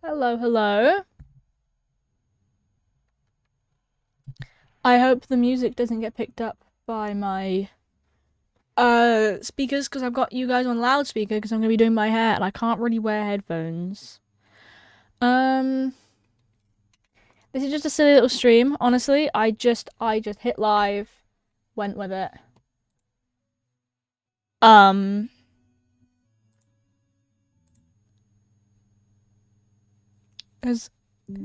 Hello, hello. I hope the music doesn't get picked up by my speakers because I've got you guys on loudspeaker because I'm gonna be doing my hair and I can't really wear headphones. Um, this is just a silly little stream. Honestly, I just hit live, went with it. Um, as no,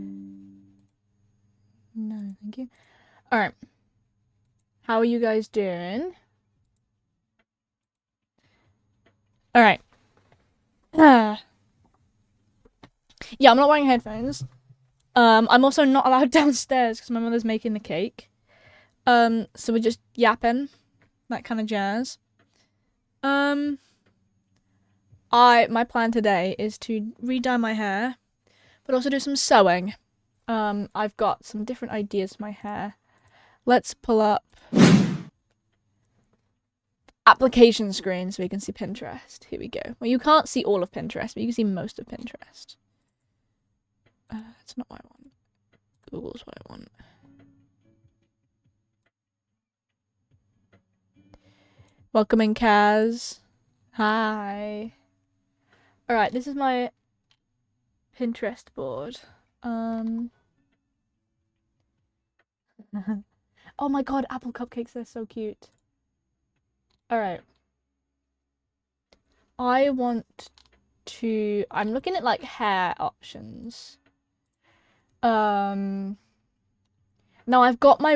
thank you. All right, how are you guys doing? All right. Yeah, I'm not wearing headphones. I'm also not allowed downstairs because my mother's making the cake. So we're just yapping, that kind of jazz. Um, my plan today is to re-dye my hair, but also do some sewing. I've got some different ideas for my hair. Let's pull up application screen so we can see Pinterest. Here we go. Well, you can't see all of Pinterest, but you can see most of Pinterest. That's not what I want. Google's what I want. Welcoming Kaz. Hi. Alright, this is my Pinterest board. Oh my god, apple cupcakes, they're so cute. Alright. I'm looking at like hair options. Now I've got my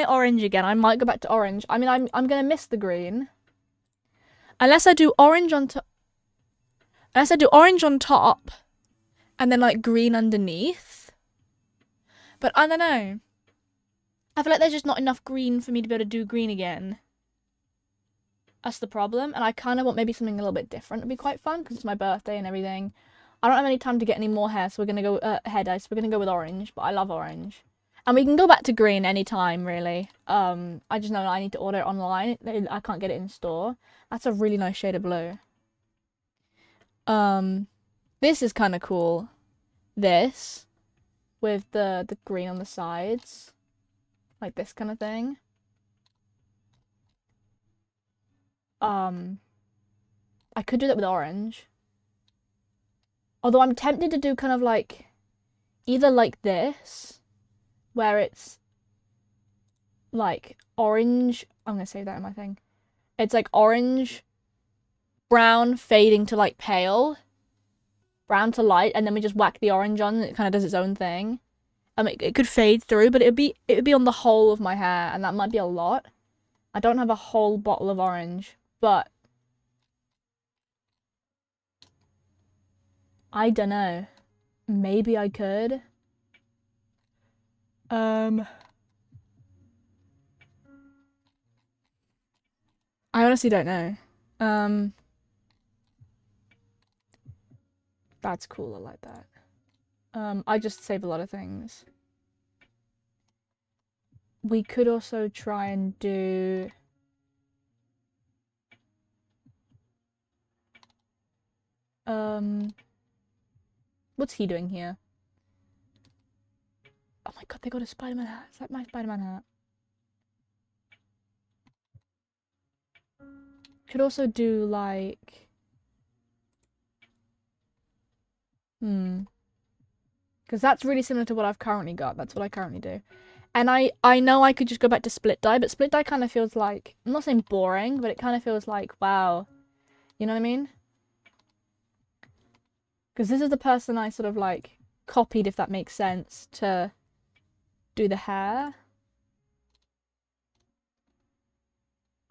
orange again. I might go back to orange. I mean, I'm gonna miss the green. Unless I do orange on top. Unless I do orange on top and then like green underneath. But I don't know. I feel like there's just not enough green for me to be able to do green again. That's the problem. And I kind of want maybe something a little bit different. It'd be quite fun because it's my birthday and everything. I don't have any time to get any more hair, so we're gonna go hair dye. So we're gonna go with orange. But I love orange, and we can go back to green anytime really. I just know I need to order it online. I can't get it in store. That's a really nice shade of blue. This is kind of cool. This with the green on the sides, like this kind of thing. I could do that with orange. Although I'm tempted to do kind of like either like this, where it's like orange. I'm gonna save that in my thing. It's like orange, brown, fading to like pale, brown to light, and then we just whack the orange on and it kind of does its own thing. It could fade through, but it would be on the whole of my hair, and that might be a lot. I don't have a whole bottle of orange, but I don't know. Maybe I could. I honestly don't know. That's cool. I like that. I just save a lot of things. We could also try and do. What's he doing here? Oh my god, they got a Spider-Man hat. Is that my Spider-Man hat? Could also do like. Because that's really similar to what I've currently got. That's what I currently do. And I know I could just go back to split dye, but split dye kind of feels like, I'm not saying boring, but it kind of feels like, wow. You know what I mean? Because this is the person I sort of like copied, if that makes sense, to do the hair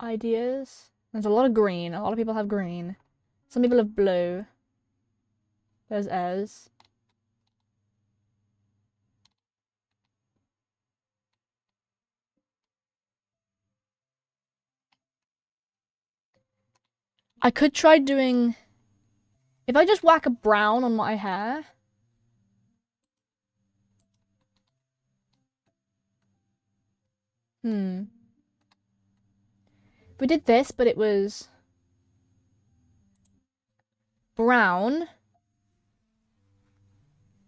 ideas. There's a lot of green. A lot of people have green. Some people have blue. There's Ez. I could try doing. If I just whack a brown on my hair. If we did this, but it was brown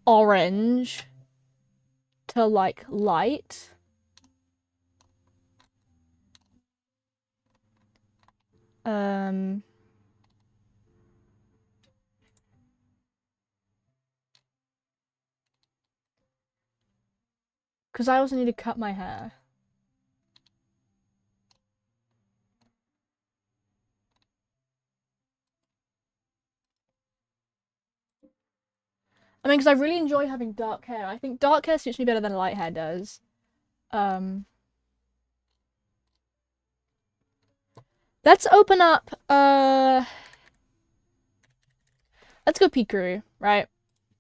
orange to like light. Because I also need to cut my hair. I mean, because I really enjoy having dark hair. I think dark hair suits me better than light hair does. Let's open up, let's go Pikaru, right?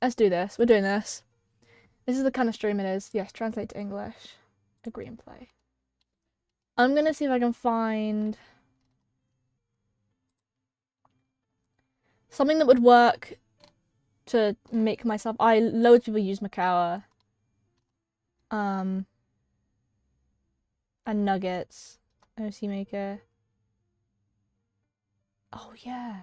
Let's do this. We're doing this. This is the kind of stream it is. Yes, translate to English. Agree and play. I'm gonna see if I can find something that would work to make myself. Loads of people use Makawa. And nuggets. OC maker. Oh yeah.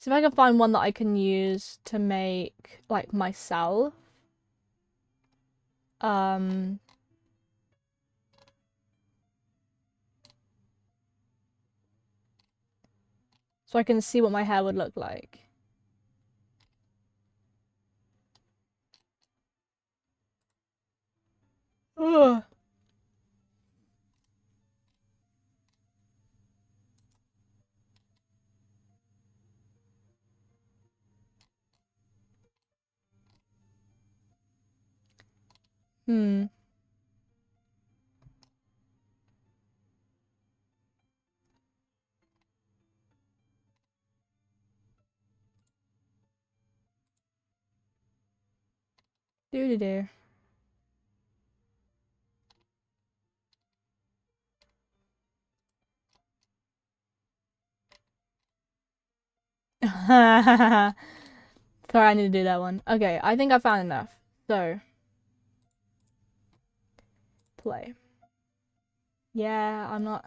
See if I can find one that I can use to make like myself. So I can see what my hair would look like. Ugh. Doo-doo-doo. Sorry, I need to do that one. Okay, I think I found enough. So, play. Yeah, I'm not.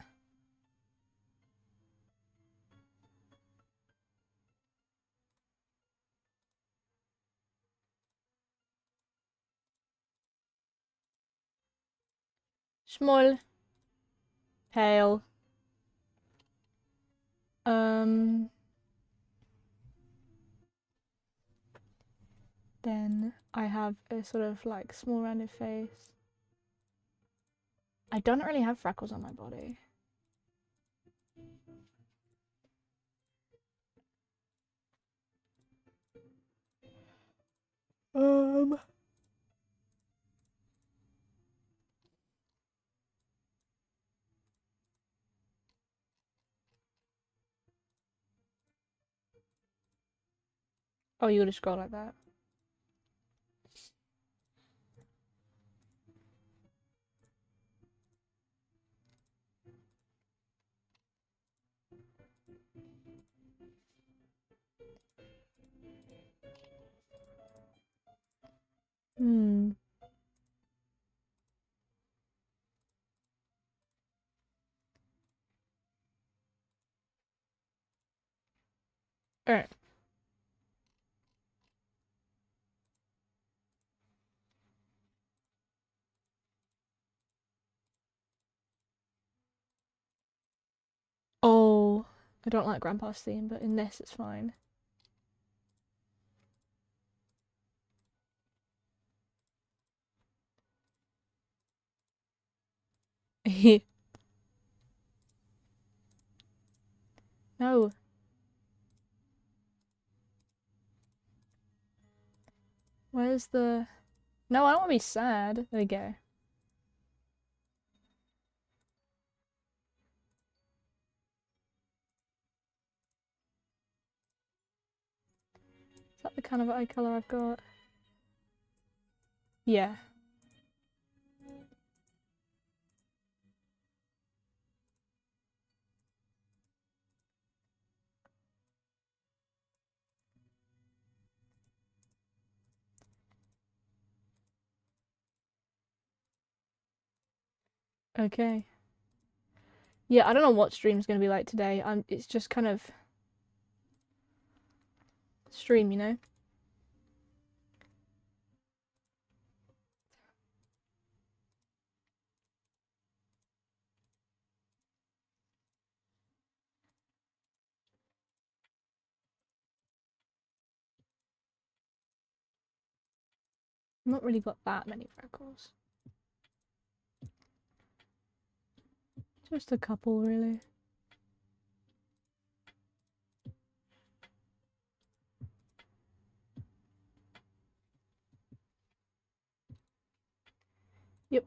Small. Pale. Then I have a sort of like small rounded face. I don't really have freckles on my body. Oh, you would have scrolled like that. Alright. Oh, I don't like Grandpa's theme, but in this it's fine. No. Where's the... No, I don't want to be sad. There we go. Is that the kind of eye colour I've got? Yeah. Okay. Yeah, I don't know what stream's gonna be like today. It's just kind of stream, you know? Not really got that many freckles. Just a couple, really. Yep.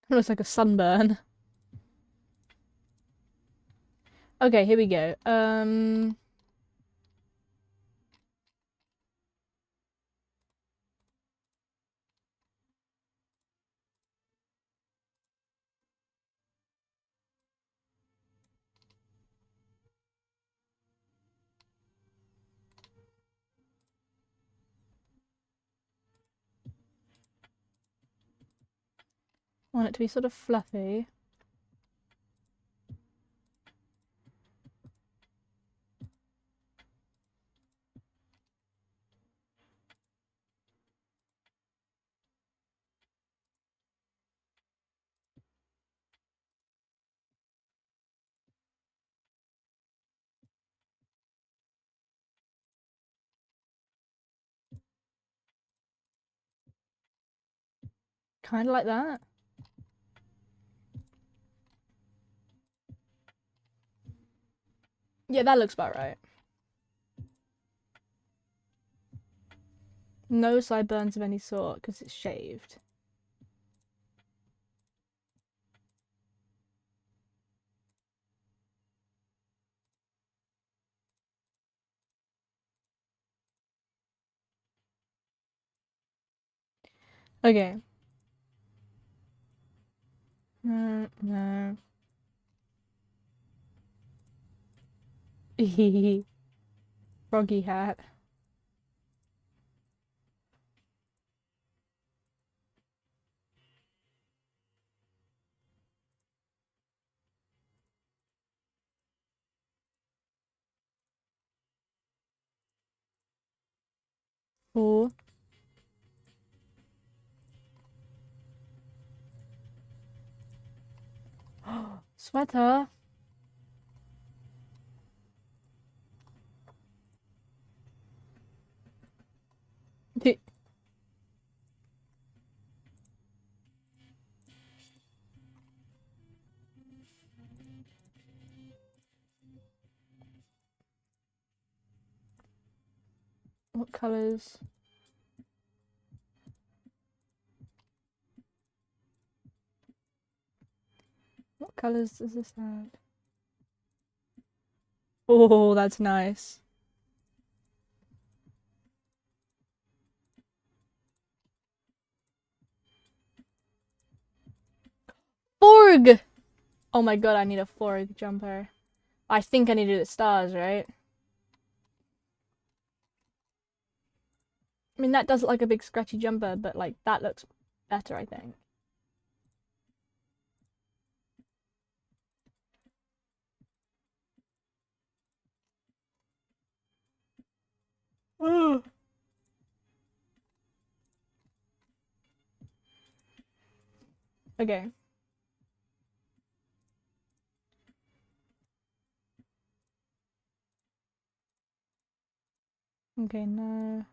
It looks like a sunburn. Okay, here we go. I want it to be sort of fluffy. Kind of like that. Yeah, that looks about right. No sideburns of any sort because it's shaved. Okay. No. Froggy hat. Oh. Sweater. What colors? What colors does this have? Oh, that's nice. Forg! Oh my god, I need a Forg jumper. I think I need to do the stars, right? I mean, that does look like a big scratchy jumper, but like that looks better, I think. Oh. Okay. Okay, no.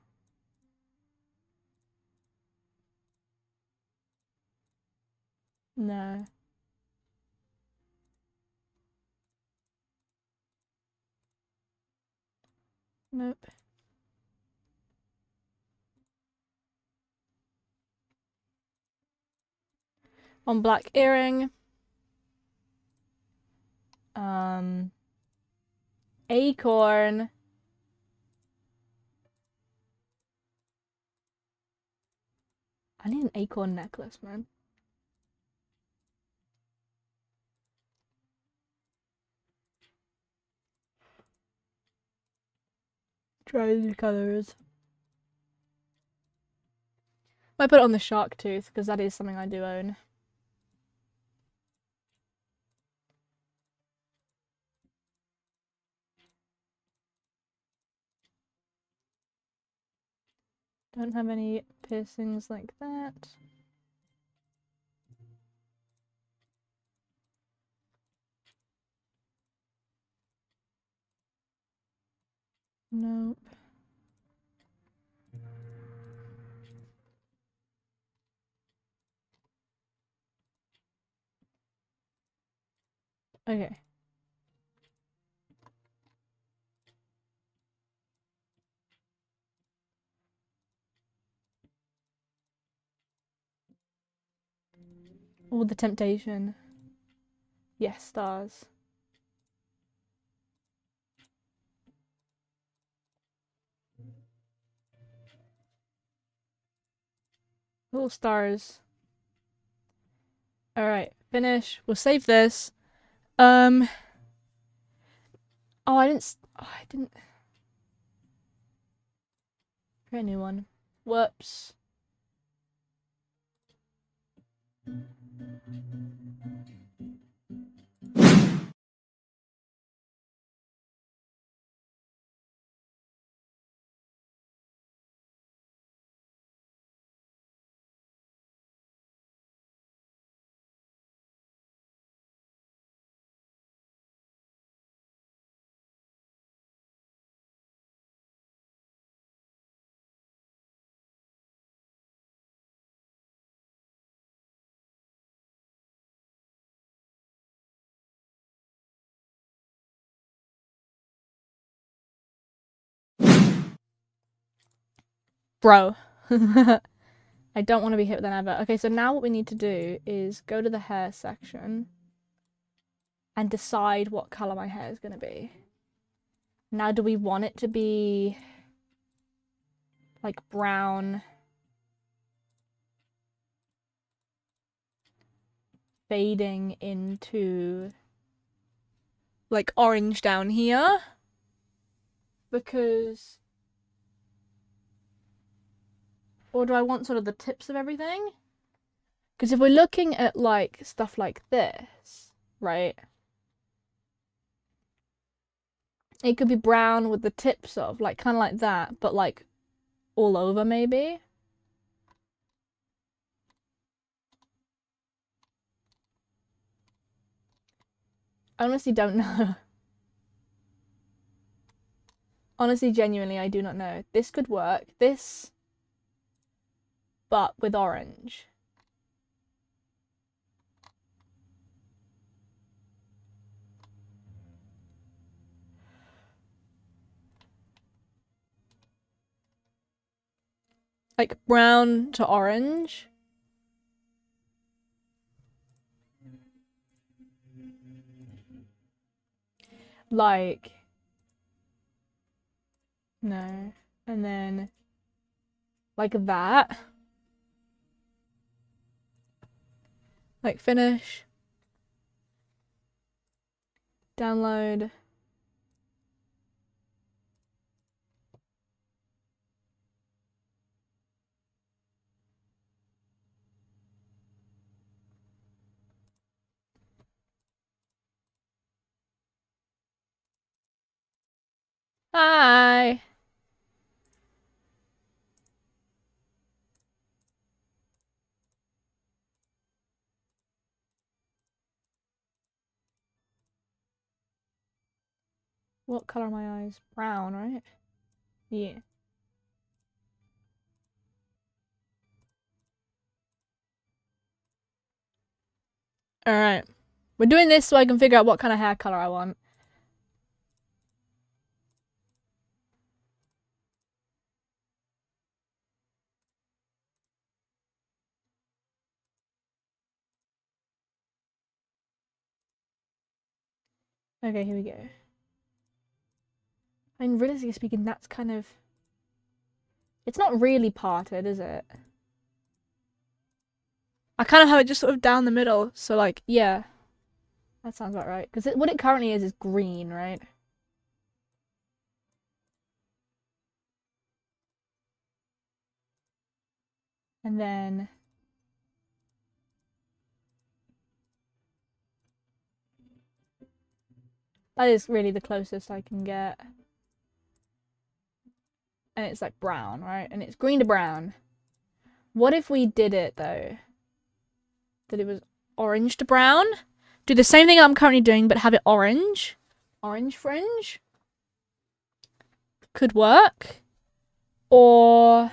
No. Nope. On black earring. Acorn. I need an acorn necklace, man. try these colours. I put it on the shark tooth because that is something I do own. Don't have any piercings like that. Nope. Okay. All the temptation. Yes, stars. Little stars. Alright, finish. We'll save this. Oh, I didn't. Create a new one. Whoops. Bro. I don't want to be hit with an advert. Okay, so now what we need to do is go to the hair section and decide what colour my hair is going to be. Now, do we want it to be like brown, fading into like orange down here? Because... Or do I want sort of the tips of everything? Because if we're looking at like stuff like this, right? It could be brown with the tips of, like, kind of like that, but like all over maybe. I honestly don't know. Honestly, genuinely, I do not know. This could work. This, but with orange. Like brown to orange. Like, no. And then like that. Like finish. Download. Hi. What color are my eyes? Brown, right? Yeah. Alright. We're doing this so I can figure out what kind of hair color I want. Okay, here we go. I mean, realistically speaking, that's kind of... It's not really parted, is it? I kind of have it just sort of down the middle, so like, yeah. That sounds about right. Because what it currently is green, right? And then that is really the closest I can get. And it's like brown, right? And it's green to brown. What if we did it though? That it was orange to brown? Do the same thing I'm currently doing, but have it orange. Orange fringe? Could work. Or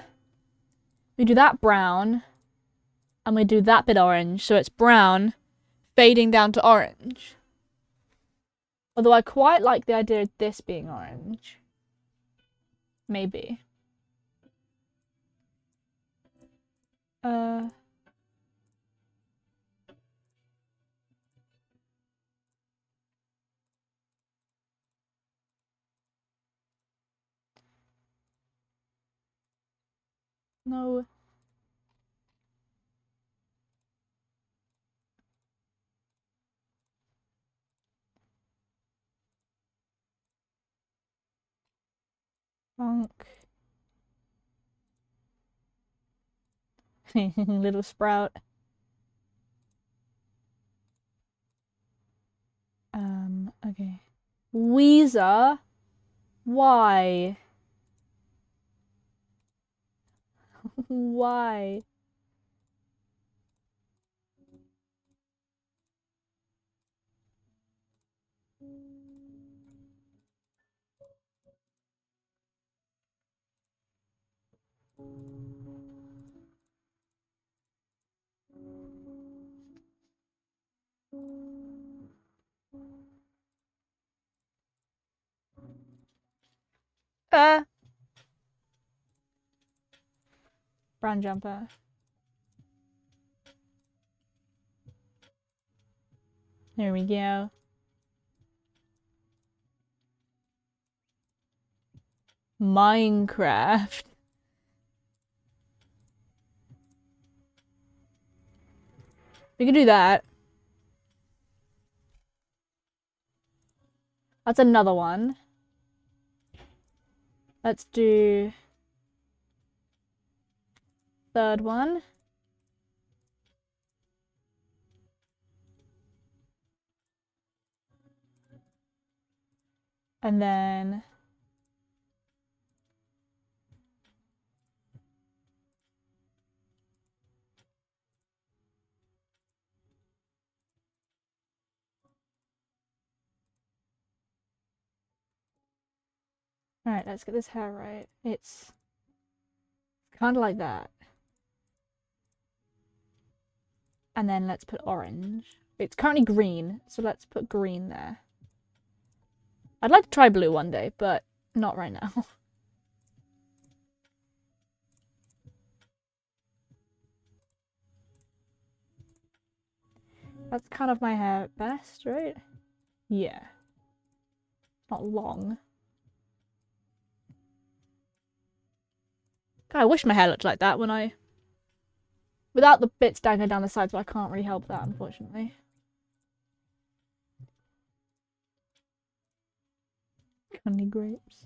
we do that brown and we do that bit orange. So it's brown fading down to orange. Although I quite like the idea of this being orange. Maybe. No. Funk. Little sprout. Okay. Weezer. Why? Why? Brown jumper. There we go. Minecraft. We could do that. That's another one. Let's do third one. And then all right, let's get this hair right. It's kind of like that. And then let's put orange. It's currently green, so let's put green there. I'd like to try blue one day, but not right now. That's kind of my hair best, right? Yeah. Not long. God, I wish my hair looked like that when I... Without the bits dangling down the sides, but I can't really help that, unfortunately. Candy grapes.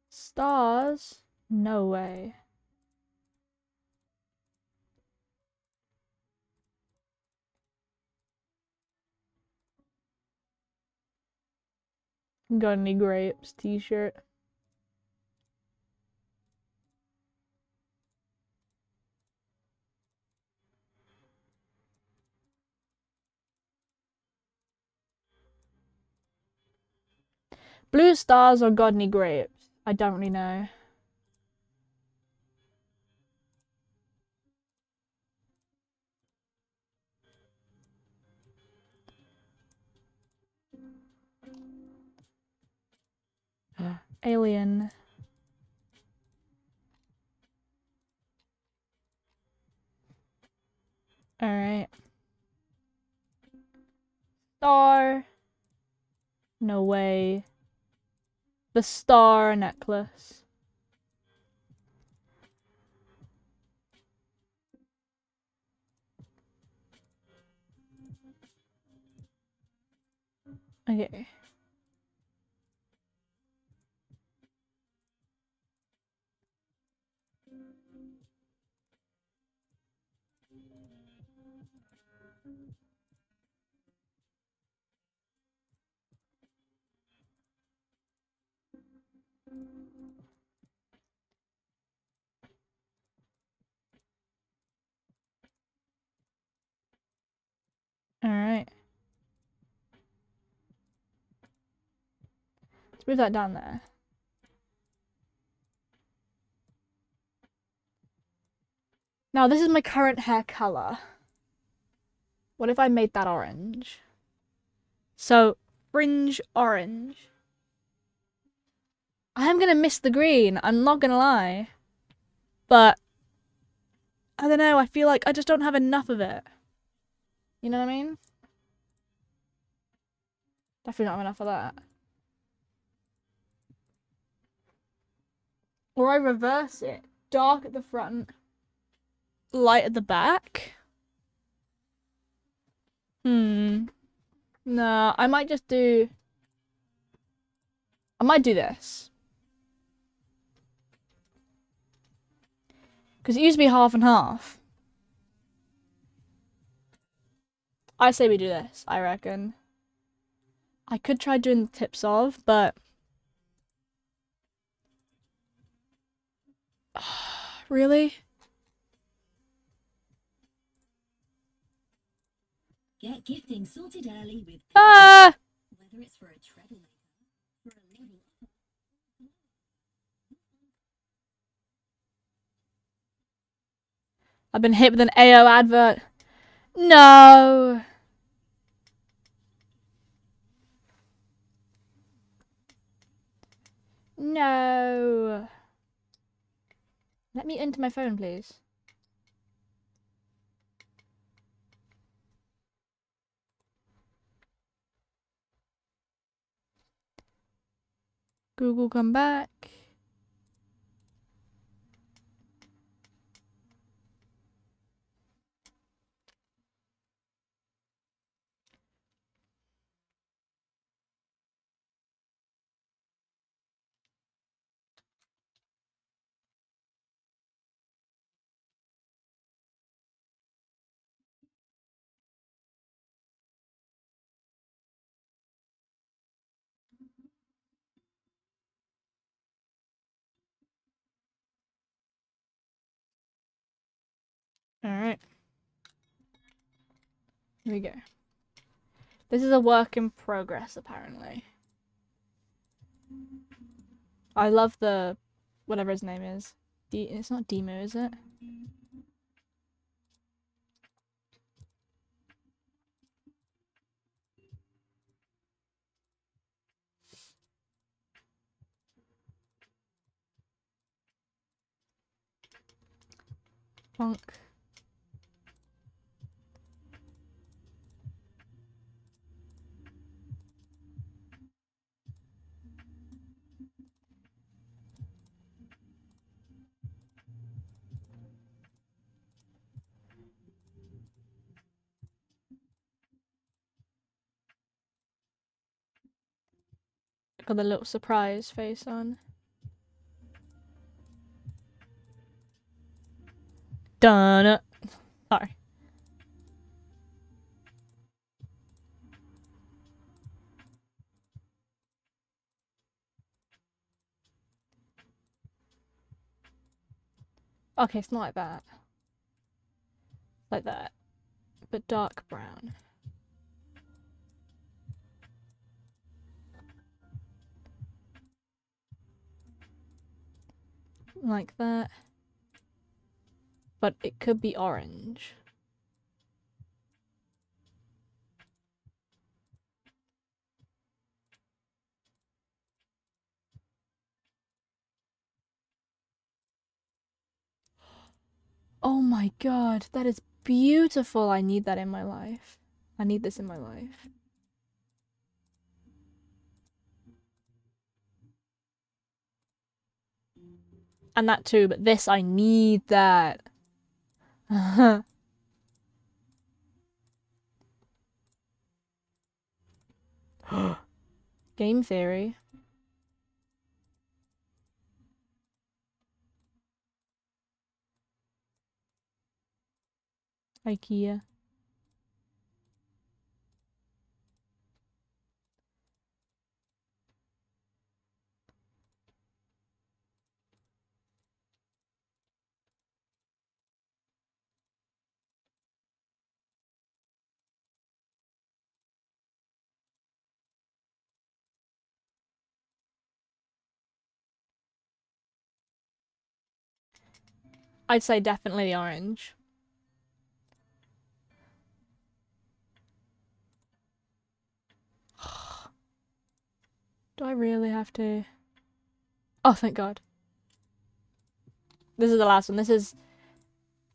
Stars? No way. Got any grapes t-shirt? Blue stars or got any grapes? I don't really know. Alien. Alright. Star. No way. The star necklace. Okay. All right. Let's move that down there. Now, this is my current hair color. What if I made that orange? So, fringe orange. I am gonna miss the green, I'm not gonna lie. But, I don't know, I feel like I just don't have enough of it. You know what I mean? Definitely not have enough of that. Or I reverse it. Dark at the front, light at the back. No, I might do this. Because it used to be half and half. I say we do this, I reckon. I could try doing the tips of, but... Really? Get gifting sorted early with whether it's for a treble for a level. I've been hit with an AO advert. No. No. Let me enter my phone, please. Google, come back. Alright. Here we go. This is a work in progress, apparently. I love the... whatever his name is. It's not Demo, is it? Funk. Got the little surprise face on. Done it. Sorry. Okay, it's not like that. Like that. But dark brown. Like that. But it could be orange. Oh my god, that is beautiful. I need that in my life. I need this in my life. And that too, but this, I need that. Game theory. IKEA. I'd say definitely orange. Do I really have to? Oh, thank God. This is the last one. This is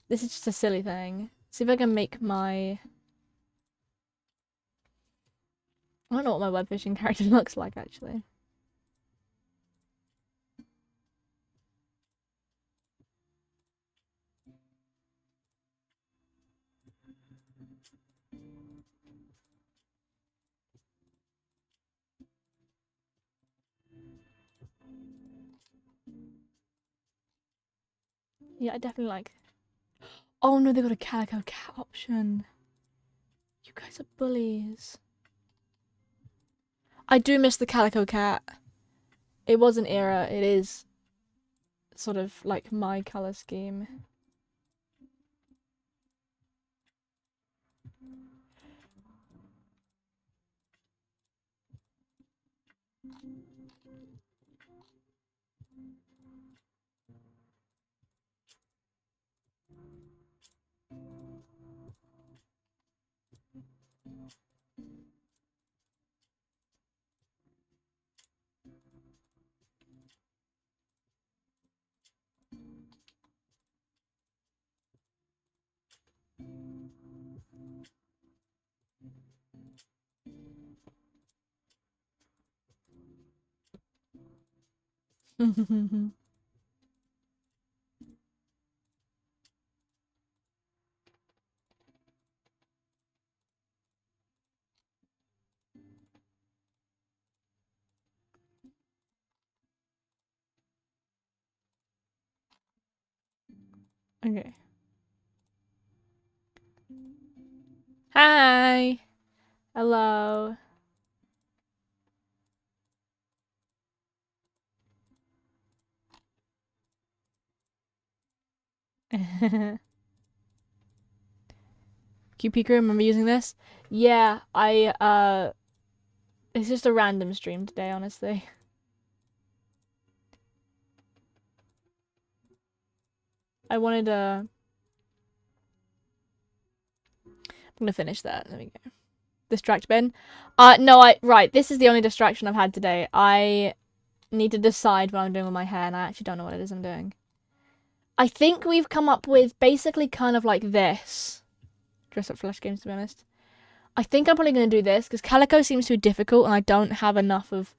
just a silly thing. See if I can make my... I don't know what my web fishing character looks like, actually. Yeah, I definitely like... Oh no, they got a calico cat option. You guys are bullies. I do miss the calico cat. It was an era. It is sort of like my color scheme. Okay. Hi. Hello. QP crew, remember using this? Yeah, it's just a random stream today, honestly. I wanted I'm gonna finish that. There we go. Distract bin. No, right, this is the only distraction I've had today. I need to decide what I'm doing with my hair, and I actually don't know what it is I'm doing. I think we've come up with basically kind of like this. Dress up flash games, to be honest. I think I'm probably going to do this, because calico seems too difficult, and I don't have enough of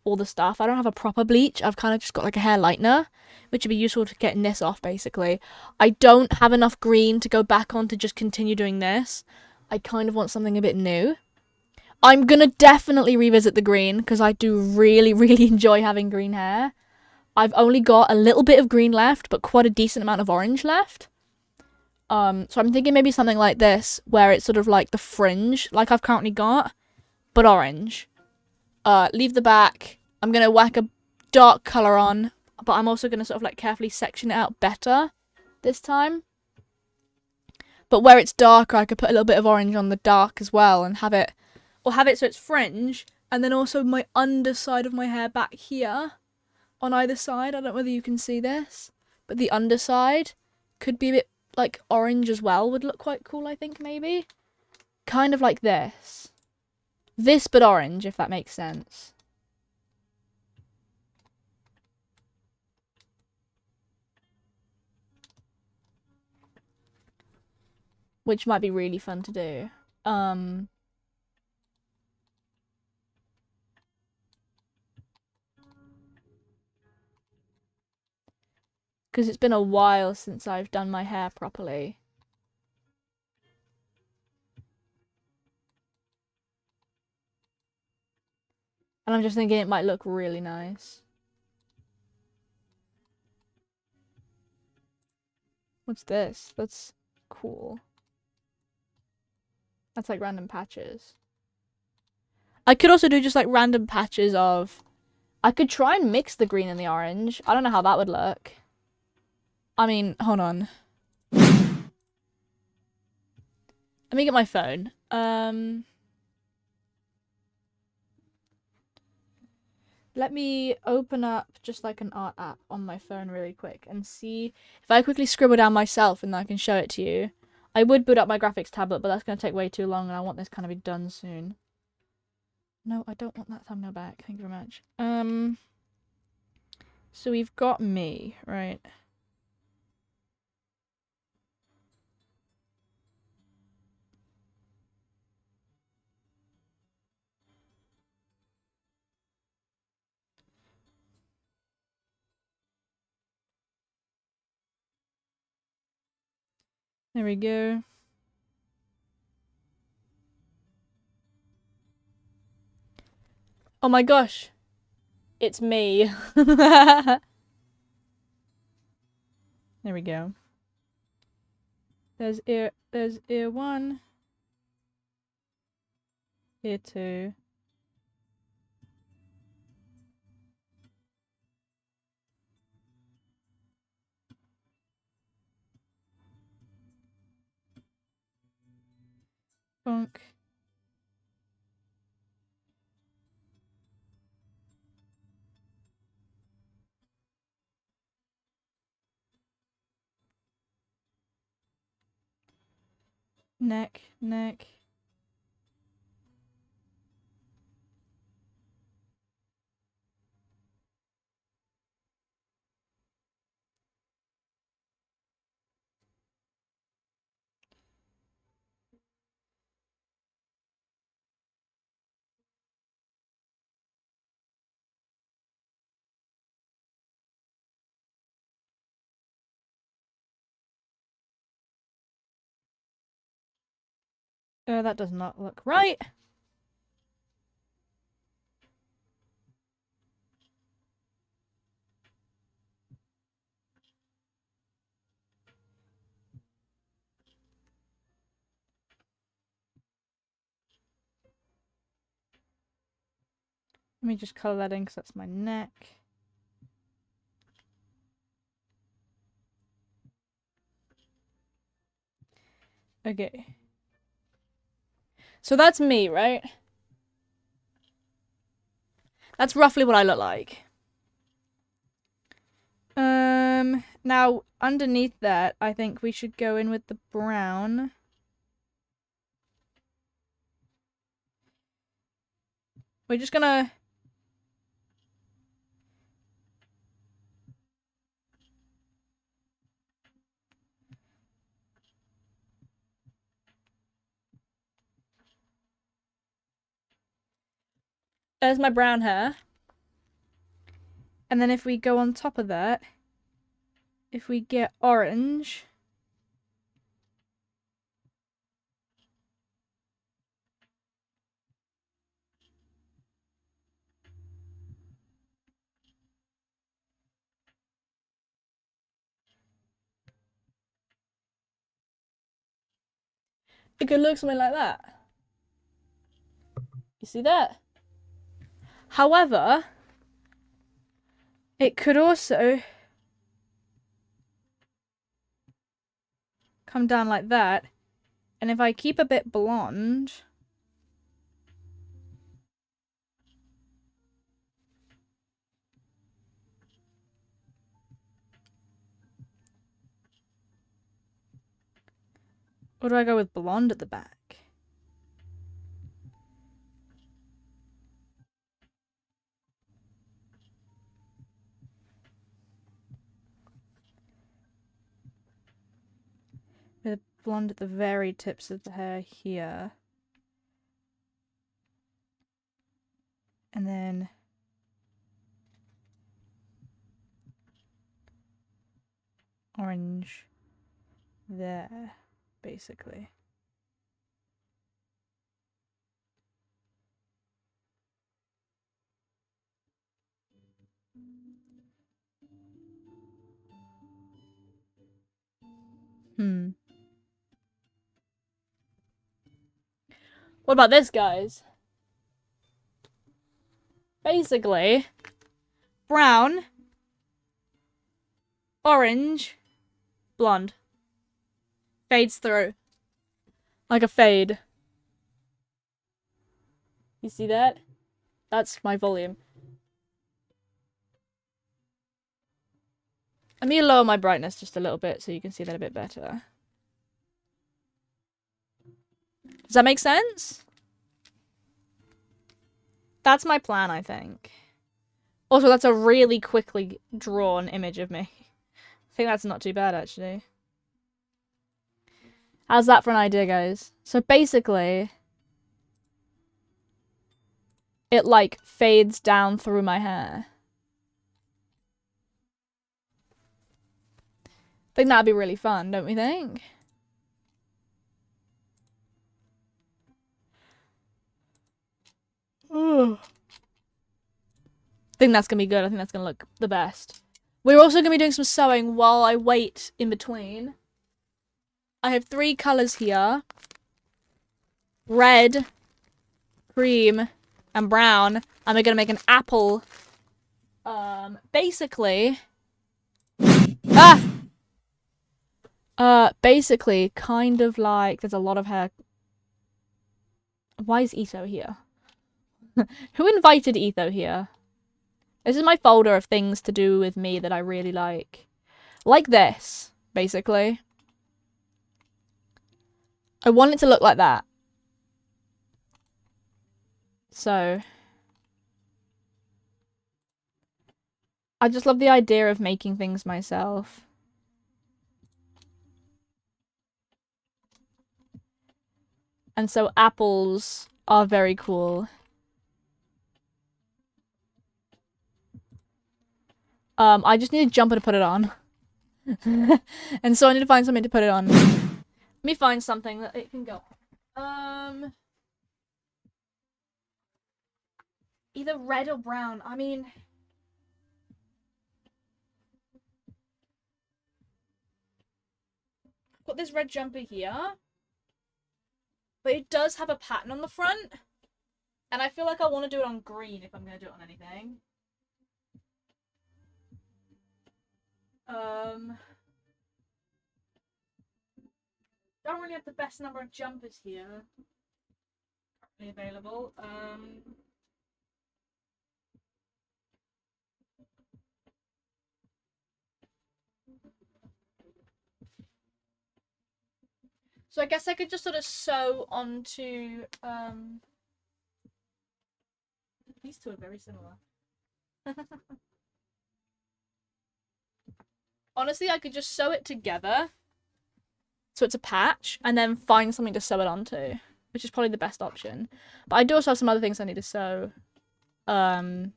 all the stuff. I don't have a proper bleach. I've kind of just got like a hair lightener, which would be useful to getting this off, basically. I don't have enough green to go back on to just continue doing this. I kind of want something a bit new. I'm going to definitely revisit the green, because I do really, really enjoy having green hair. I've only got a little bit of green left, but quite a decent amount of orange left. So I'm thinking maybe something like this, where it's sort of like the fringe, like I've currently got, but orange. Leave the back. I'm going to whack a dark colour on, but I'm also going to sort of like carefully section it out better this time. But where it's darker, I could put a little bit of orange on the dark as well and have it so it's fringe, and then also my underside of my hair back here on either side. I don't know whether you can see this, but the underside could be a bit like orange as well, would look quite cool, I think, maybe. Kind of like this. This but orange, if that makes sense. Which might be really fun to do. Because it's been a while since I've done my hair properly. And I'm just thinking it might look really nice. What's this? That's cool. That's like random patches. I could also do just like random patches of... I could try and mix the green and the orange. I don't know how that would look. I mean, hold on. Let me get my phone. Let me open up just like an art app on my phone really quick and see if I quickly scribble down myself and then I can show it to you. I would boot up my graphics tablet, but that's going to take way too long and I want this kind of be done soon. No, I don't want that thumbnail back. Thank you very much. So we've got me, right? There we go. Oh my gosh. It's me. There we go. There's ear 1. Ear 2. Bonk. Neck. That does not look right. Let me just color that in because that's my neck. Okay. So that's me, right? That's roughly what I look like. Now underneath that, I think we should go in with the brown. We're just gonna... There's my brown hair. And then if we go on top of that, if we get orange... It could look something like that. You see that? However, it could also come down like that. And if I keep a bit blonde... Or do I go with blonde at the back? With blonde at the very tips of the hair here. And then... orange there, basically. What about this, guys? Basically, brown, orange, blonde. Fades through. Like a fade. You see that? That's my volume. Let me lower my brightness just a little bit so you can see that a bit better. Does that make sense? That's my plan, I think. Also, that's a really quickly drawn image of me. I think that's not too bad, actually. How's that for an idea, guys? So basically, it, like, fades down through my hair. I think that'd be really fun, don't we think? I think that's gonna be good. I think that's gonna look the best. We're also gonna be doing some sewing while I wait in between. I have 3 colours here. Red, cream, and brown. And we're gonna make an apple. Basically... basically, kind of like... There's a lot of hair... Why is Etho here? Who invited Etho here? This is my folder of things to do with me that I really like. Like this, basically. I want it to look like that. So... I just love the idea of making things myself. And so apples are very cool. I just need a jumper to put it on. And so I need to find something to put it on. Let me find something that it can go on. Either red or brown. I mean... Got this red jumper here. But it does have a pattern on the front. And I feel like I want to do it on green if I'm going to do it on anything. Don't really have the best number of jumpers here available. So I guess I could just sort of sew onto, these two are very similar. Honestly, I could just sew it together so it's a patch and then find something to sew it onto, which is probably the best option. But I do also have some other things I need to sew, or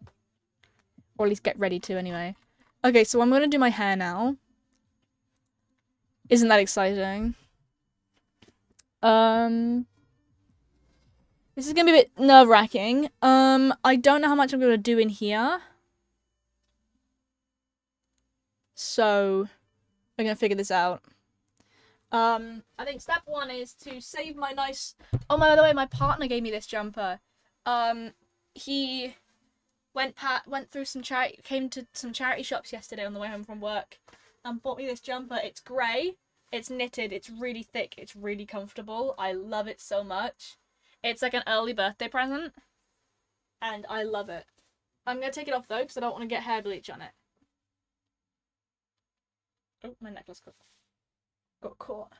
at least get ready to anyway. Okay, so I'm going to do my hair now. Isn't that exciting? This is going to be a bit nerve-wracking. I don't know how much I'm going to do in here. So, we're going to figure this out. I think step 1 is to save my nice... Oh, by the way, my partner gave me this jumper. He went through some came to some charity shops yesterday on the way home from work and bought me this jumper. It's grey. It's knitted. It's really thick. It's really comfortable. I love it so much. It's like an early birthday present. And I love it. I'm going to take it off, though, because I don't want to get hair bleach on it. Oh, my necklace got caught.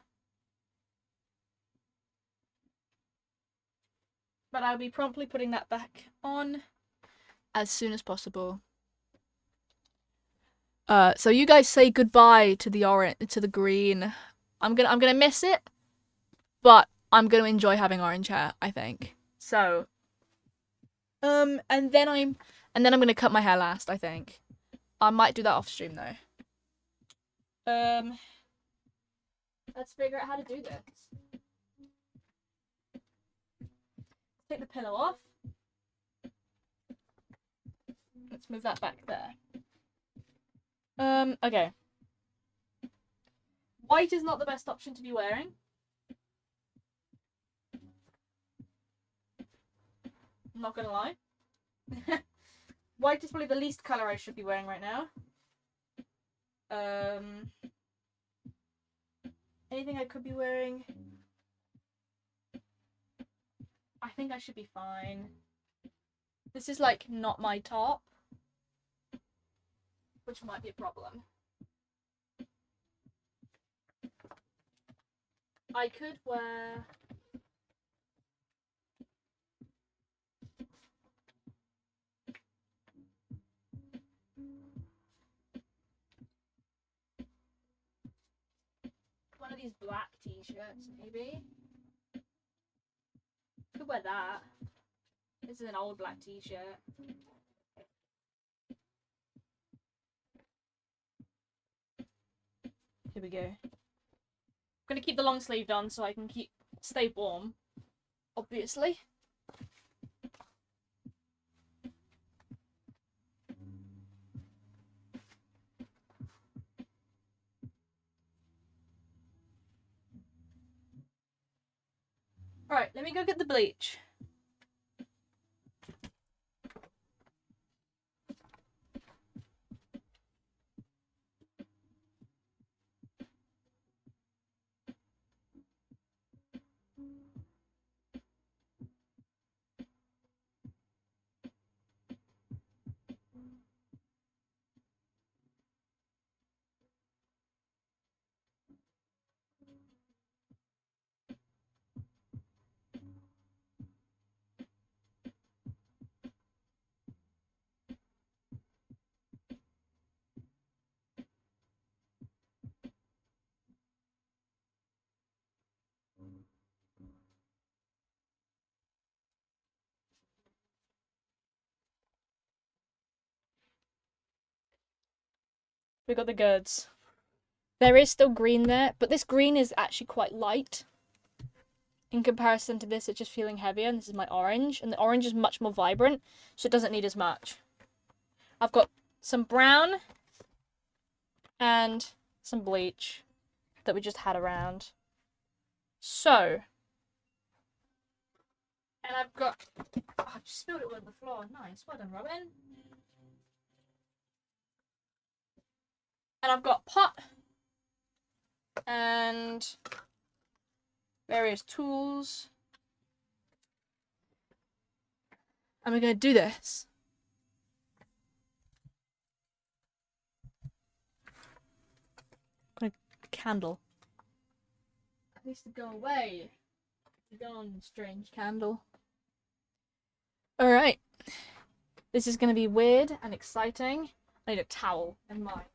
But I'll be promptly putting that back on as soon as possible. So you guys say goodbye to the orange, to the green. I'm gonna miss it, but I'm gonna enjoy having orange hair, I think. So, and then I'm gonna cut my hair last, I think. I might do that off stream though. Let's figure out how to do this. Take the pillow off. Let's move that back there. Okay. White is not the best option to be wearing. I'm not gonna lie. White is probably the least colour I should be wearing right now. Anything I could be wearing? I think I should be fine. This is like not my top, which might be a problem. I could wear... one of these black t-shirts, maybe. Could wear that. This is an old black t-shirt. Here we go. I'm gonna keep the long sleeved on so I can stay warm, obviously. Alright, let me go get the bleach. We got the goods. There is still green there, but this green is actually quite light. In comparison to this, it's just feeling heavier, and this is my orange. And the orange is much more vibrant, so it doesn't need as much. I've got some brown and some bleach that we just had around. So... and I've got... oh, I just spilled it all over the floor. Nice. Well done, Robin. And I've got pot and various tools. And we're going to do this. Got a candle. At least to go away. Gone, strange candle. Alright. This is going to be weird and exciting. I need a towel in mind.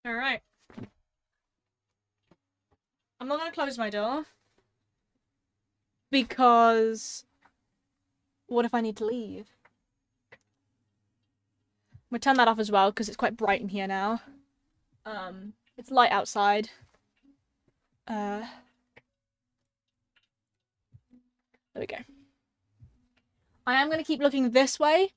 Alright. I'm not going to close my door. Because... what if I need to leave? We'll turn that off as well because it's quite bright in here now. It's light outside. There we go. I am going to keep looking this way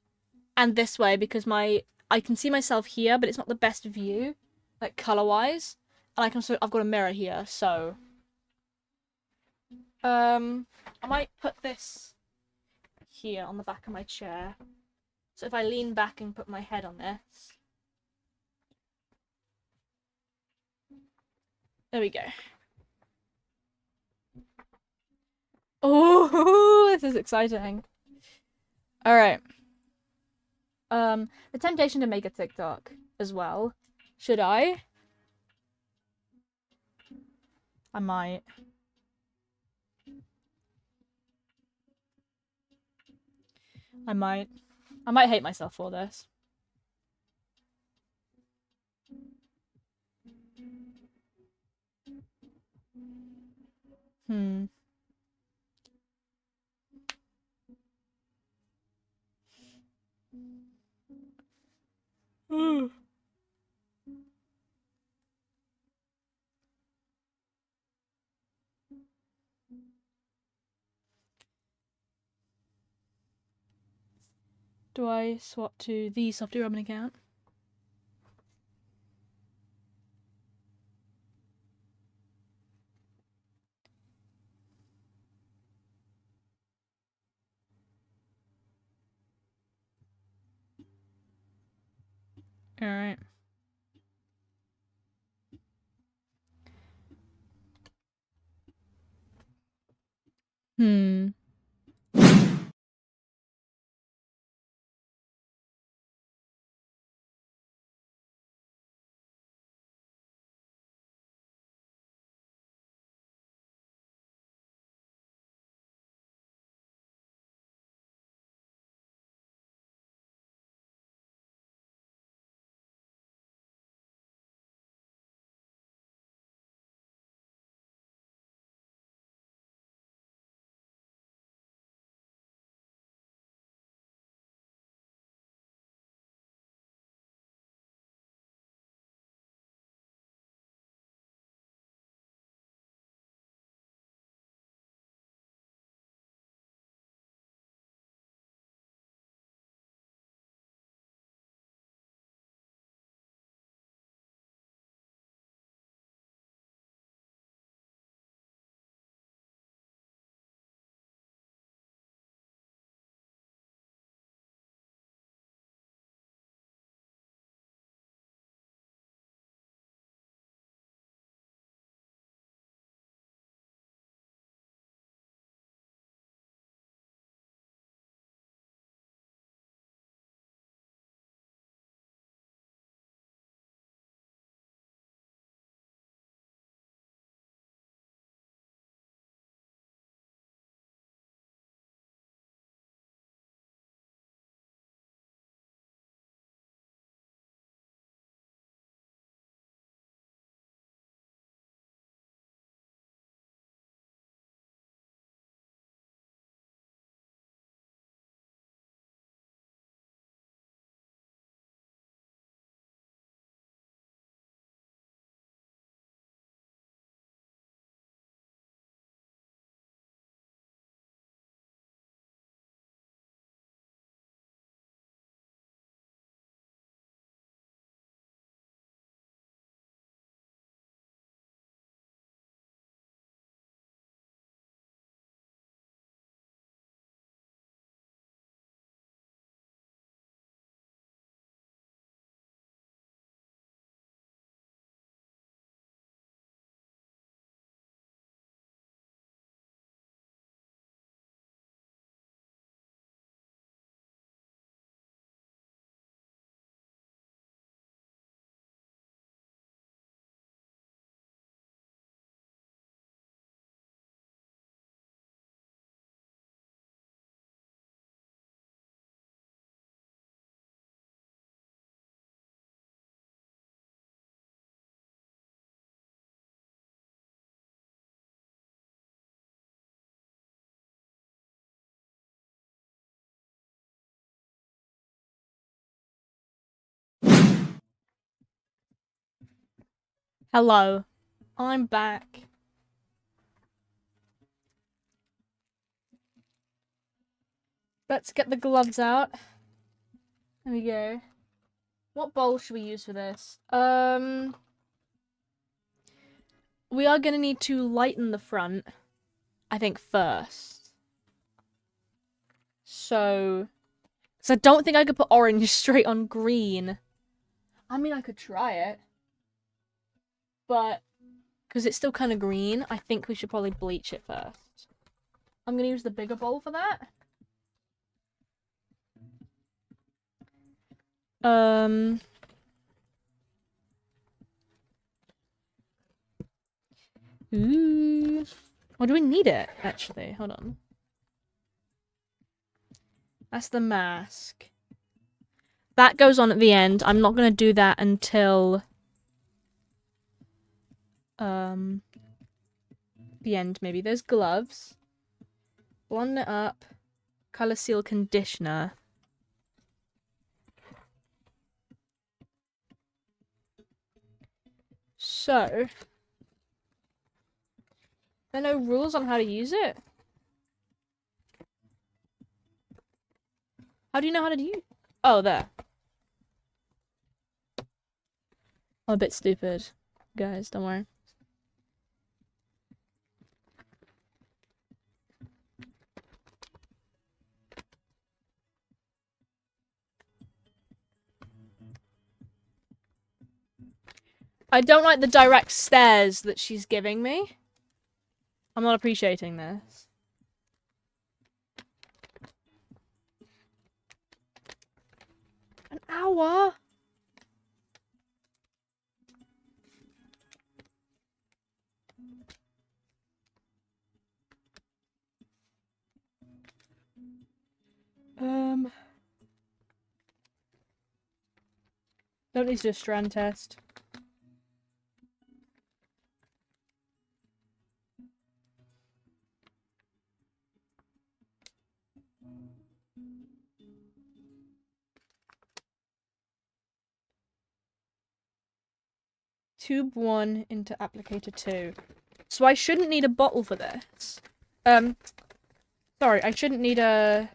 and this way because I can see myself here, but it's not the best view, like color-wise. And I've got a mirror here, so I might put this here on the back of my chair. So if I lean back and put my head on this. There we go. Oh, this is exciting. All right. The temptation to make a TikTok as well. Should I? I might. I might hate myself for this. Hmm. Do I swap to the Softy Robin account? Alright. Hmm. Hello. I'm back. Let's get the gloves out. There we go. What bowl should we use for this? We are gonna need to lighten the front, I think, first. So, because I don't think I could put orange straight on green. I mean, I could try it. But, because it's still kind of green, I think we should probably bleach it first. I'm gonna use the bigger bowl for that. Ooh. Or do we need it, actually? Hold on. That's the mask. That goes on at the end. I'm not gonna do that until the end, maybe. There's gloves. Blonde it up. Color seal conditioner. So, there are no rules on how to use it? How do you know how to use? Oh, there. I'm a bit stupid, guys. Don't worry. I don't like the direct stares that she's giving me. I'm not appreciating this. An hour? Don't need to do a strand test. Tube 1 into applicator 2. So I shouldn't need a bottle for this. Sorry, I shouldn't need a...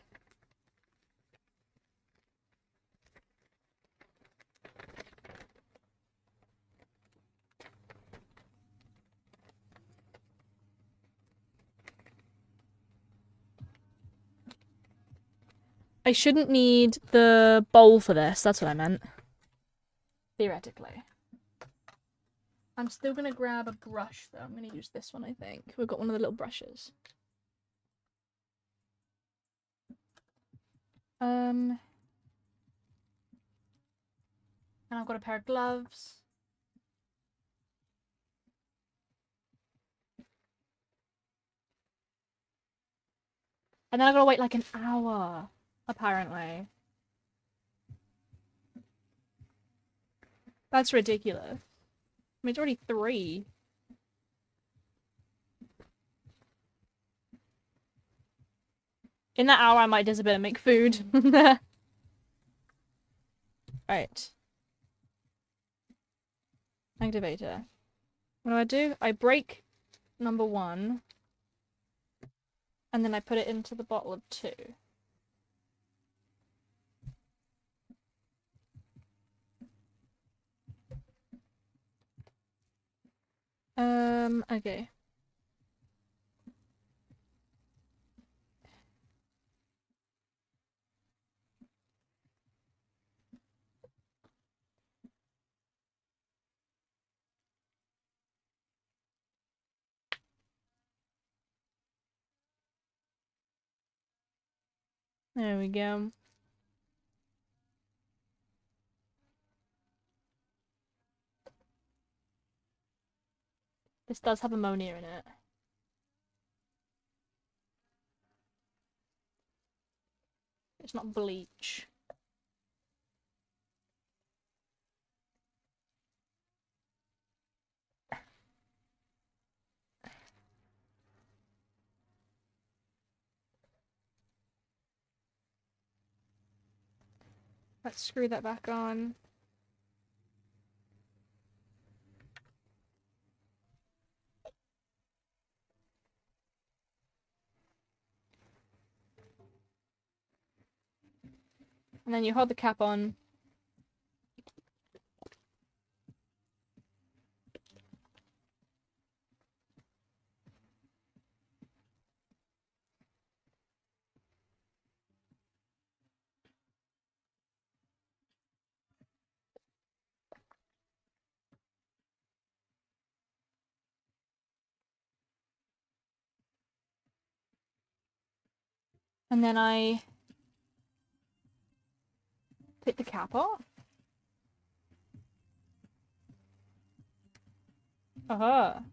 I shouldn't need the bowl for this. That's what I meant. Theoretically. I'm still gonna grab a brush, though. I'm gonna use this one, I think. We've got one of the little brushes. And I've got a pair of gloves. And then I've gotta wait like an hour, apparently. That's ridiculous. I mean, it's already 3. In that hour, I might disappear and make food. Right. Activator. What do? I break number 1. And then I put it into the bottle of 2. Okay. There we go. This does have ammonia in it. It's not bleach. Let's screw that back on. And then you hold the cap on. And then I take the cap off. Let's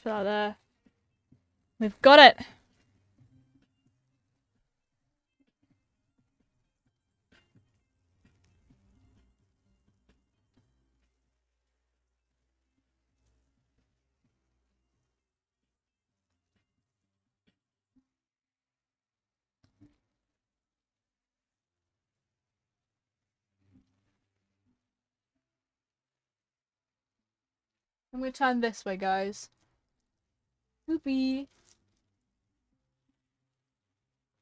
put that there. We've got it. I'm gonna turn this way, guys. Oopie.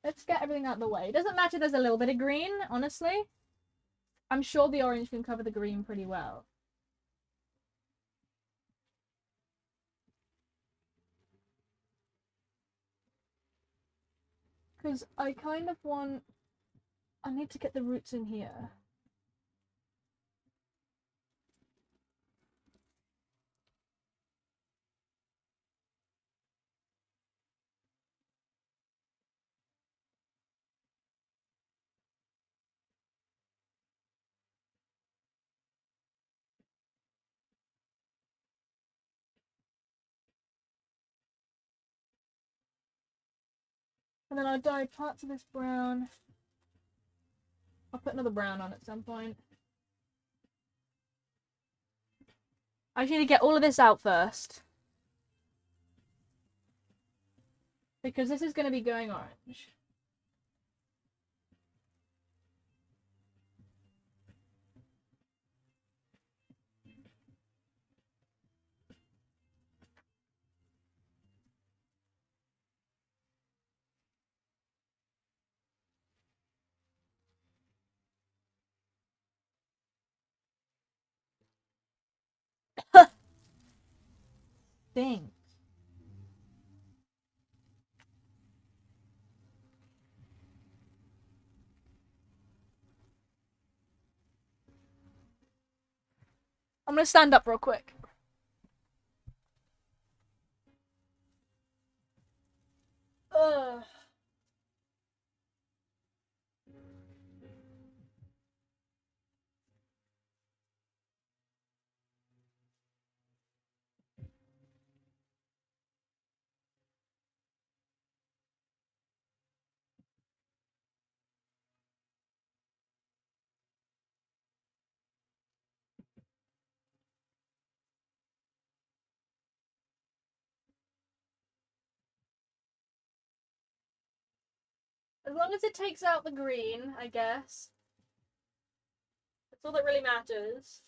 Let's get everything out of the way. It doesn't matter there's a little bit of green, honestly. I'm sure the orange can cover the green pretty well. Because I kind of want... I need to get the roots in here. And then I'll dye parts of this brown. I'll put another brown on at some point. I just need to get all of this out first. Because this is going to be going orange. Dang. I'm going to stand up real quick. Ugh. As long as it takes out the green, I guess. That's all that really matters.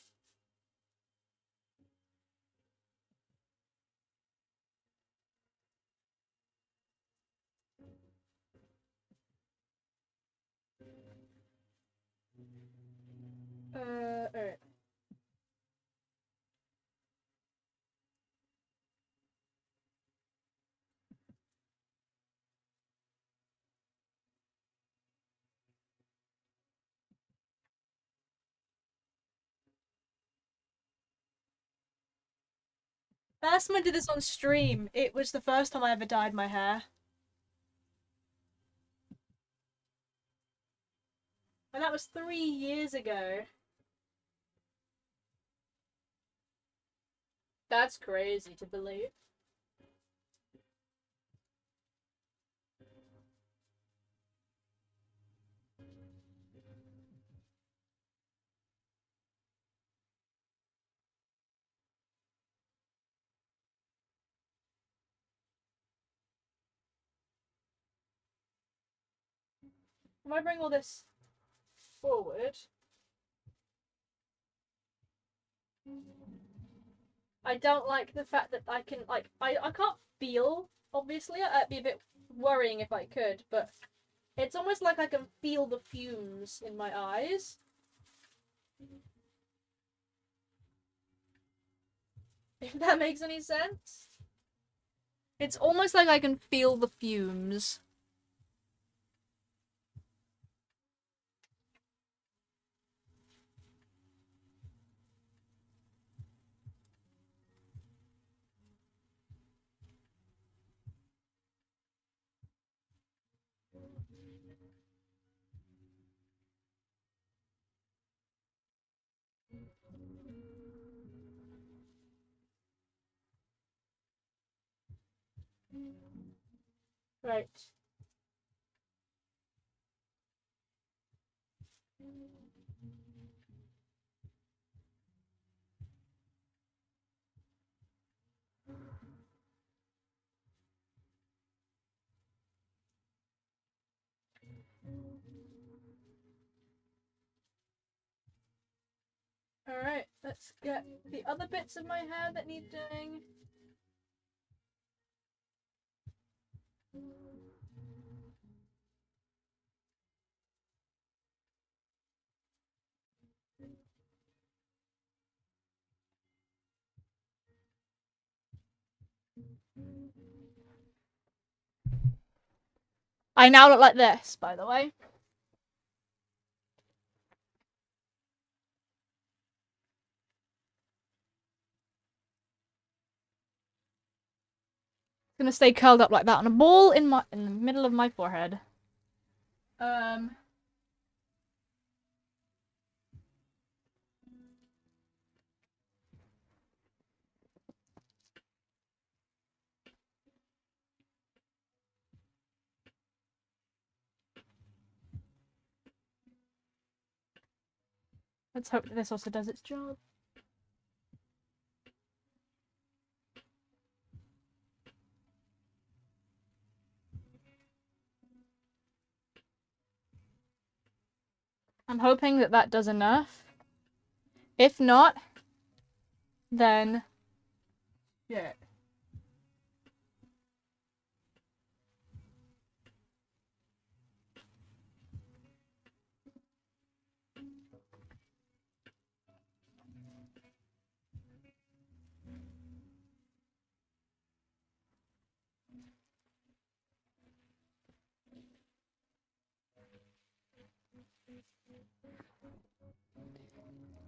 Alright. Last time I did this on stream, it was the first time I ever dyed my hair. And that was 3 years ago. That's crazy to believe. If I bring all this forward, I don't like the fact that I can, like, I can't feel, obviously. It'd be a bit worrying if I could, but It's almost like I can feel the fumes in my eyes. If that makes any sense. It's almost like I can feel the fumes. Right. Alright, let's get the other bits of my hair that need doing. I now look like this, by the way. It's gonna stay curled up like that on a ball in the middle of my forehead. Let's hope that this also does its job. I'm hoping that that does enough. If not, then yeah.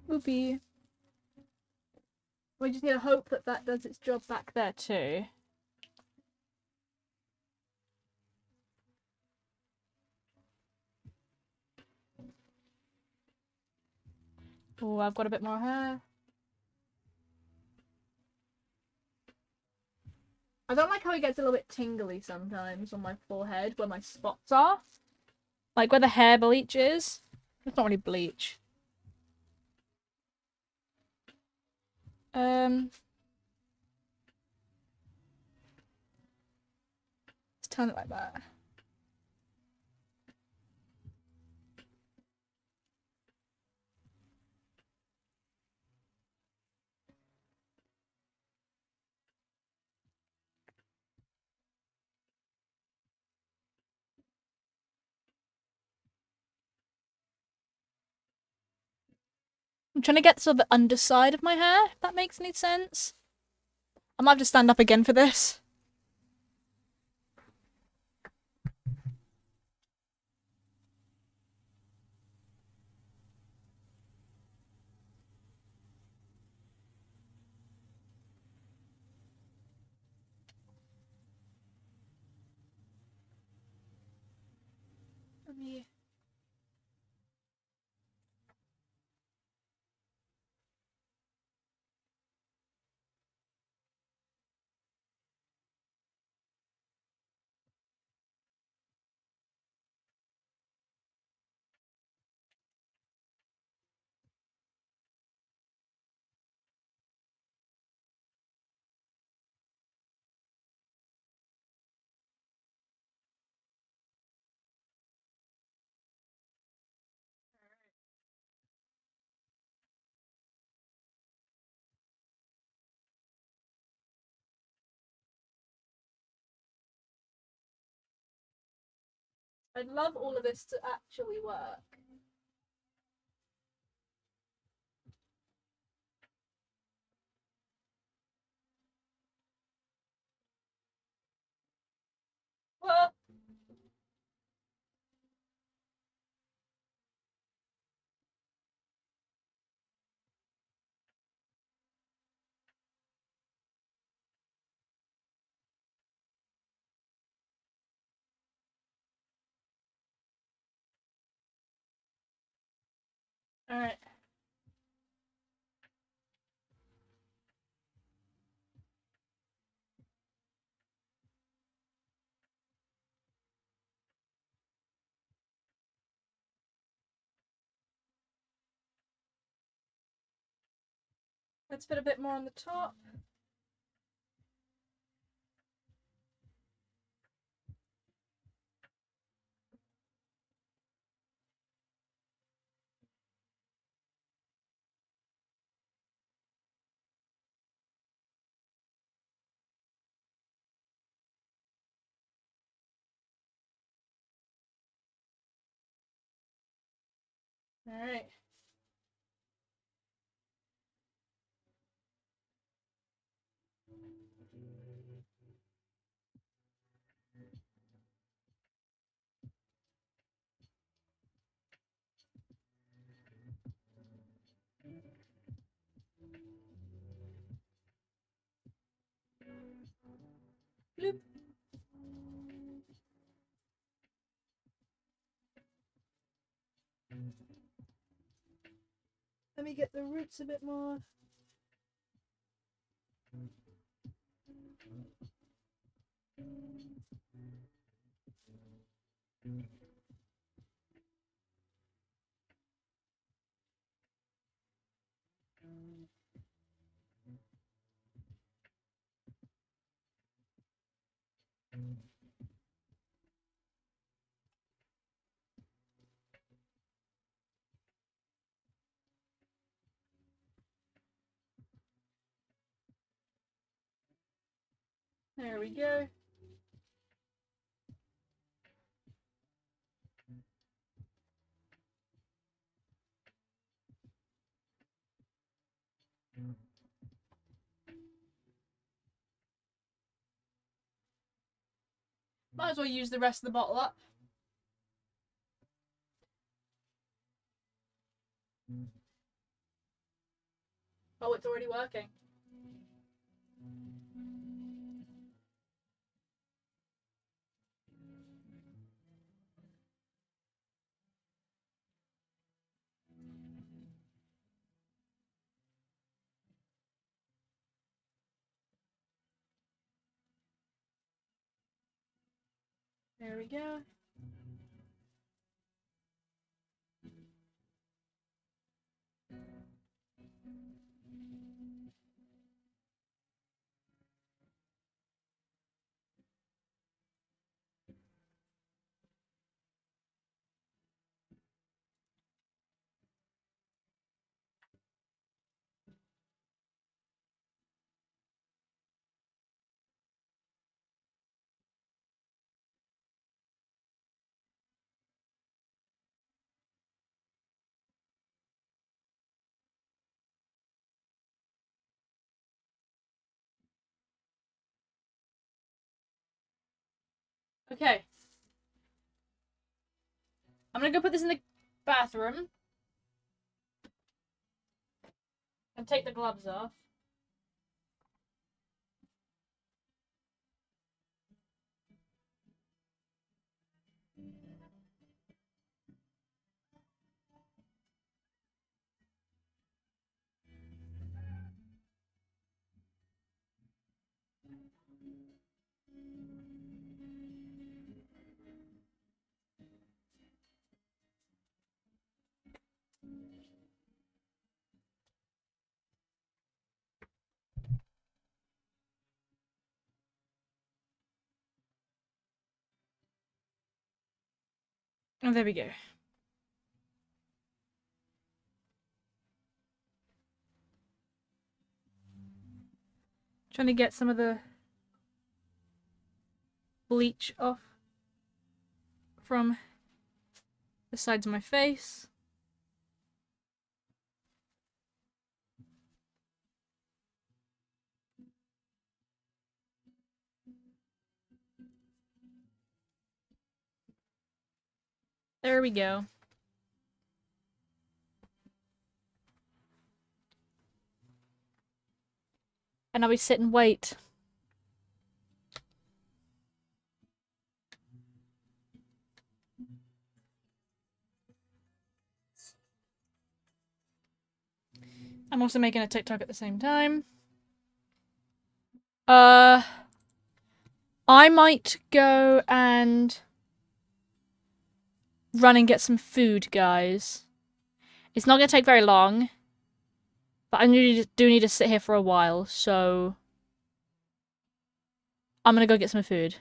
Whoopee. We just need to hope that that does its job back there too. Oh, I've got a bit more hair. I don't like how it gets a little bit tingly sometimes on my forehead where my spots are. Like where the hair bleach is. It's not really bleach. Let's turn it like that. I'm trying to get to the underside of my hair, if that makes any sense. I might have to stand up again for this. Let me I'd love all of this to actually work. Well, all right. Let's put a bit more on the top. All right. Bloop. Let me get the roots a bit more. There we go. Might as well use the rest of the bottle up. Oh, it's already working. There we go. Okay. I'm gonna go put this in the bathroom and take the gloves off. Oh, there we go. Trying to get some of the bleach off from the sides of my face. There we go. And now we sit and wait. I'm also making a TikTok at the same time. I might go and run and get some food, guys. It's not gonna take very long, but I do need to sit here for a while, so I'm gonna go get some food.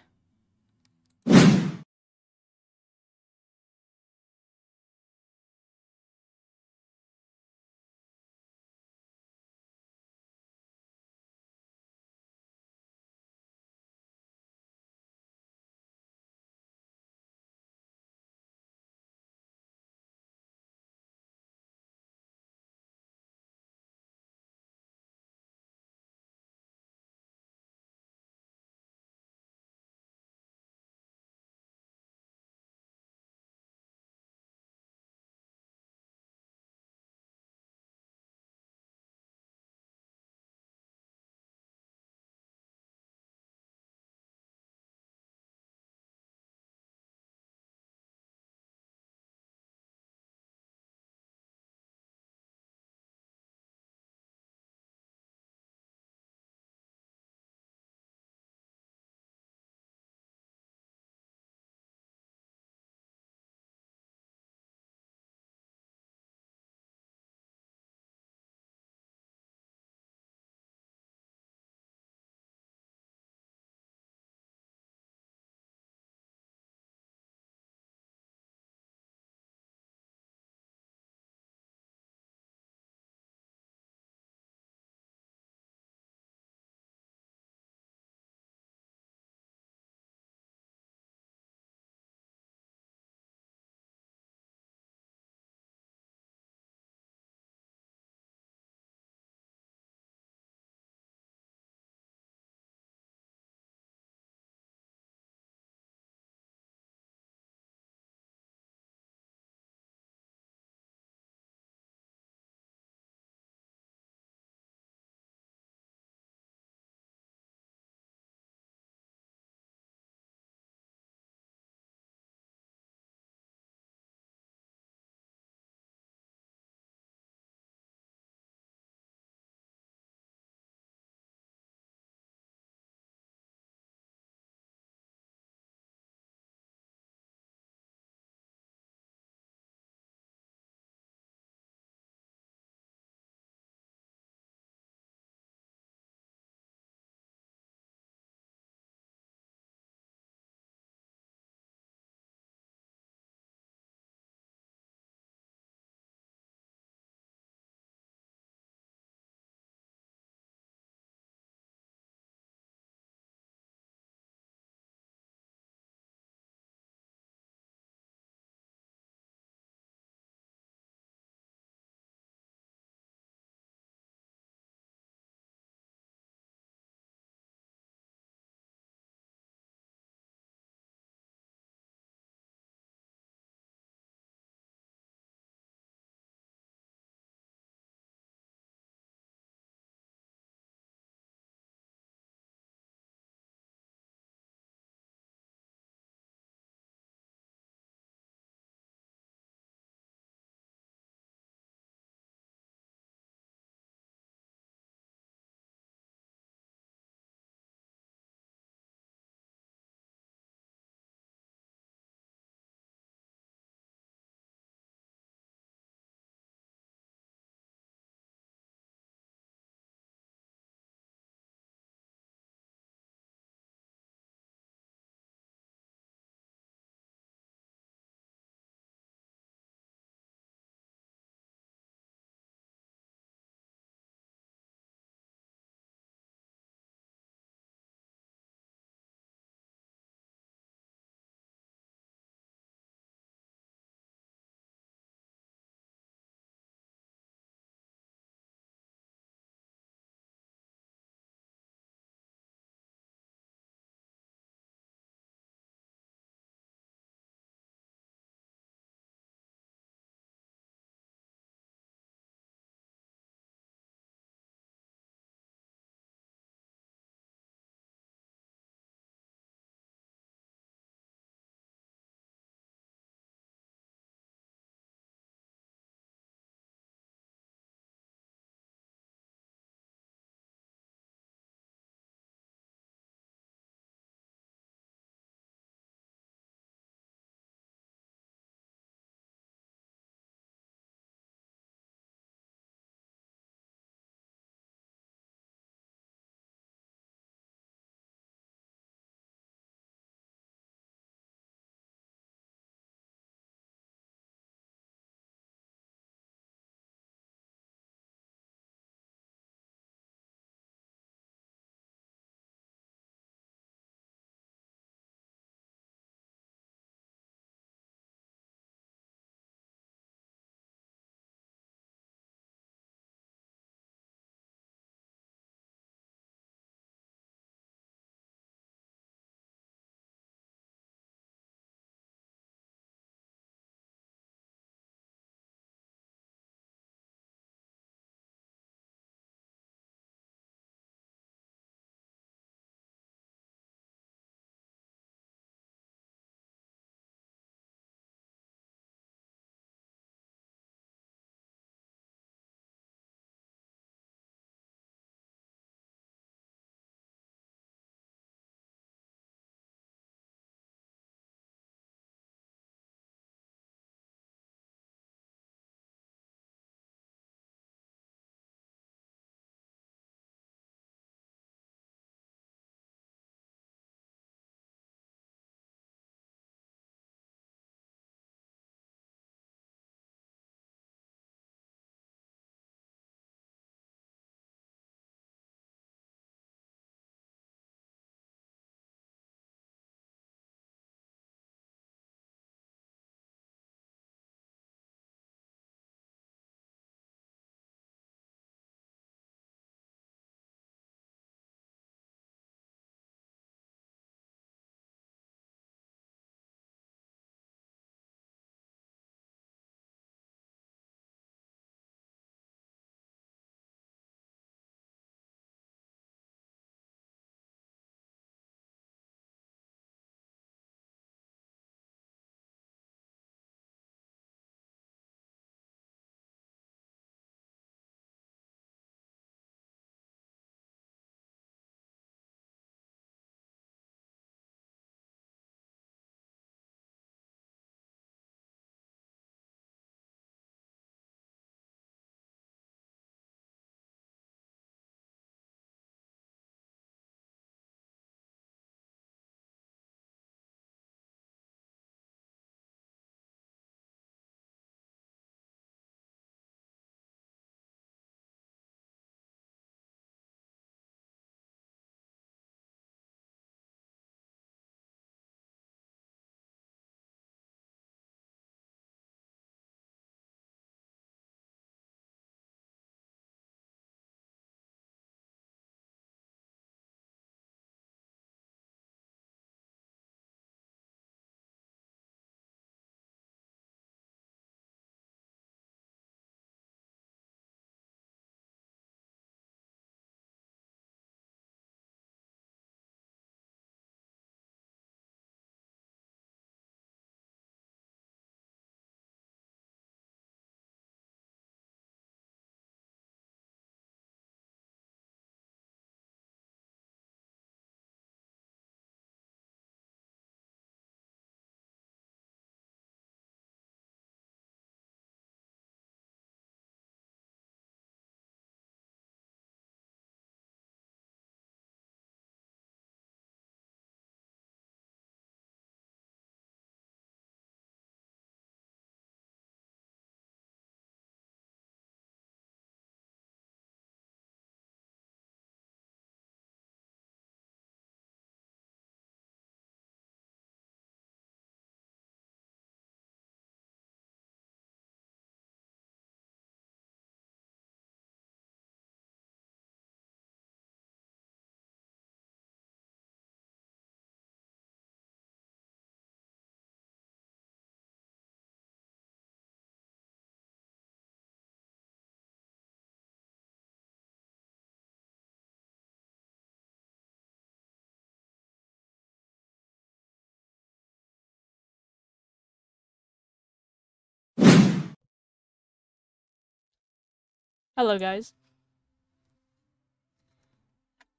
Hello, guys.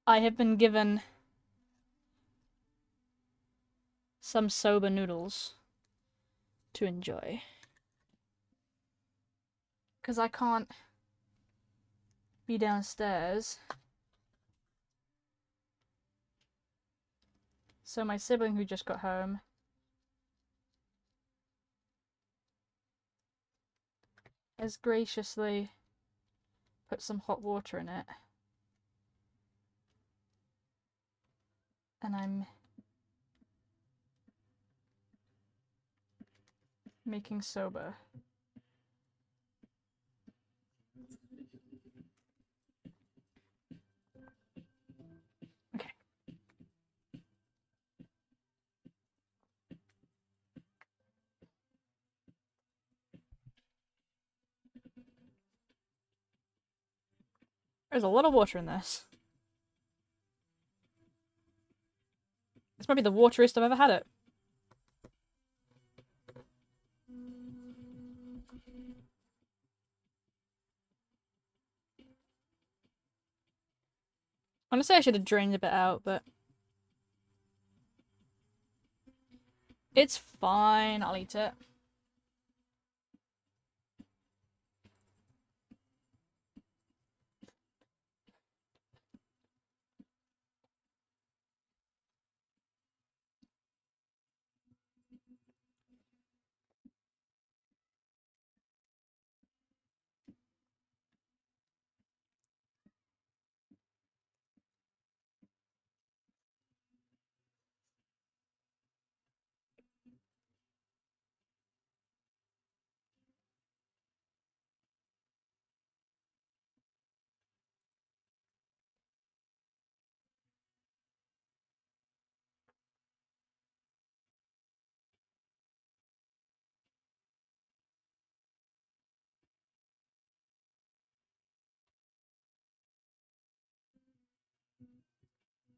I have been given some soba noodles to enjoy. Because I can't be downstairs. So my sibling who just got home has graciously put some hot water in it. And I'm making soba. Okay. There's a lot of water in this. It's probably the wateriest I've ever had it. Honestly, I should have drained a bit out, but it's fine. I'll eat it.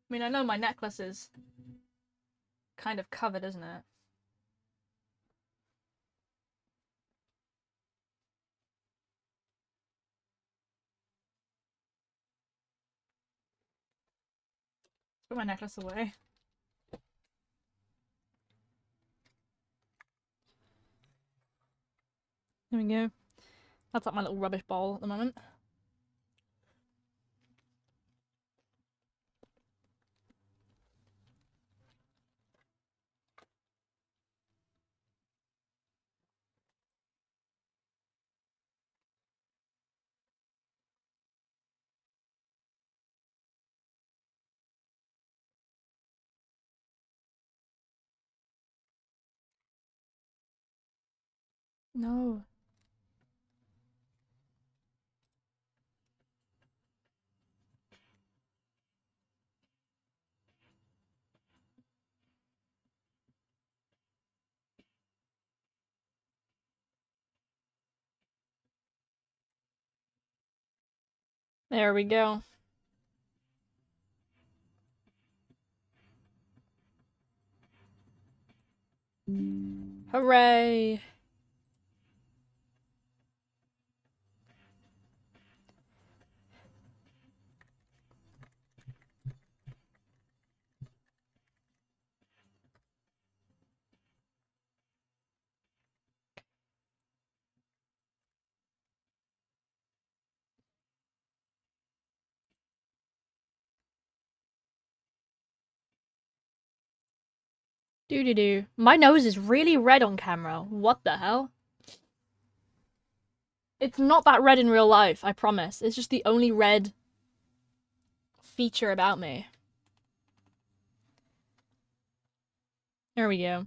I mean, I know my necklace is kind of covered, isn't it? Let's put my necklace away. There we go. That's like my little rubbish bowl at the moment. No. There we go. Hooray! Doo-doo-doo. My nose is really red on camera. What the hell? It's not that red in real life, I promise. It's just the only red feature about me. There we go.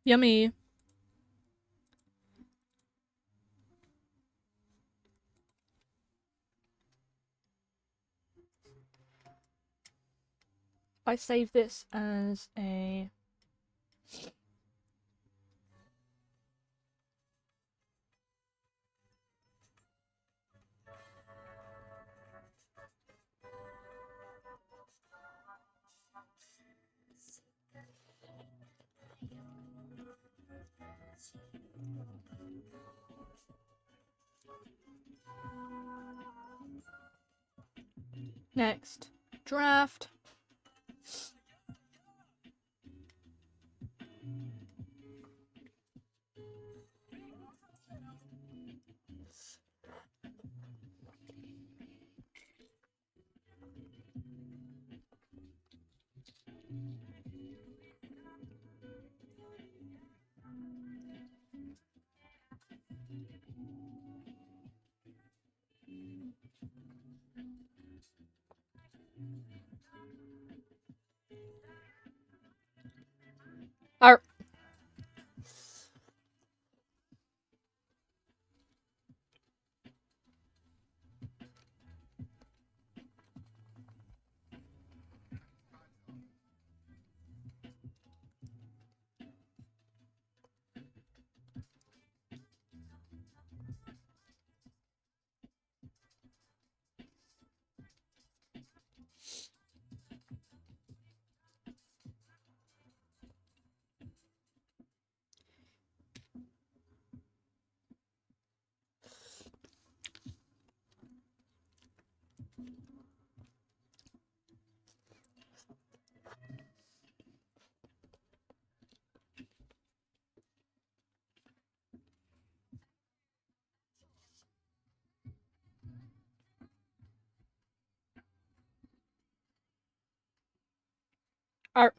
Yummy. I save this as a... Next. Draft. Art. Art.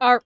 Art.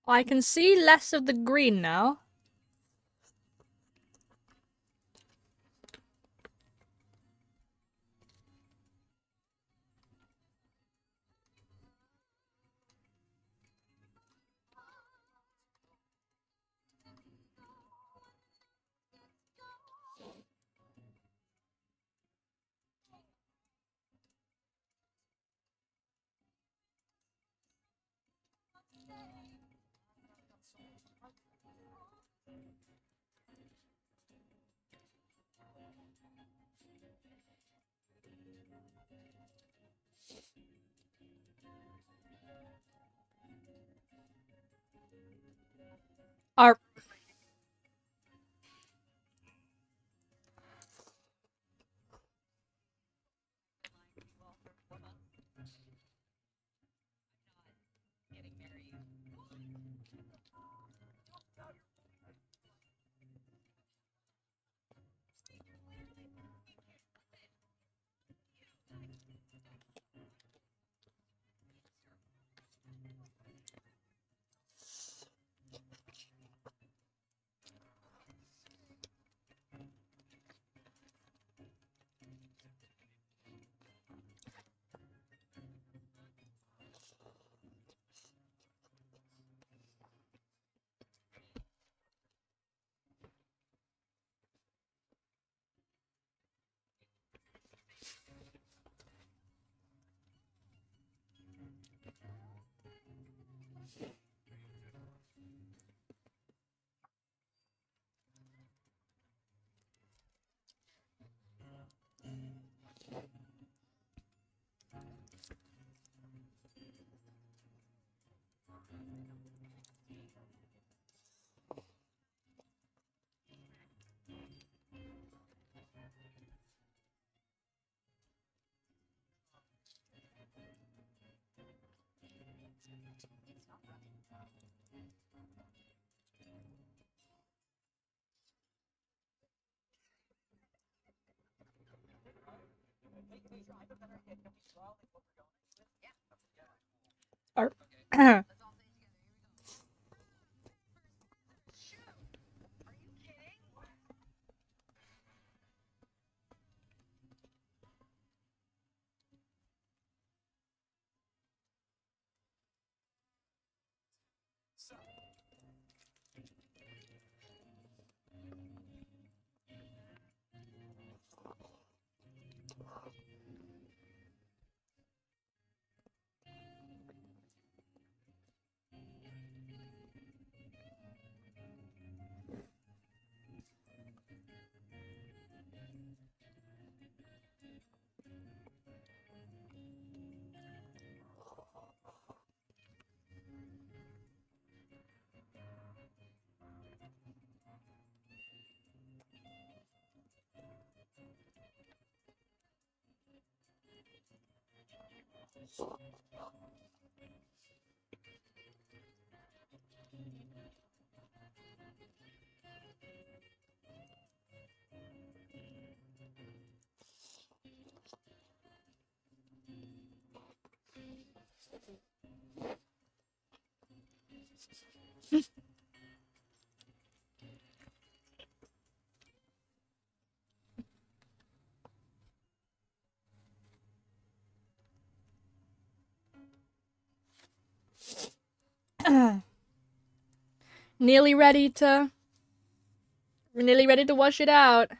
I can see less of the green now. Or nearly ready to wash it out.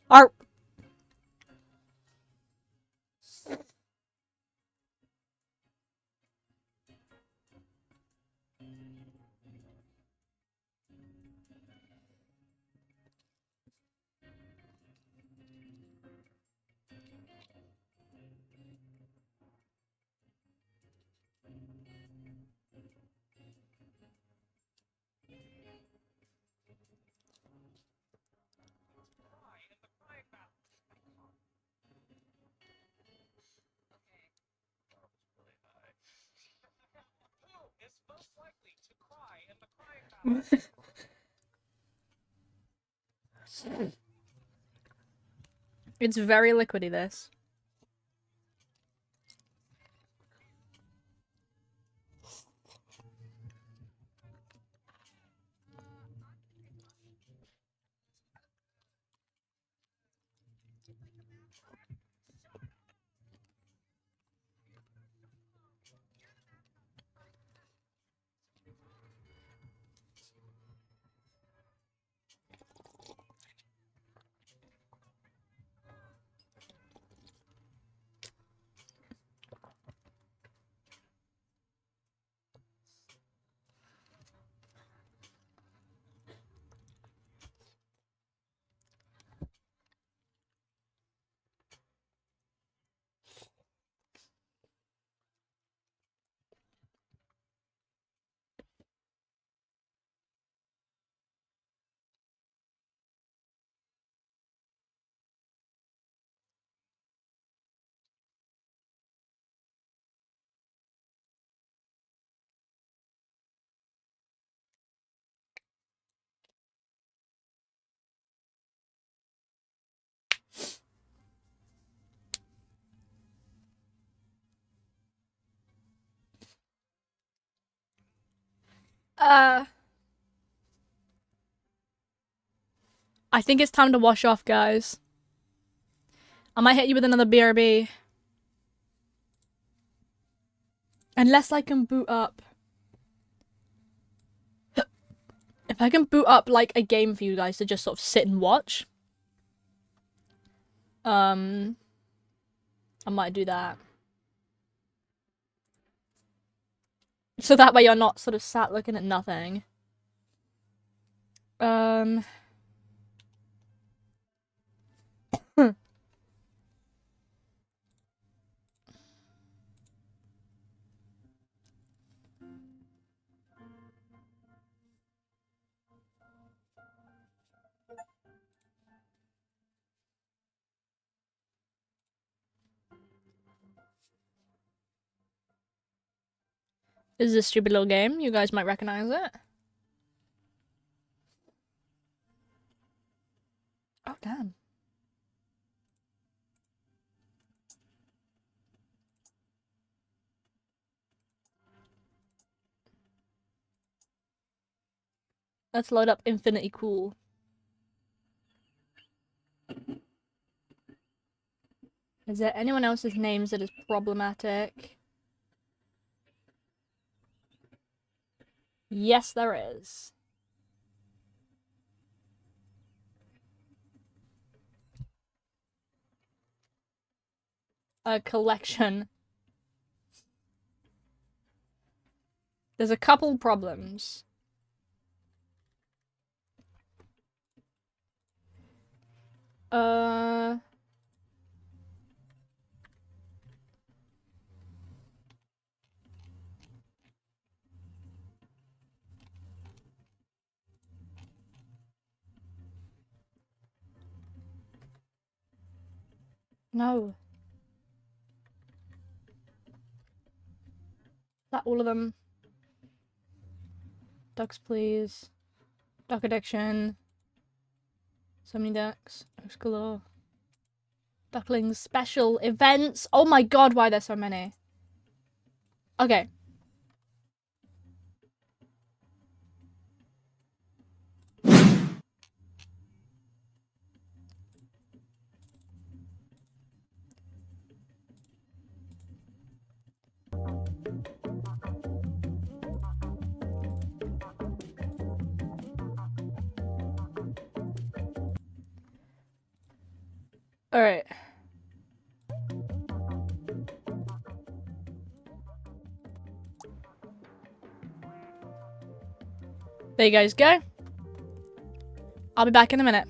Are it's very liquidy, this. I think it's time to wash off, guys. I might hit you with another BRB. Unless I can boot up. If I can boot up, like, a game for you guys to just sort of sit and watch. I might do that. So that way you're not sort of sat looking at nothing. This is a stupid little game. You guys might recognize it. Oh, damn. Let's load up Infinity Cool. Is there anyone else's names that is problematic? Yes, there is. A collection. There's a couple problems. No. Is that all of them? Ducks, please. Duck addiction. So many ducks. Ducks galore. Ducklings special events. Oh my god, why are there so many? Okay. Alright. There you guys go. I'll be back in a minute.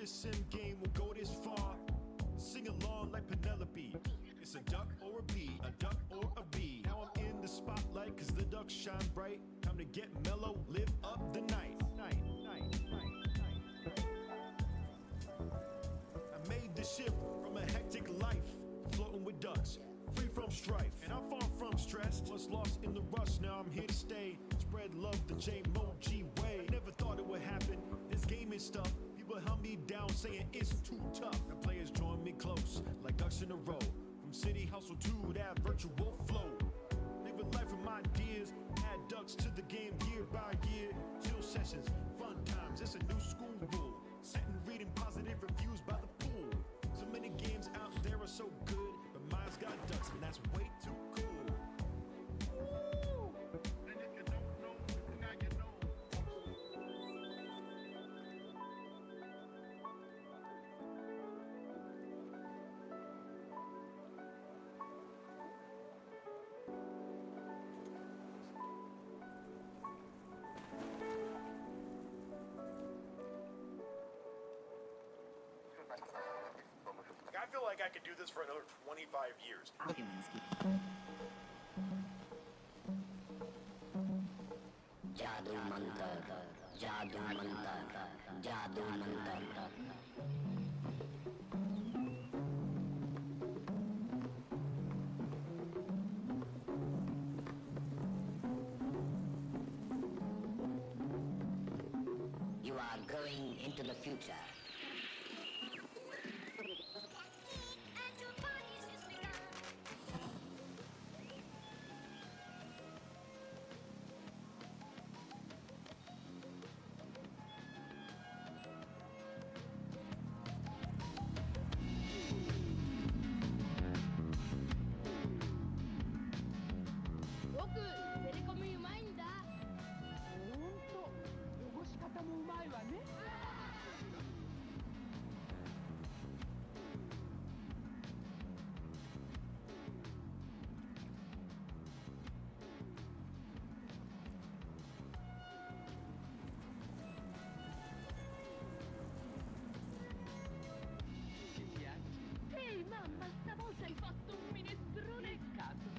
this sim game will go this far. Sing along like Penelope. It's a duck or a bee, a duck or a bee. Now I'm in the spotlight cause the ducks shine bright. Time to get mellow, live up the night. I made the shift from a hectic life, floating with ducks, free from strife. And I'm far from stressed, was lost in the rush, now I'm here to stay. Spread love the J-Mo-G way. Never thought it would happen, this game is stuff. People held me down saying it's too tough. And players join me close, like ducks in a row. From city hustle to that virtual flow. Living life from ideas, add ducks to the game year by year. Chill sessions, fun times, it's a new school rule. Sitting reading positive reviews by the pool. So many games out there are so good, but mine's got ducks and that's way too cool. And if you don't know, now you know. I feel like I could do this for another 25 years. जादू मंत्र जादू मंत्र जादू मंत्र You are going into the future. Ehi mamma, stavolta hai fatto un minestrone cazzo!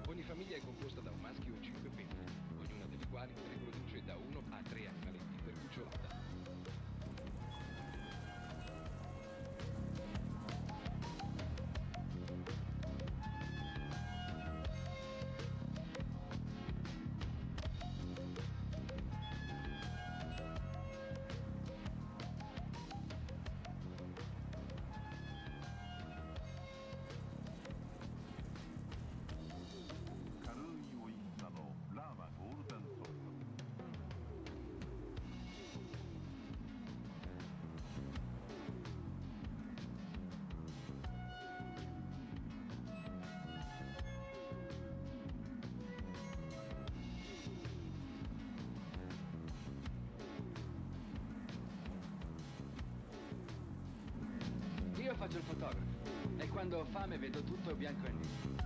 Ogni famiglia è composta da un maschio e 5 femmine, ognuna delle quali riproduce da 1 a 3 animaletti per cucciolata. Io faccio il fotografo e quando ho fame vedo tutto bianco e nero.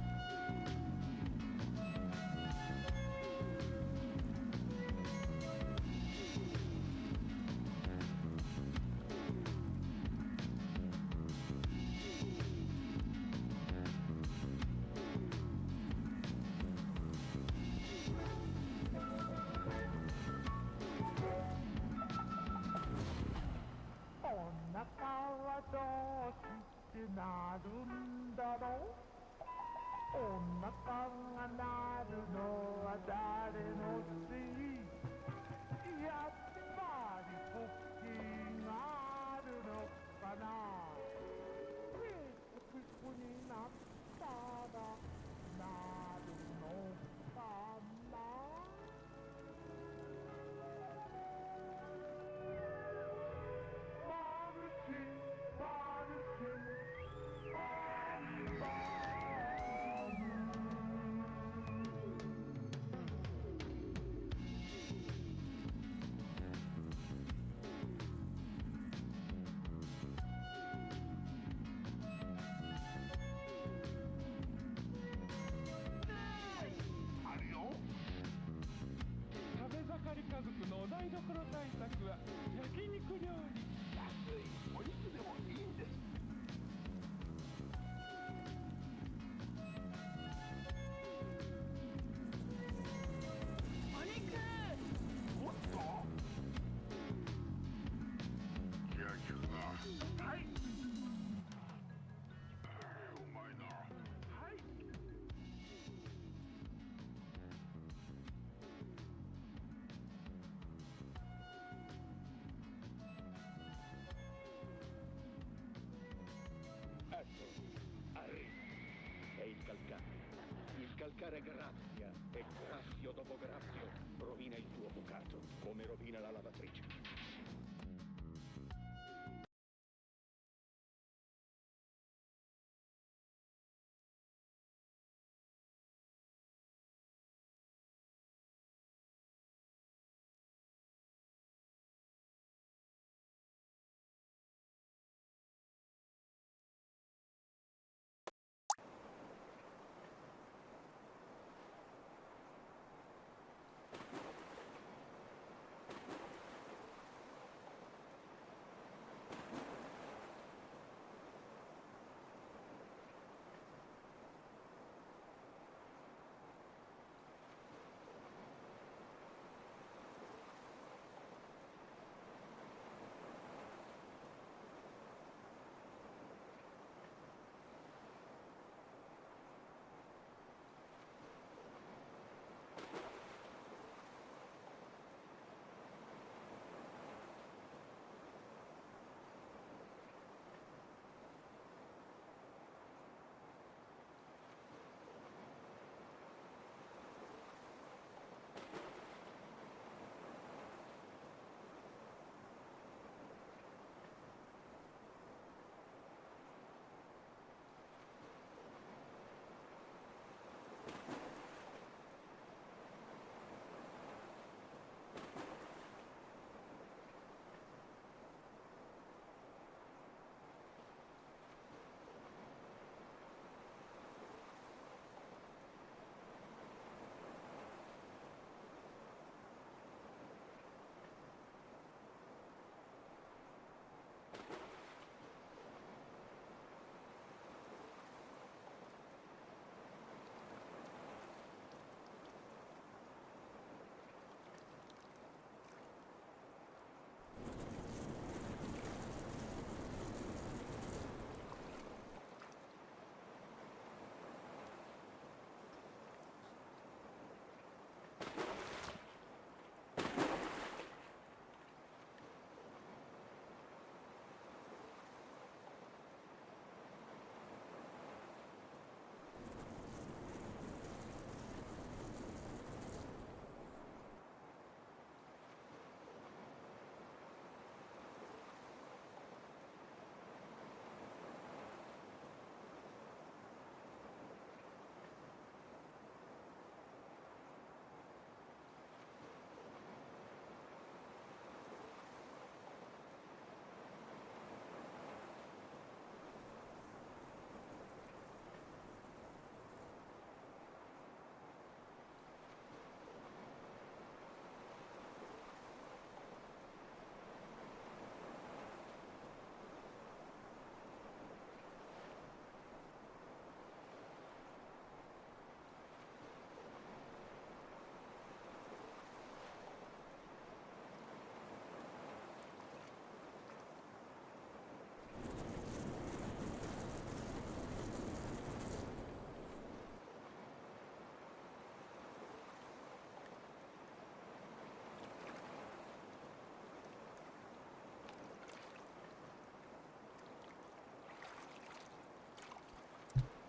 ricalcare graffia e graffio dopo graffio rovina il tuo bucato, come rovina la lavatrice.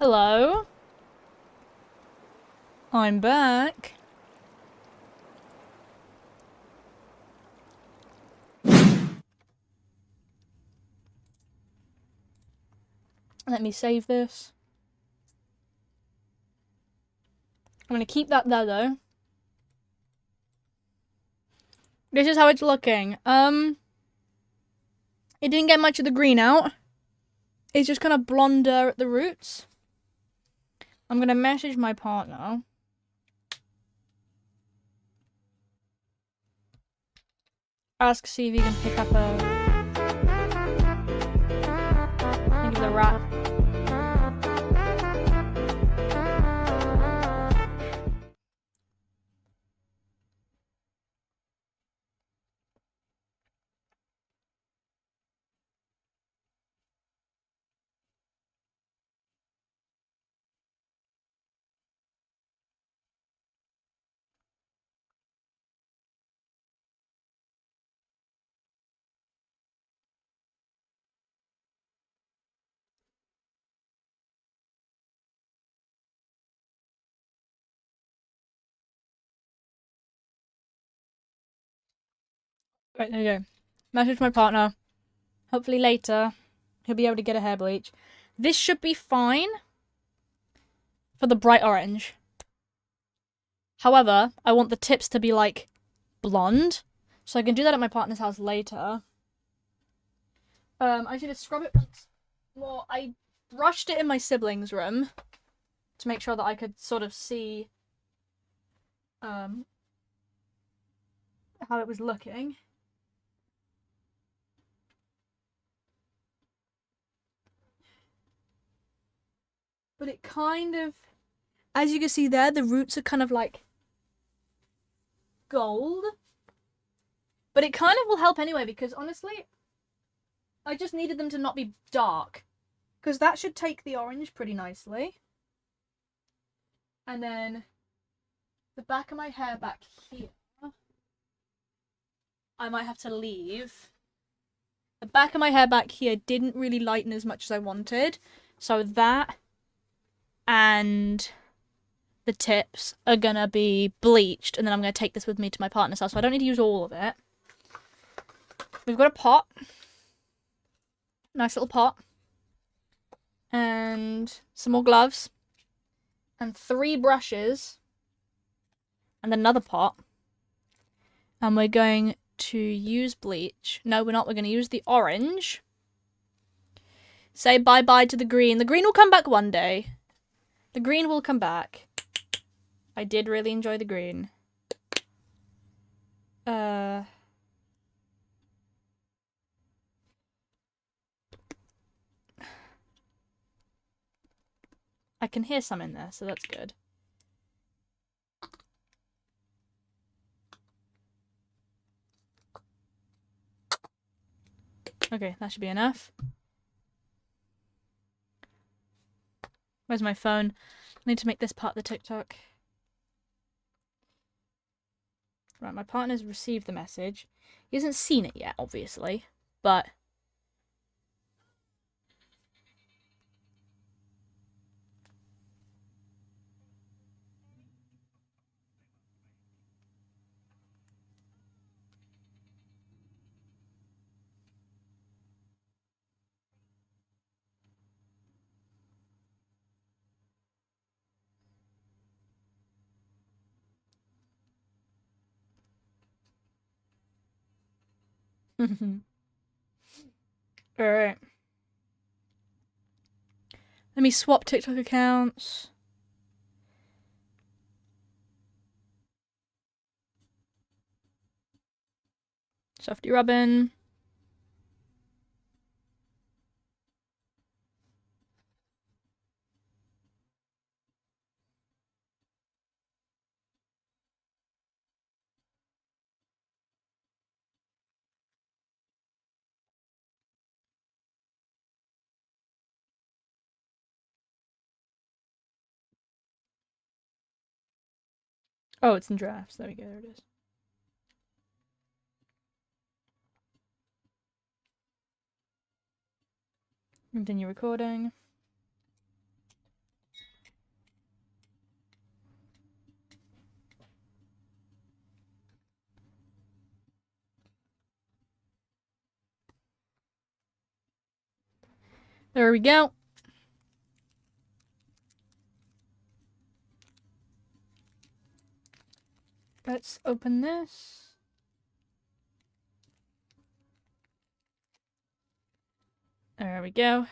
Hello? I'm back. Let me save this. I'm gonna keep that there though. This is how it's looking. It didn't get much of the green out. It's just kind of blonder at the roots. I'm gonna message my partner. Ask, see if he can pick up a... think of the rat. Right, there you go. Message my partner. Hopefully later he'll be able to get a hair bleach. This should be fine for the bright orange. However, I want the tips to be like blonde. So I can do that at my partner's house later. I should have scrubbed it once. Well, I brushed it in my siblings' room to make sure that I could sort of see how it was looking. But it kind of, as you can see there, the roots are kind of like gold. But it kind of will help anyway, because honestly, I just needed them to not be dark. Because that should take the orange pretty nicely. And then the back of my hair back here, I might have to leave. The back of my hair back here didn't really lighten as much as I wanted. So that and the tips are gonna be bleached. And then I'm gonna take this with me to my partner's house. So I don't need to use all of it. We've got a pot. Nice little pot. And some more gloves. And 3 brushes. And another pot. And we're going to use bleach. No, we're not. We're going to use the orange. Say bye-bye to the green. The green will come back one day. The green will come back. I did really enjoy the green. I can hear some in there, so that's good. Okay, that should be enough. Where's my phone? I need to make this part of the TikTok. Right, my partner's received the message. He hasn't seen it yet, obviously, but... Alright. Let me swap TikTok accounts. Softy Robin. Oh, it's in drafts. There we go. There it is. Continue recording. There we go. Let's open this. There we go.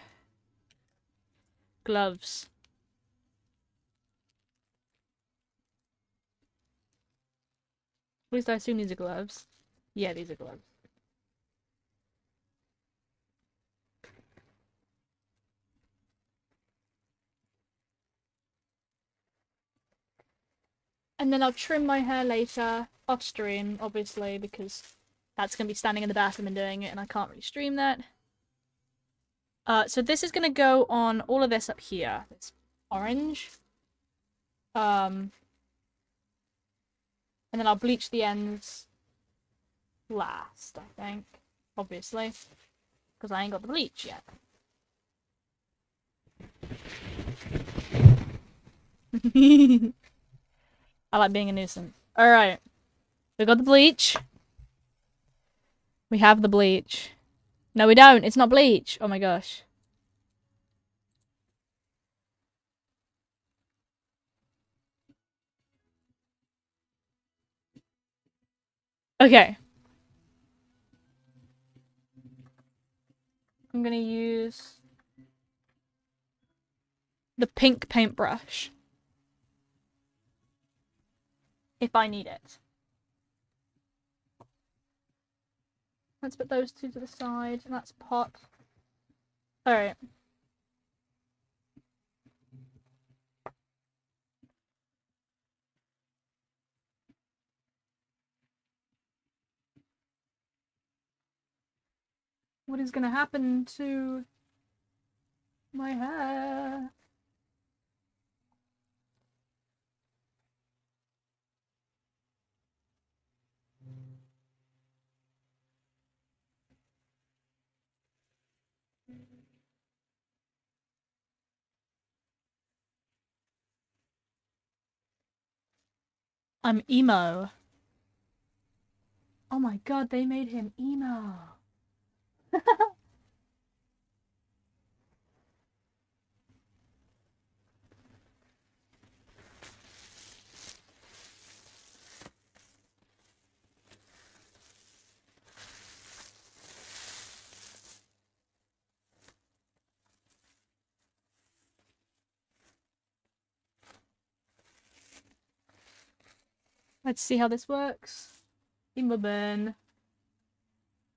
Gloves. At least I assume these are gloves. Yeah, these are gloves. And then I'll trim my hair later, off stream, obviously, because that's going to be standing in the bathroom and doing it, and I can't really stream that. So this is going to go on all of this up here. It's orange. And then I'll bleach the ends last, I think. Obviously. Because I ain't got the bleach yet. I like being a nuisance. Alright. We got the bleach. We have the bleach. No, we don't. It's not bleach. Oh my gosh. Okay. I'm gonna use the pink paintbrush. If I need it. Let's put those two to the side, and that's pot. Alright. What is gonna happen to my hair? I'm emo. Oh my god, they made him emo. Let's see how this works. Emo burn.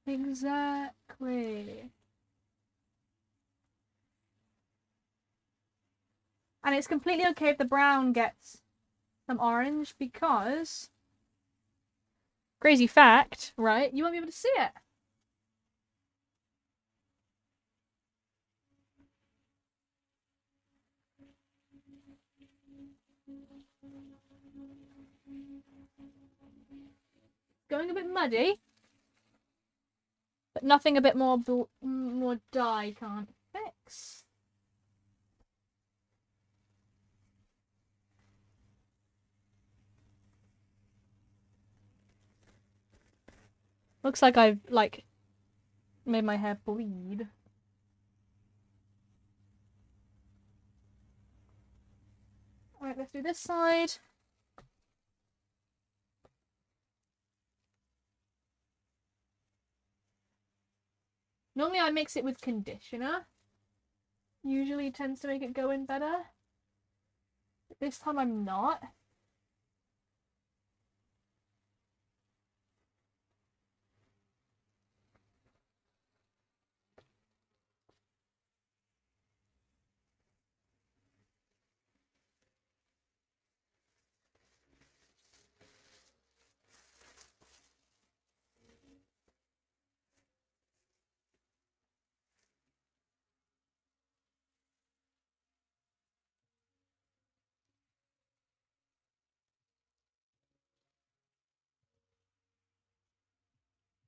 Exactly. And it's completely okay if the brown gets some orange because, crazy fact, right? You won't be able to see it. Going a bit muddy, but nothing a bit more dye can't fix. Looks like I've made my hair bleed. Alright, let's do this side. Normally I mix it with conditioner. Usually tends to make it go in better. But this time I'm not.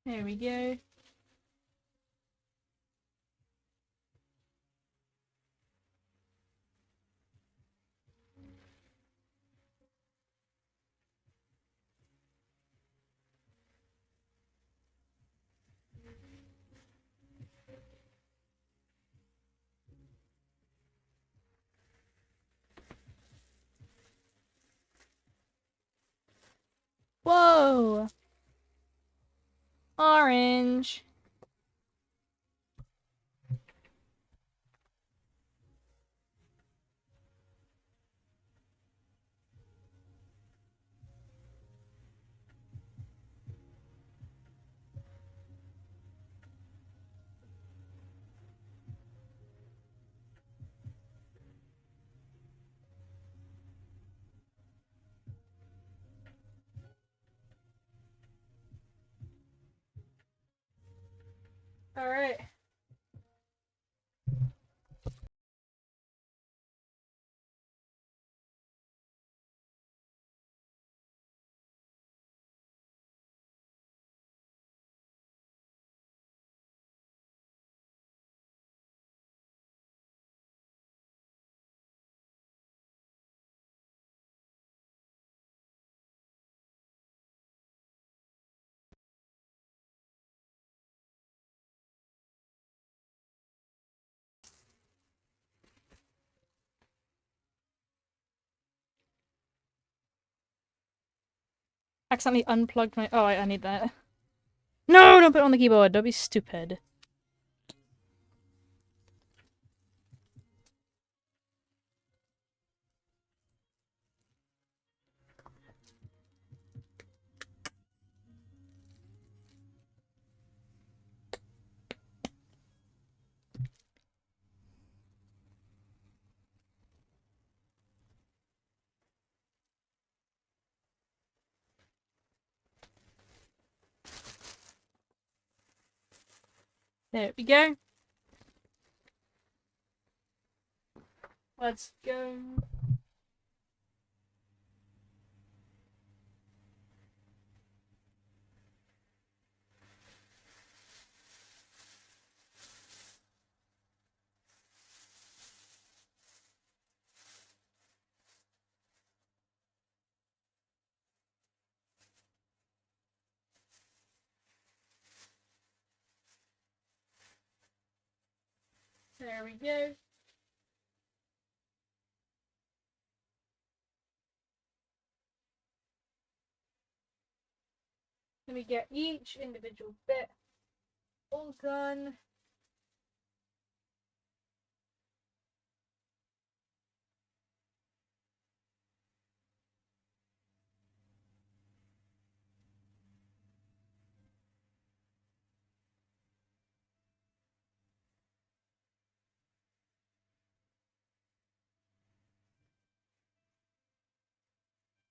There we go. Whoa! Orange. Alright. Accidentally unplugged my. Oh, I need that. No, don't put it on the keyboard. Don't be stupid. There we go. Let's go. There we go. Let me get each individual bit all done.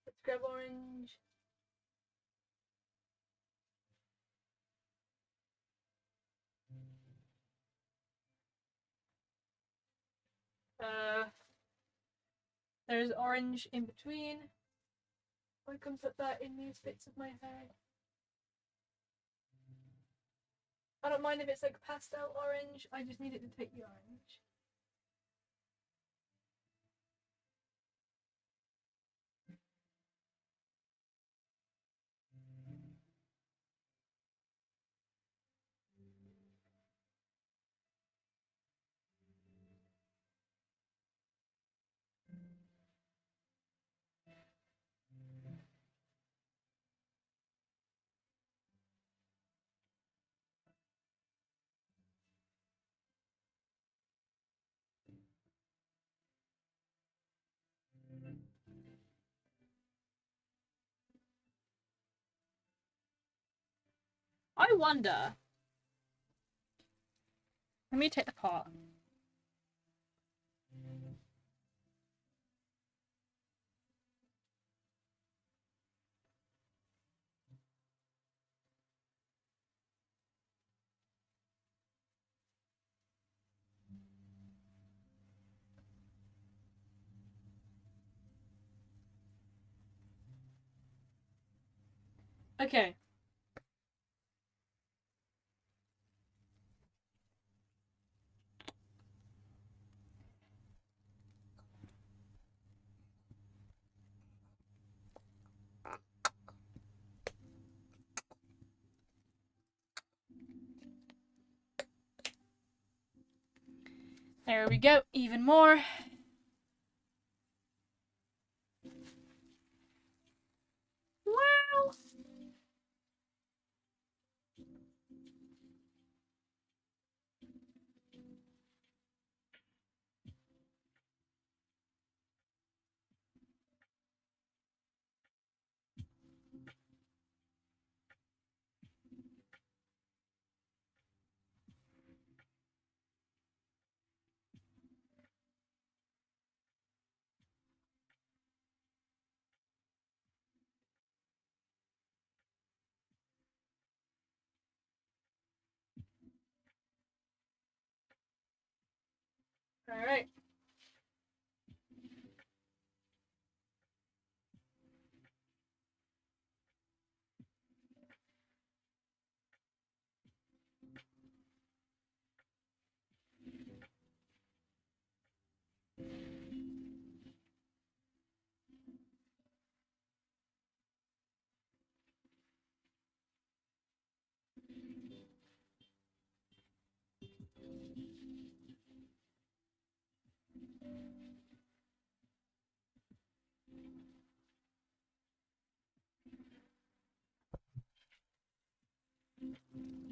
Let's grab orange. There's orange in between. I can put that in these bits of my hair. I don't mind if it's like pastel orange. I just need it to take the orange. I wonder. Let me take the part. Okay. There we go. Even more. Wow. All right.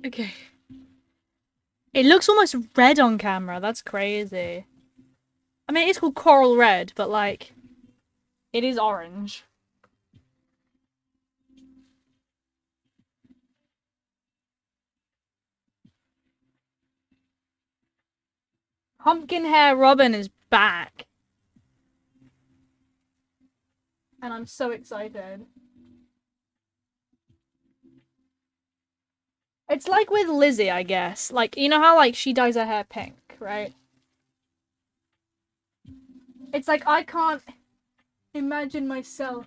Okay. It looks almost red on camera. That's crazy. I mean, it's called coral red, but like, it is orange. Pumpkin Hair Robin is back. And I'm so excited. It's like with Lizzie, I guess. Like, you know how like she dyes her hair pink, right? It's like I can't imagine myself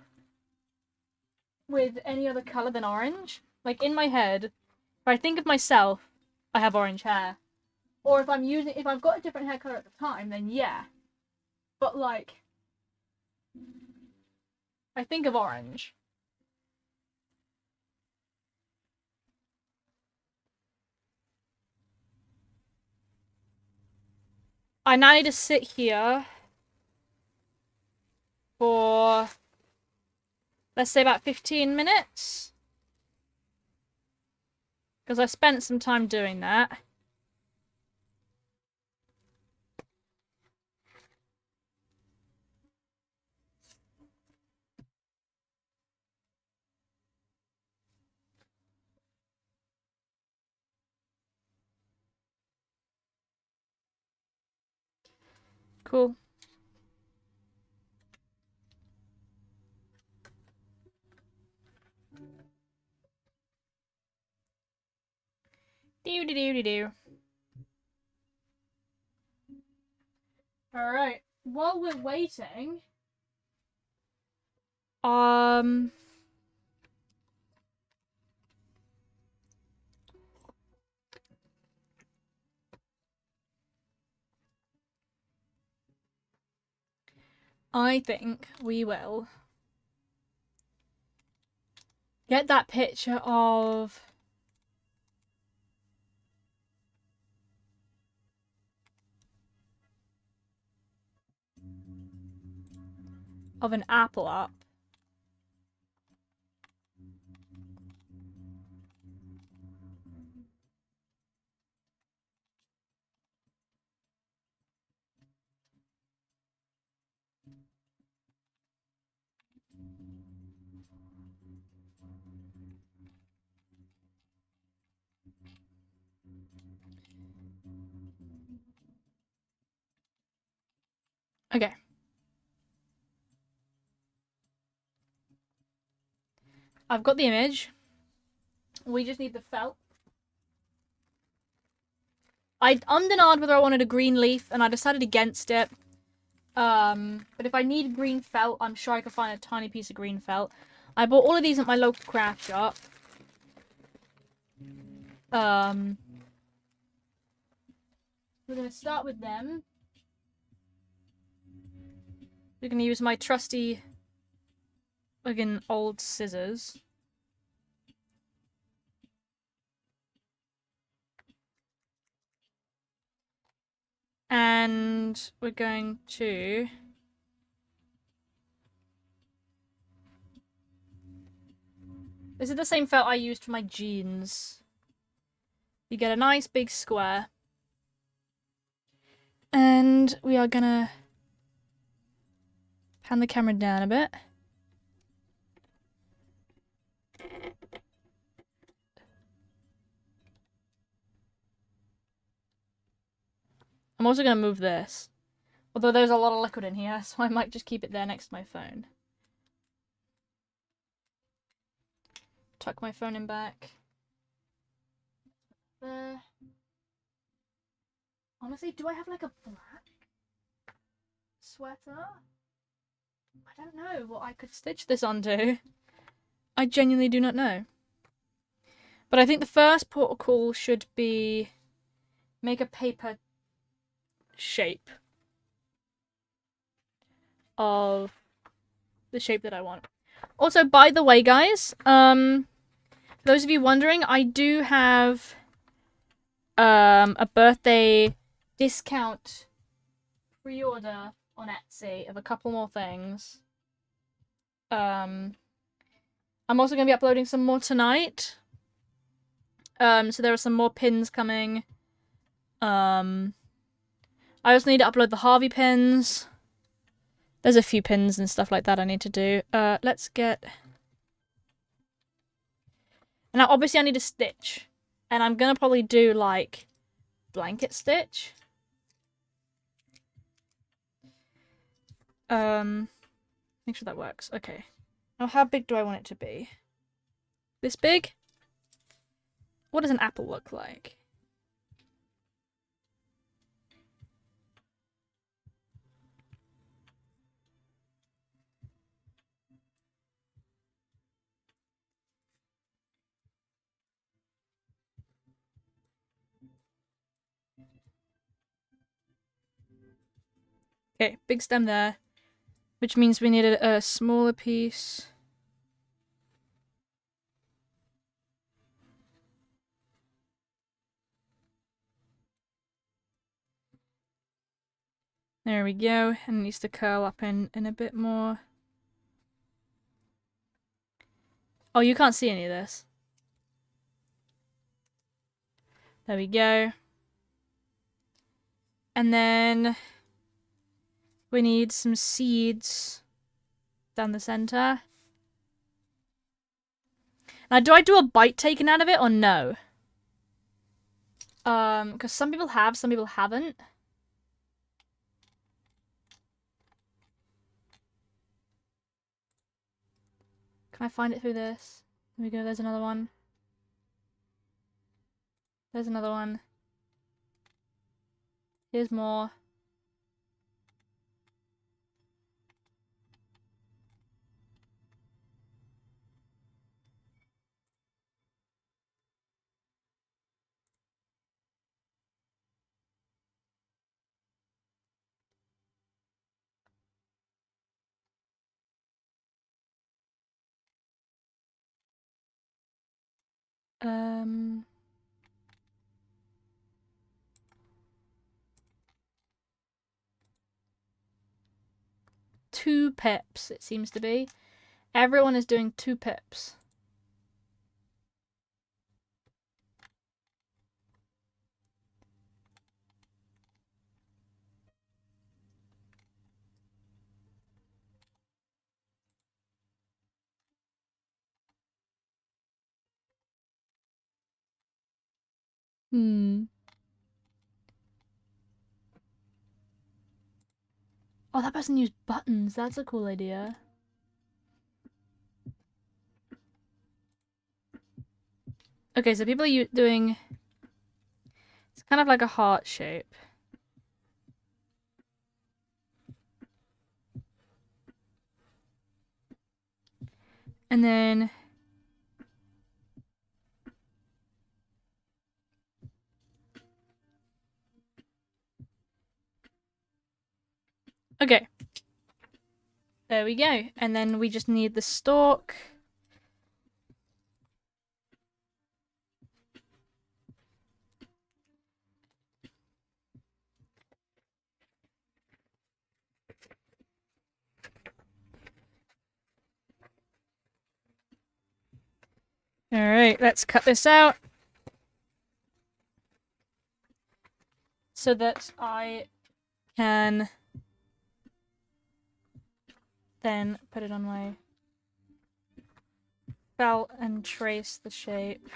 with any other color than orange. Like in my head, if I think of myself, I have orange hair. Or if I've got a different hair color at the time, then yeah. But like, I think of orange. I now need to sit here for, let's say, about 15 minutes. Because I spent some time doing that. Cool. Do. Alright. While we're waiting, I think we will get that picture of an apple up. Okay. I've got the image. We just need the felt. I ummed and ahed whether I wanted a green leaf, and I decided against it. But if I need green felt, I'm sure I could find a tiny piece of green felt. I bought all of these at my local craft shop. We're gonna start with them. We're gonna use my trusty, again, old scissors. And we're going to... This is the same felt I used for my jeans. You get a nice big square. And we are gonna pan the camera down a bit. I'm also gonna move this. Although there's a lot of liquid in here, so I might just keep it there next to my phone. Tuck my phone in back. There. Honestly, do I have like a black sweater? I don't know what I could stitch this onto. I genuinely do not know. But I think the first protocol should be make a paper shape of the shape that I want. Also, by the way, guys, for those of you wondering, I do have a birthday discount pre-order on Etsy of a couple more things. I'm also going to be uploading some more tonight. So there are some more pins coming. I also need to upload the Harvey pins. There's a few pins and stuff like that I need to do. Let's get... Now, obviously I need a stitch. And I'm gonna probably do, like, blanket stitch. Make sure that works. Okay. Now, how big do I want it to be? This big? What does an apple look like? Okay, big stem there. Which means we needed a smaller piece. There we go. And it needs to curl up in a bit more. Oh, you can't see any of this. There we go. And then we need some seeds down the center. Now, do I do a bite taken out of it or no? Because some people have, some people haven't. Can I find it through this? There we go, there's another one. There's another one. Here's more. Two pips, it seems to be. Everyone is doing 2 pips. Oh, that person used buttons. That's a cool idea. Okay, so people are doing... It's kind of like a heart shape. And then... Okay. There we go. And then we just need the stalk. Alright, let's cut this out. So that I can then put it on my felt and trace the shape.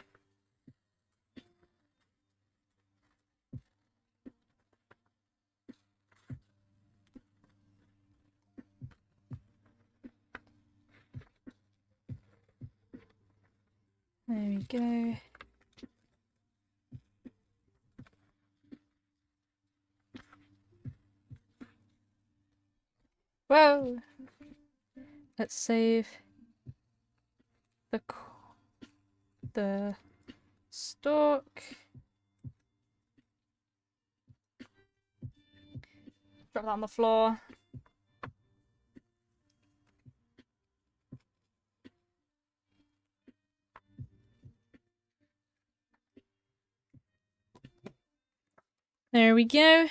There we go. Whoa! Let's save the stalk. Drop that on the floor. There we go.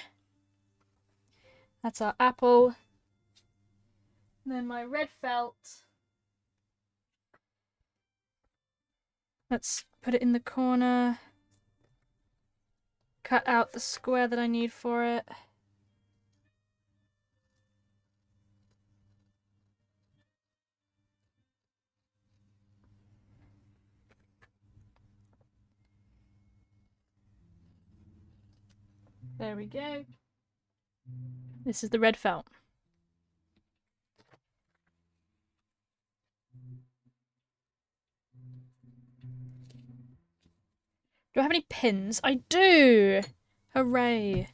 That's our apple. And then my red felt. Let's put it in the corner. Cut out the square that I need for it. There we go. This is the red felt. Do I have any pins? I do! Hooray.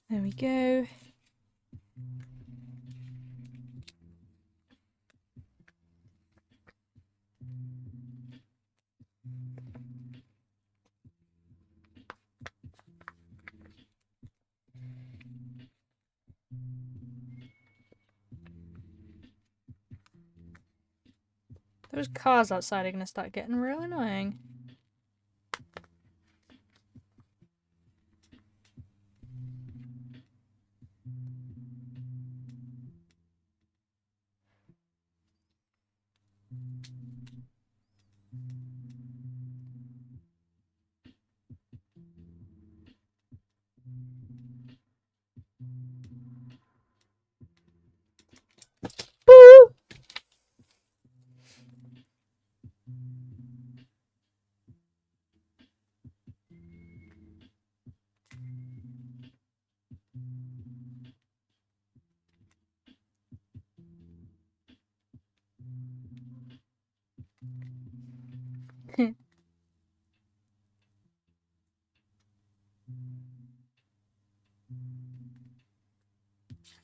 There we go. Those cars outside are gonna start getting real annoying. Boo!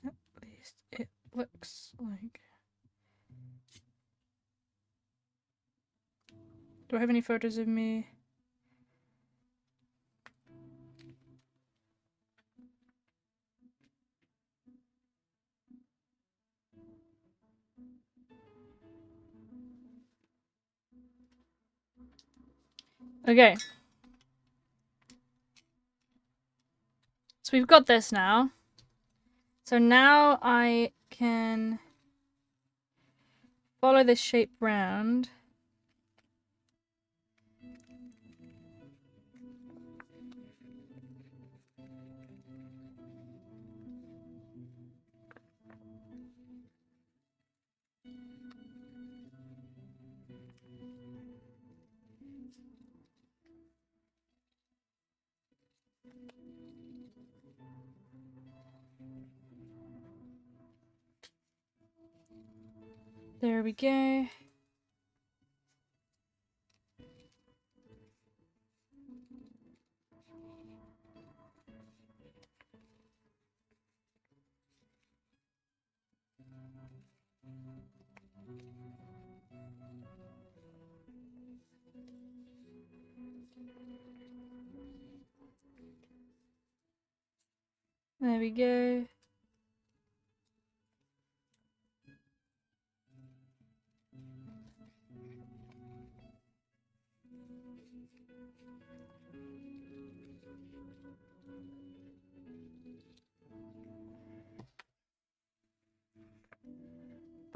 At least it looks like. Do I have any photos of me? Okay. So we've got this now. So now I can follow this shape round. There we go. There we go.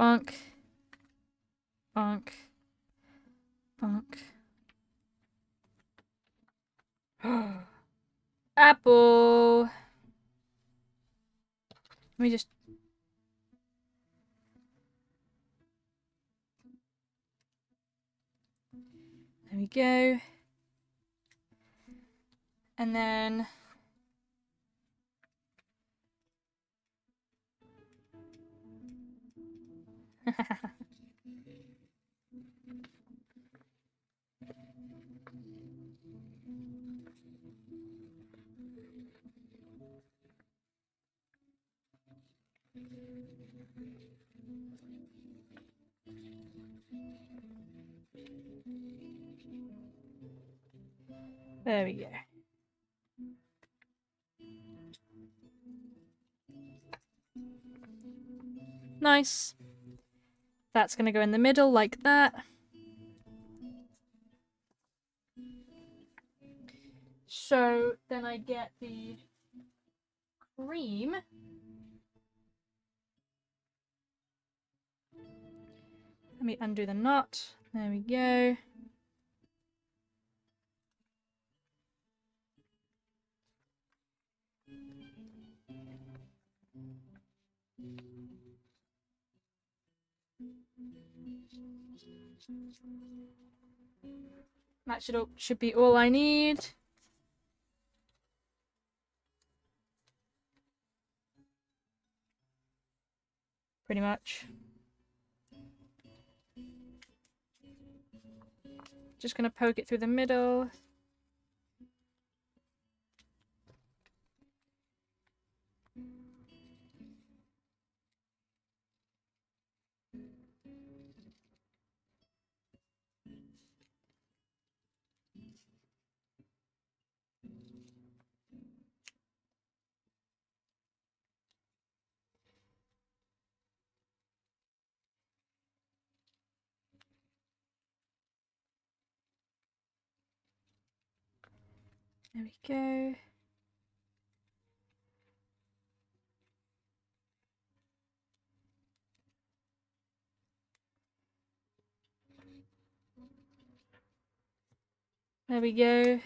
Bonk. Bonk. Bonk. Apple. Let me just. There we go. And then. There we go. Nice. That's gonna go in the middle like that. So then I get the cream. Let me undo the knot. There we go. That should be all I need. Pretty much. Just gonna poke it through the middle. There we go. There we go.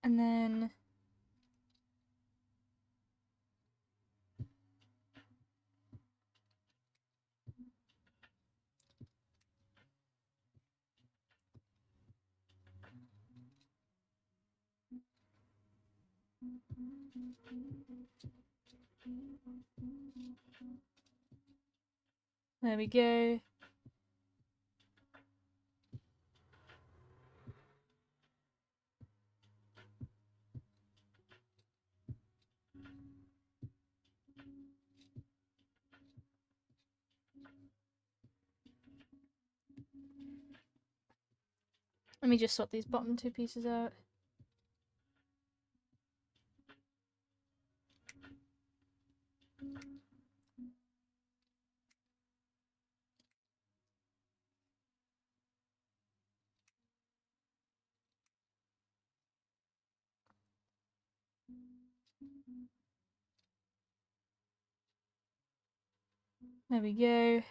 And then there we go. Let me just sort these bottom two pieces out. There we go.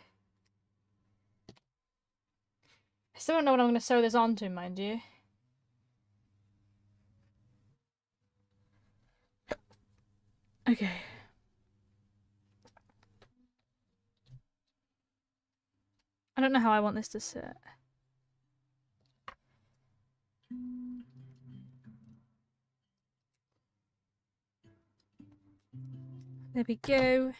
I still don't know what I'm going to sew this onto, mind you. Okay. I don't know how I want this to sit. There we go.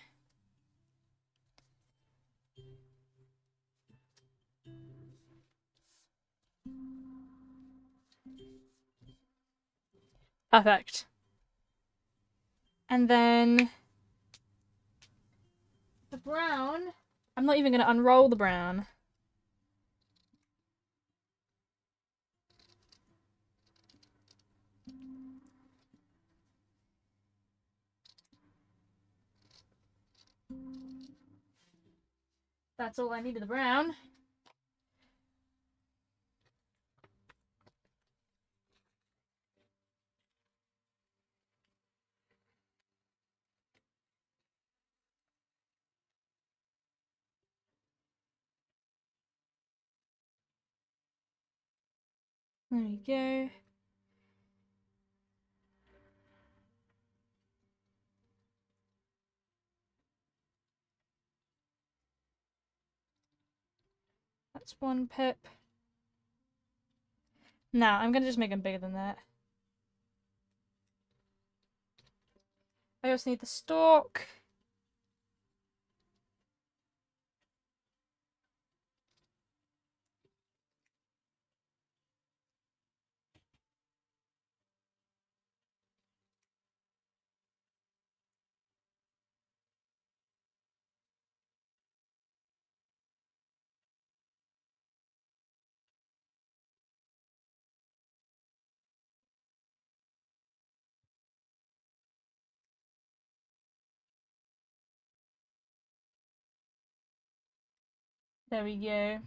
Perfect. And then the brown, I'm not even going to unroll the brown. That's all I need of the brown. There we go. That's one pip. Now, I'm going to just make them bigger than that. I also need the stalk. There we go.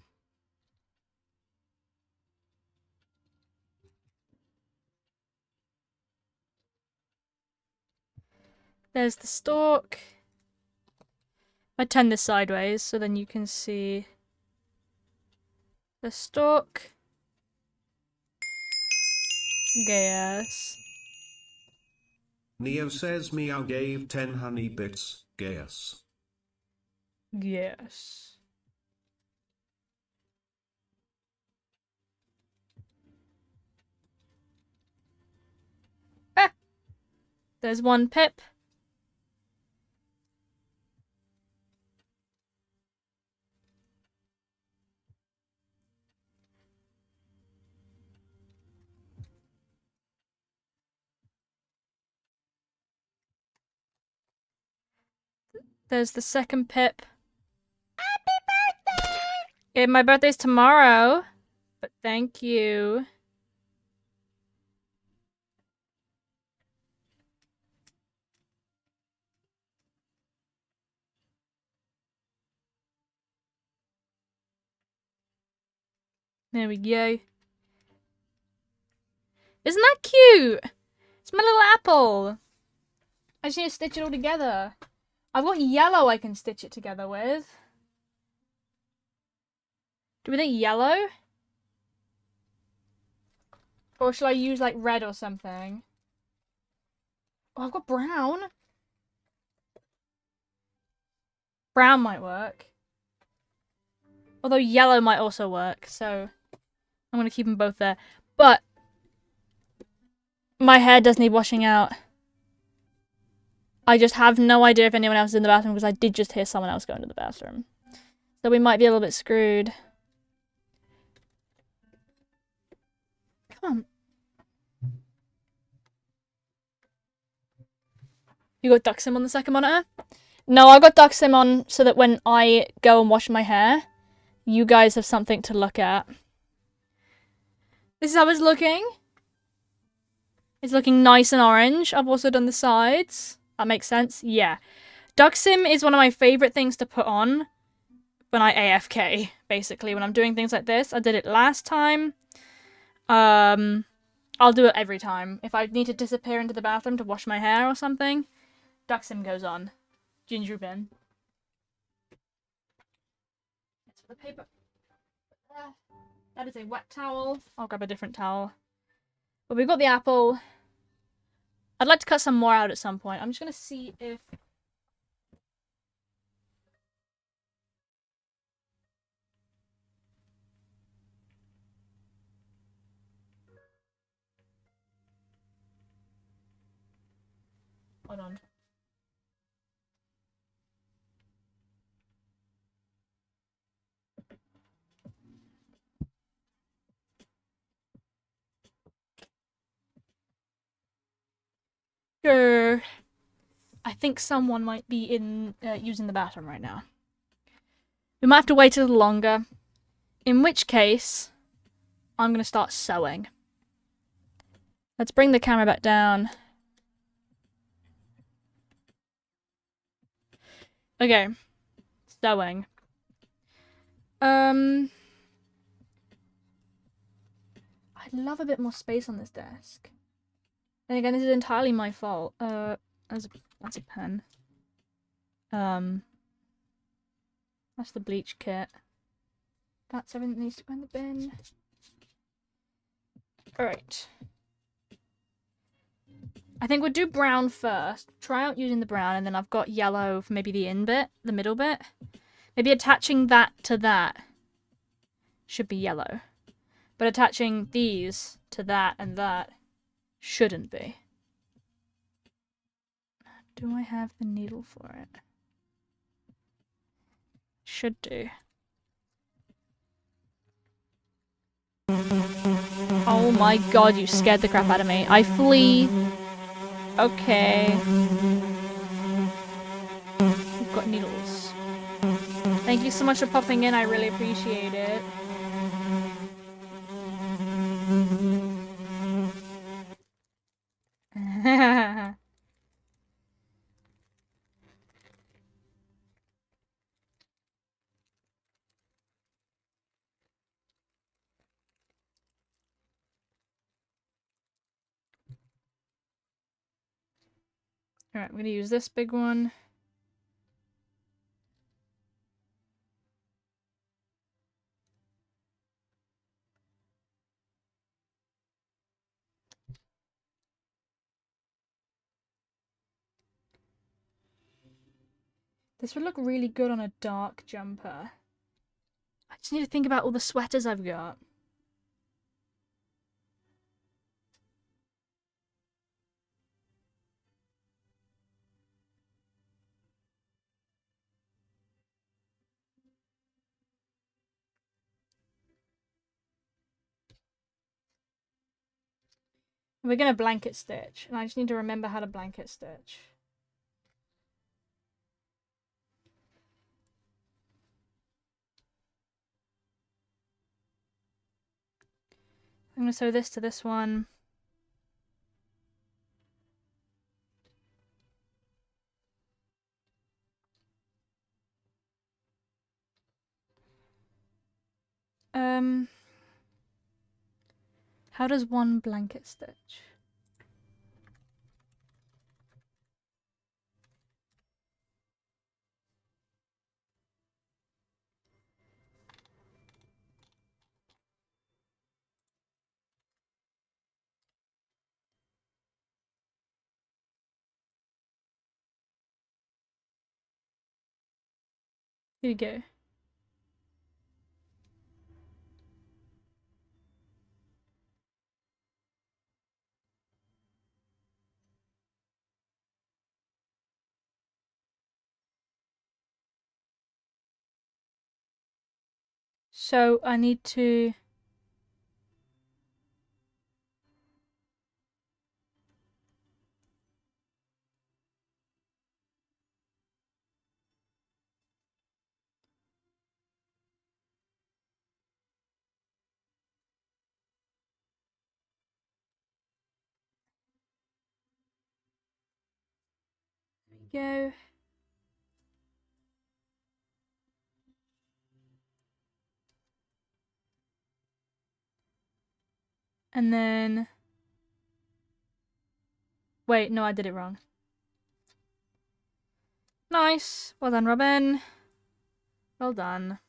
There's the stalk. I turn this sideways so then you can see the stalk. Yes. Neo says meow gave 10 honey bits, guess. Yes. Ah! There's one pip. There's the second pip. Happy birthday! Yeah, my birthday's tomorrow. But thank you. There we go. Isn't that cute? It's my little apple. I just need to stitch it all together. I've got yellow I can stitch it together with. Do we think yellow? Or should I use like red or something? Oh, I've got brown. Brown might work. Although yellow might also work, so I'm going to keep them both there. But my hair does need washing out. I just have no idea if anyone else is in the bathroom because I did just hear someone else go into the bathroom. So we might be a little bit screwed. Come on. You got duck sim on the second monitor? No, I got duck sim on so that when I go and wash my hair, you guys have something to look at. This is how it's looking. It's looking nice and orange. I've also done the sides. That makes sense? Yeah. Duck sim is one of my favorite things to put on when I AFK, basically. When I'm doing things like this. I did it last time. I'll do it every time. If I need to disappear into the bathroom to wash my hair or something, duck sim goes on. Ginger bin. That's for the paper. That is a wet towel. I'll grab a different towel. But we've got the apple. I'd like to cut some more out at some point. I'm just going to see if... Hold on. Sure. I think someone might be in using the bathroom right now. We might have to wait a little longer. In which case, I'm going to start sewing. Let's bring the camera back down. Okay. Sewing. I'd love a bit more space on this desk. Then again, this is entirely my fault. That's a pen. That's the bleach kit. That's everything that needs to go in the bin. Alright. I think we'll do brown first. Try out using the brown, and then I've got yellow for maybe the in bit, the middle bit. Maybe attaching that to that should be yellow. But attaching these to that and that shouldn't be. Do I have the needle for it? Should do. Oh my god, you scared the crap out of me. I flee. Okay. We've got needles. Thank you so much for popping in. I really appreciate it. Alright, I'm gonna use this big one. This would look really good on a dark jumper. I just need to think about all the sweaters I've got. We're gonna blanket stitch, and I just need to remember how to blanket stitch. I'm gonna sew this to this one. How does one blanket stitch? Here you go. So I need to... There we go. And then... Wait, no, I did it wrong. Nice. Well done, Robin. Well done.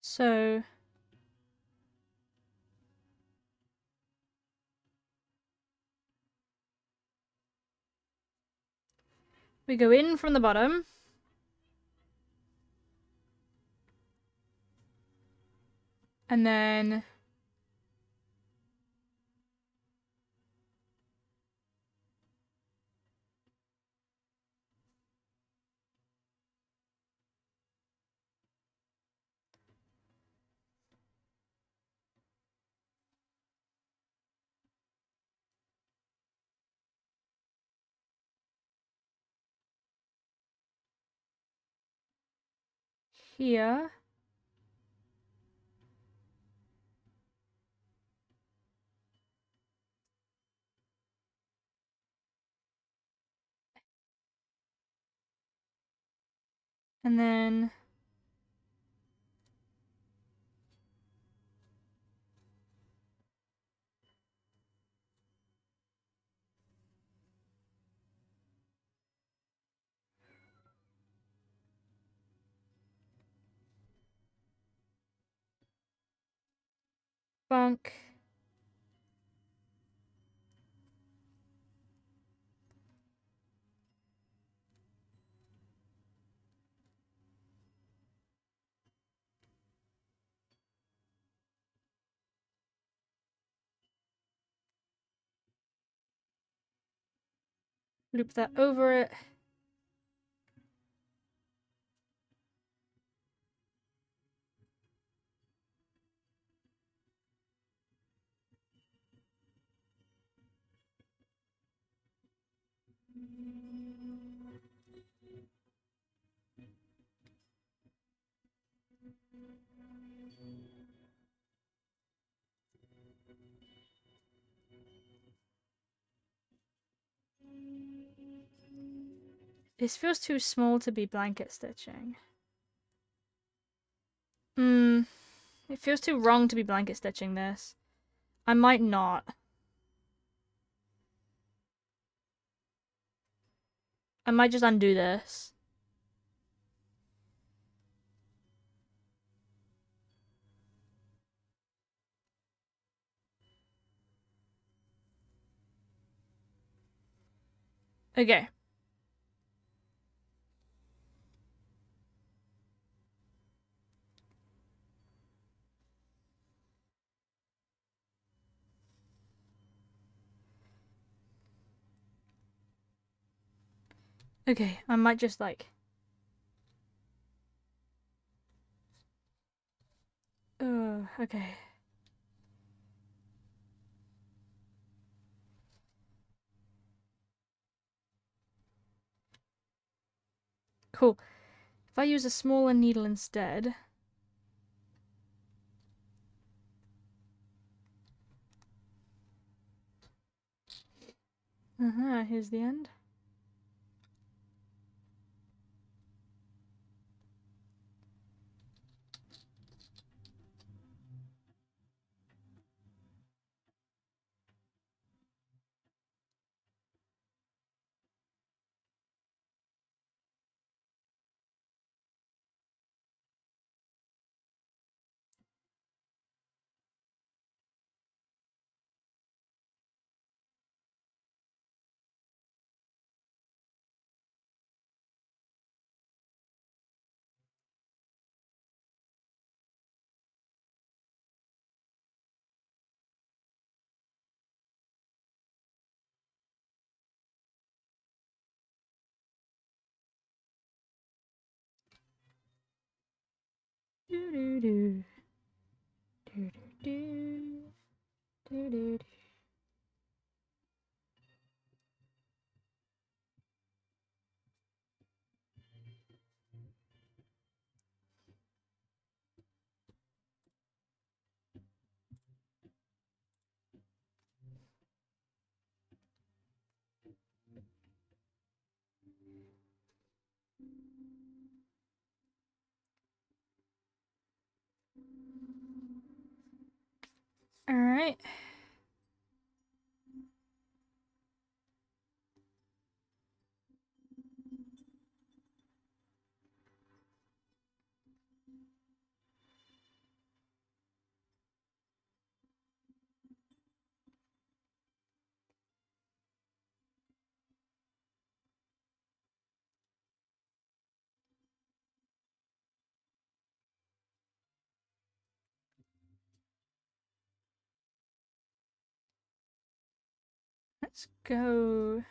So... we go in from the bottom. And then... here... And then... Bunk. Loop that over it. This feels too small to be blanket stitching. It feels too wrong to be blanket stitching this. I might not. I might just undo this. Okay. Okay, I might just like... okay. Cool. If I use a smaller needle instead... here's the end. Do do do. Do do do. Do do do. Alright. Let's go.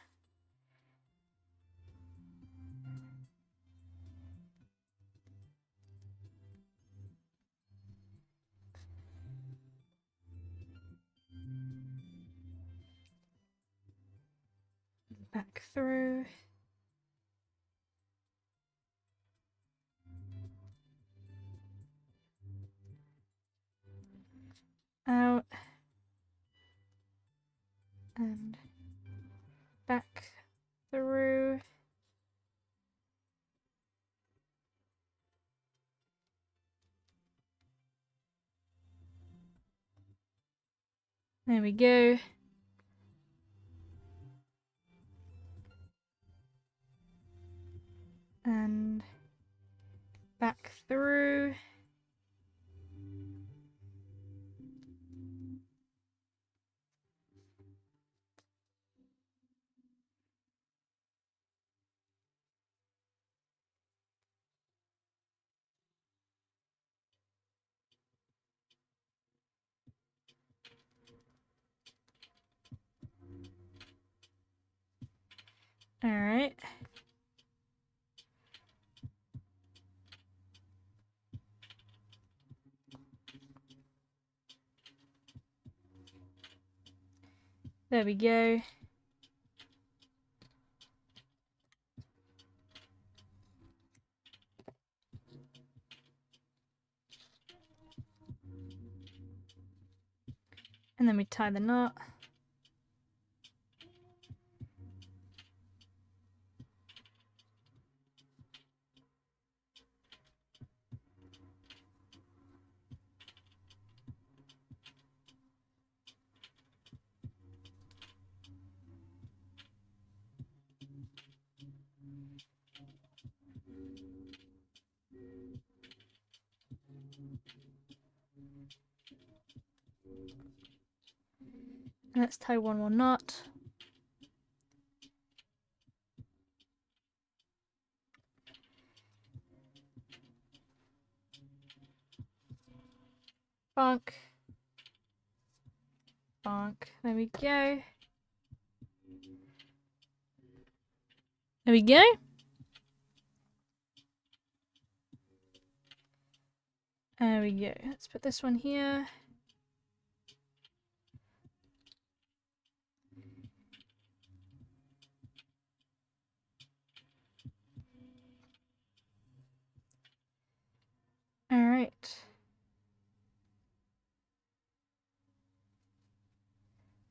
Back through. Out. And back through. There we go. And back through. Alright. There we go. And then we tie the knot. And let's tie one more knot. Bonk. Bonk. There we go. There we go. There we go. Let's put this one here. Alright.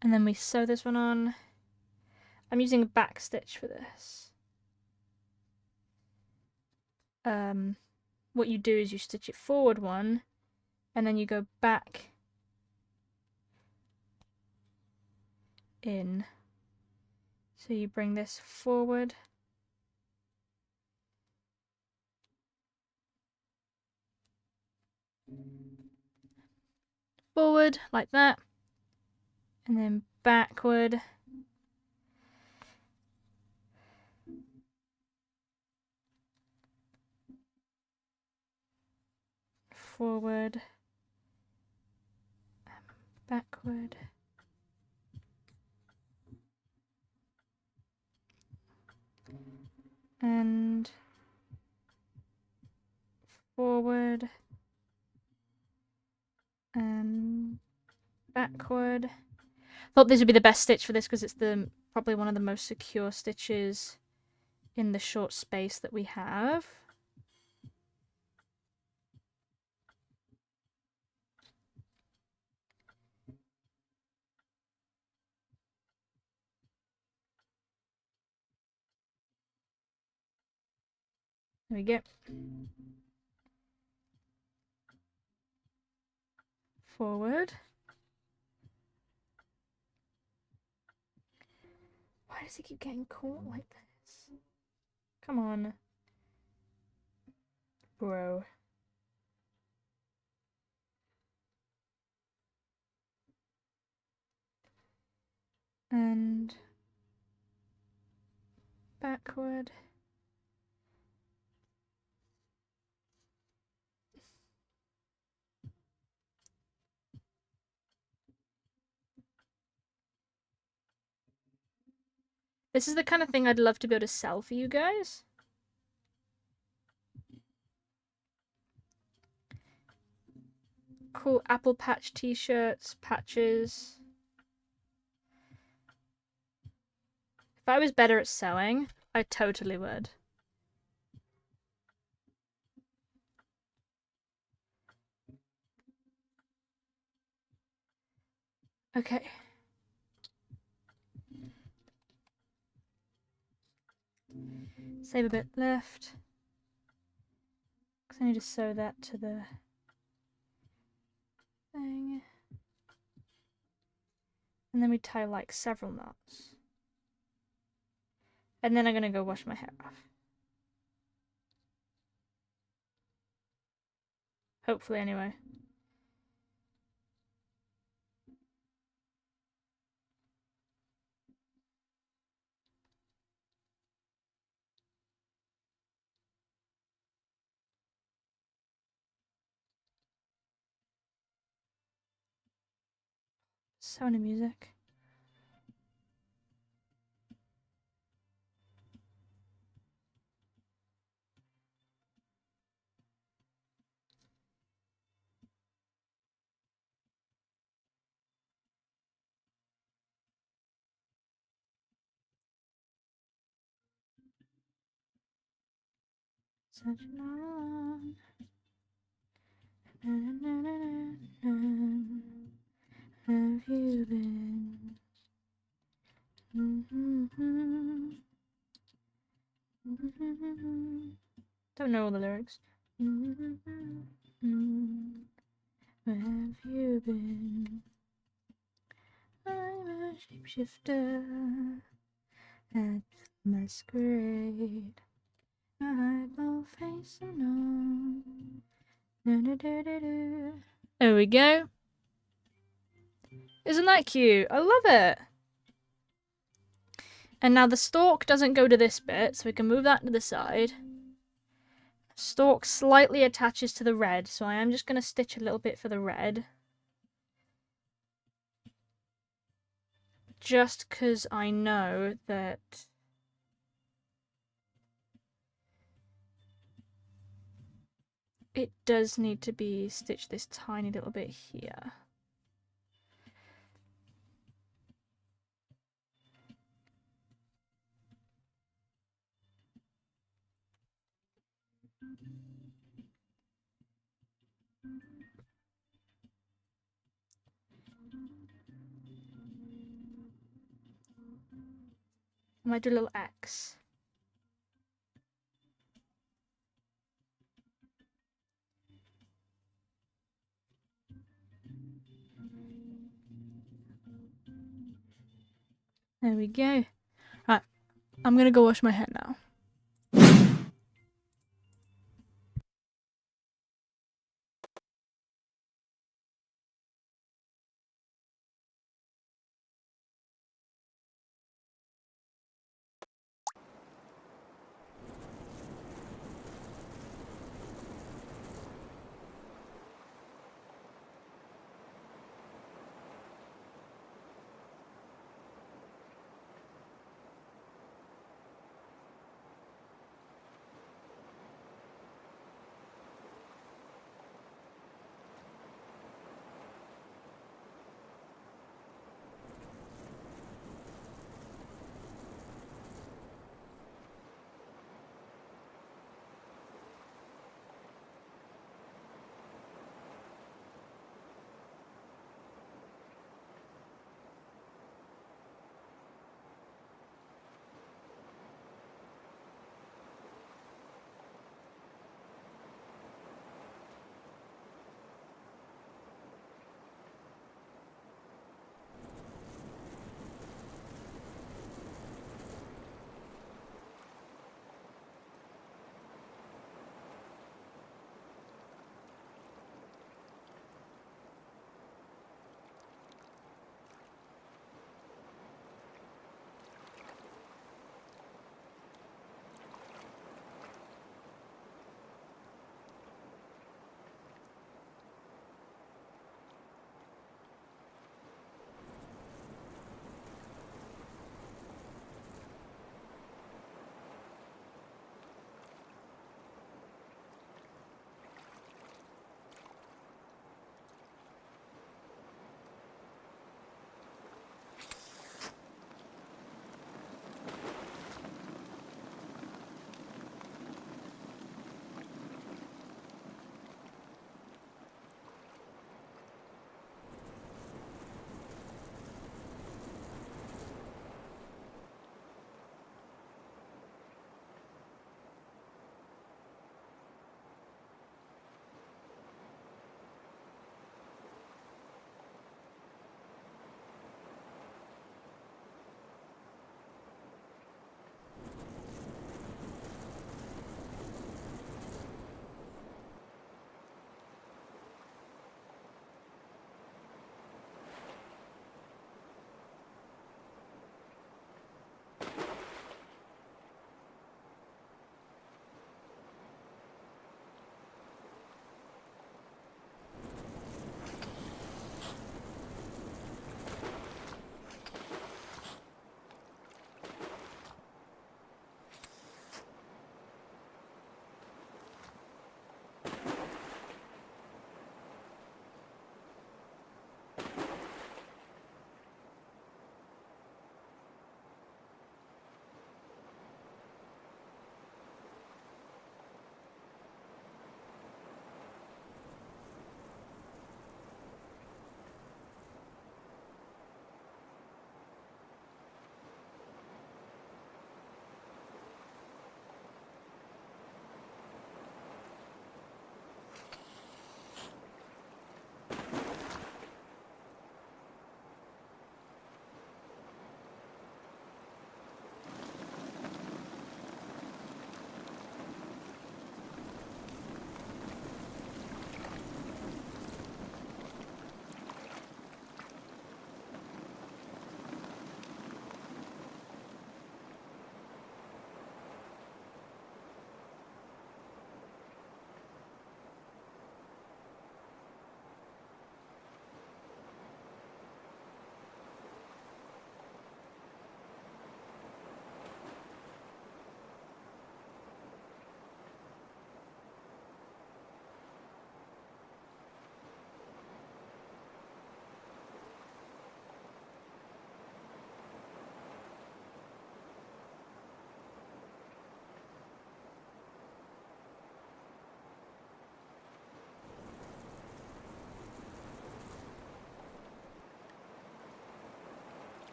And then we sew this one on. I'm using a back stitch for this. What you do is you stitch it forward one, and then you go back in. So you bring this forward. Forward, like that. And then backward. Forward. Backward. And forward. And backward. Thought this would be the best stitch for this because it's probably one of the most secure stitches in the short space that we have. There we go. Forward. Why does he keep getting caught like this? Come on. Bro. And backward. This is the kind of thing I'd love to be able to sell for you guys. Cool apple patch t-shirts, patches. If I was better at sewing, I totally would. Okay. Save a bit left. Because I need to sew that to the thing. And then we tie like several knots. And then I'm going to go wash my hair off. Hopefully, anyway. Sewing music. such long. Have you been? Don't know all the lyrics. Where have you been? I'm a shapeshifter at masquerade. I will face unknown. There we go. Isn't that cute? I love it. And now the stalk doesn't go to this bit, so we can move that to the side. Stalk slightly attaches to the red, so I am just going to stitch a little bit for the red. Just because I know that it does need to be stitched this tiny little bit here. I might do a little X. There we go. Right, I'm gonna go wash my hair now.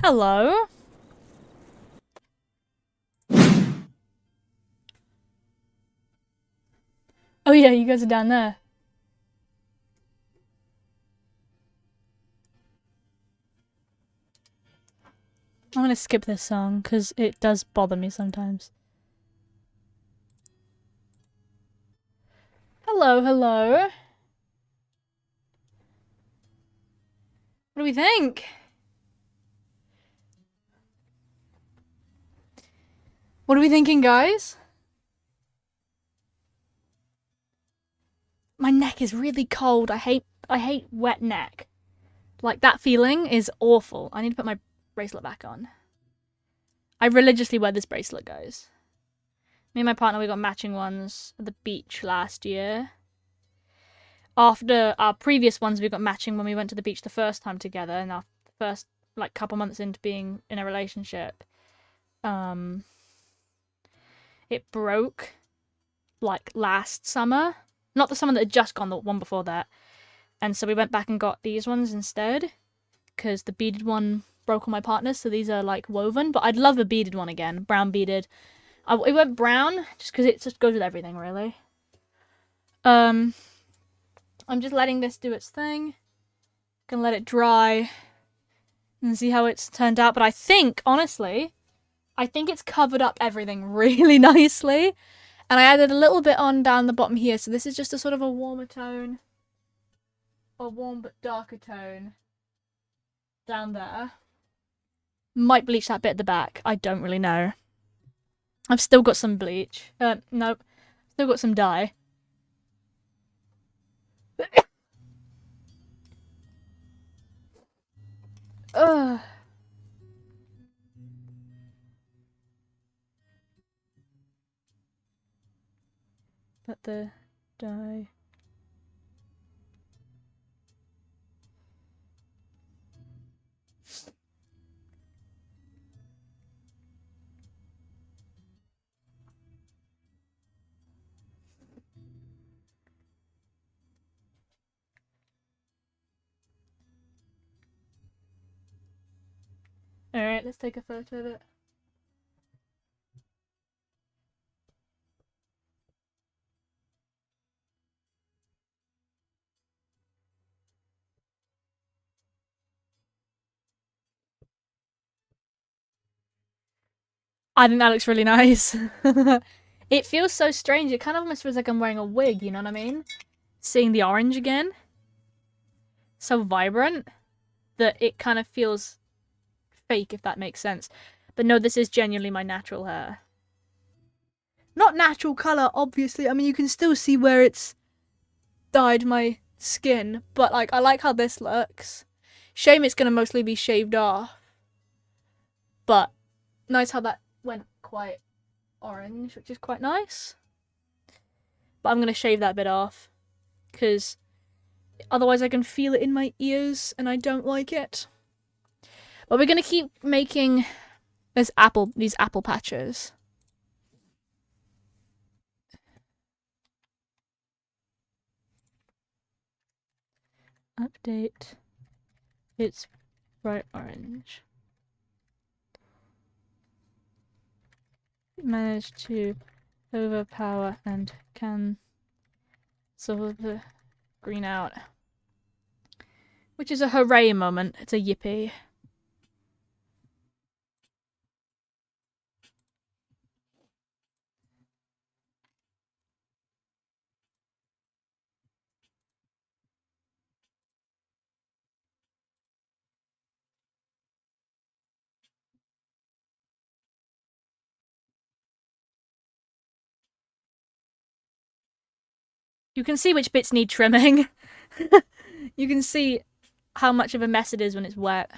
Hello. Oh yeah, you guys are down there. I'm gonna skip this song because it does bother me sometimes. Hello, hello. What do we think? What are we thinking, guys? My neck is really cold. I hate wet neck. Like, that feeling is awful. I need to put my bracelet back on. I religiously wear this bracelet, guys. Me and my partner, we got matching ones at the beach last year. After our previous ones, we got matching when we went to the beach the first time together, and our first, like, couple months into being in a relationship. It broke, like, last summer. Not the summer that had just gone, the one before that. And so we went back and got these ones instead, because the beaded one broke on my partner, so these are, like, woven. But I'd love the beaded one again, brown beaded. It went brown, just because it just goes with everything, really. I'm just letting this do its thing. Gonna let it dry and see how it's turned out. But I think, honestly, it's covered up everything really nicely. And I added a little bit on down the bottom here, so this is just a sort of a warmer tone. A warm but darker tone down there. Might bleach that bit at the back. I don't really know. I've still got some bleach. Nope. Still got some dye. Ugh. But the dye. Alright, let's take a photo of it. I think that looks really nice. It feels so strange. It kind of almost feels like I'm wearing a wig, you know what I mean? Seeing the orange again. So vibrant that it kind of feels fake, if that makes sense. But no, this is genuinely my natural hair. Not natural colour, obviously. I mean, you can still see where it's dyed my skin. But, like, I like how this looks. Shame it's going to mostly be shaved off. But nice how that went quite orange, which is quite nice. But I'm going to shave that bit off, because otherwise I can feel it in my ears and I don't like it. But we're going to keep making these apple patches. Update. It's bright orange. Managed to overpower and can sort the green out. Which is a hooray moment. It's a yippee. You can see which bits need trimming. You can see how much of a mess it is when it's wet.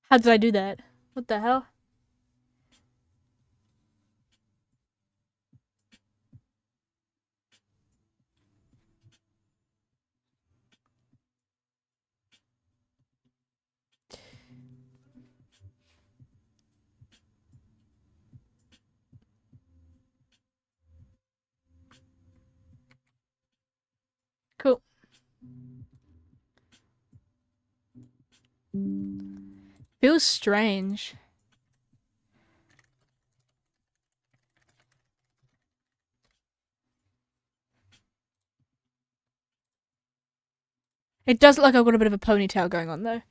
How did I do that? What the hell? Cool. Feels strange. It does look like I've got a bit of a ponytail going on though. And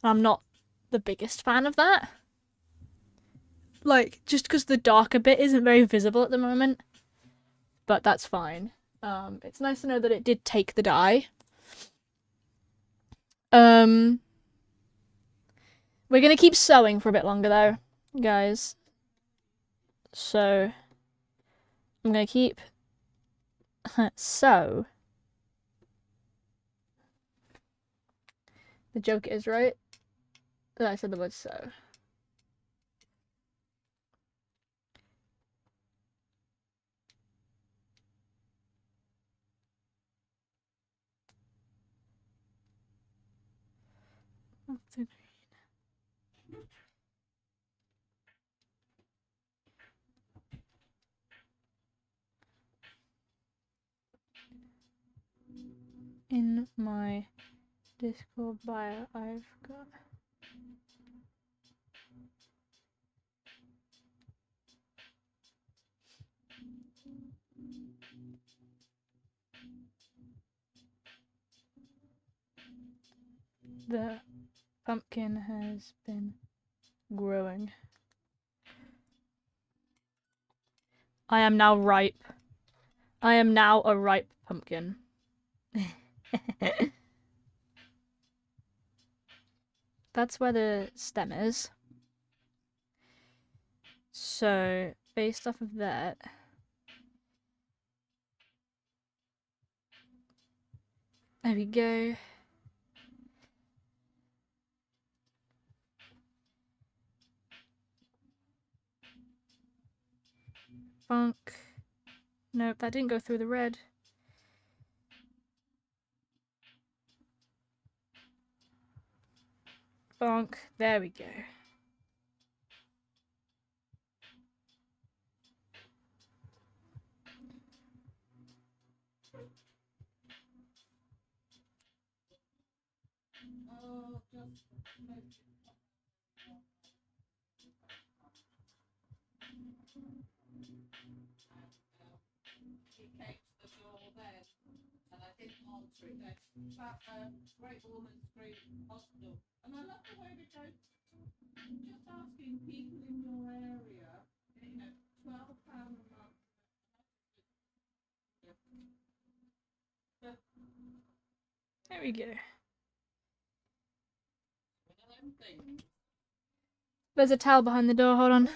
I'm not the biggest fan of that. Like, just because the darker bit isn't very visible at the moment. But that's fine. It's nice to know that it did take the dye. We're gonna keep sewing for a bit longer though, guys. So I'm gonna keep sew. The joke is right that I said the word sew. In my Discord bio, I've got the pumpkin has been growing. I am now ripe. I am now a ripe pumpkin. That's where the stem is. So, based off of that, there we go. Bonk. Nope, that didn't go through the red. Bonk. There we go. There we go. There's a towel behind the door, hold on.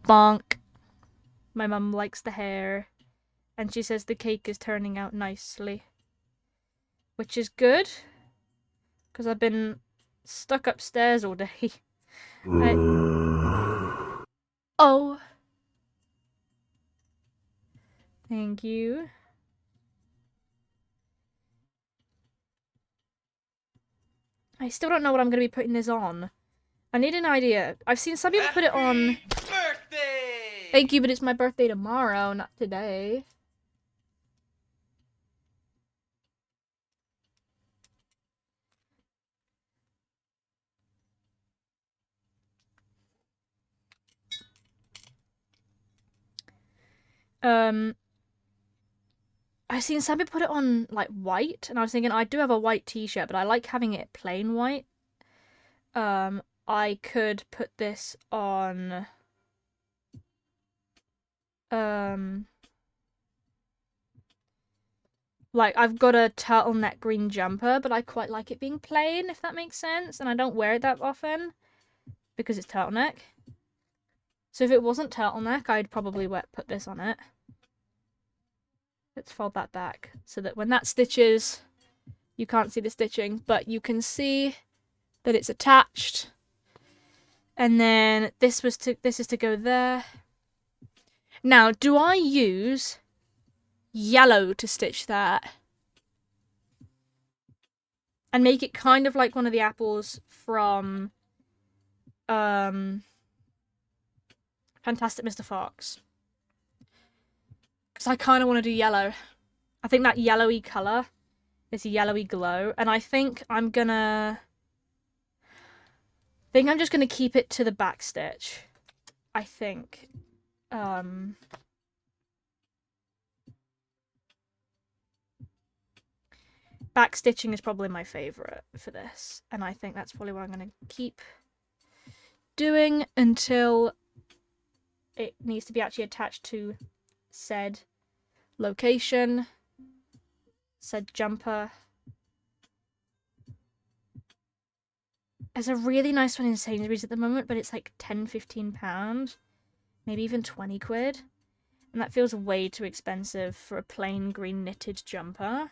Bonk. My mum likes the hair. And she says the cake is turning out nicely. Which is good. Because I've been stuck upstairs all day. Oh. Thank you. I still don't know what I'm going to be putting this on. I need an idea. I've seen some people put it on... Birthday! Thank you, but it's my birthday tomorrow, not today. I've seen some people put it on, like, white, and I was thinking, I do have a white t-shirt, but I like having it plain white. I could put this on... Like, I've got a turtleneck green jumper, but I quite like it being plain, if that makes sense, and I don't wear it that often, because it's turtleneck. So if it wasn't turtleneck, I'd probably put this on it. Let's fold that back so that when that stitches, you can't see the stitching, but you can see that it's attached. And then this is to go there. Now, do I use yellow to stitch that? And make it kind of like one of the apples from Fantastic Mr. Fox. Because I kind of want to do yellow. I think that yellowy colour is a yellowy glow. And I think I'm just gonna keep it to the back stitch. I think. Back stitching is probably my favourite for this. And I think that's probably what I'm gonna keep doing until it needs to be actually attached to said location, said jumper. There's a really nice one in Sainsbury's at the moment, but it's like £10–15, maybe even 20 quid. And that feels way too expensive for a plain green knitted jumper.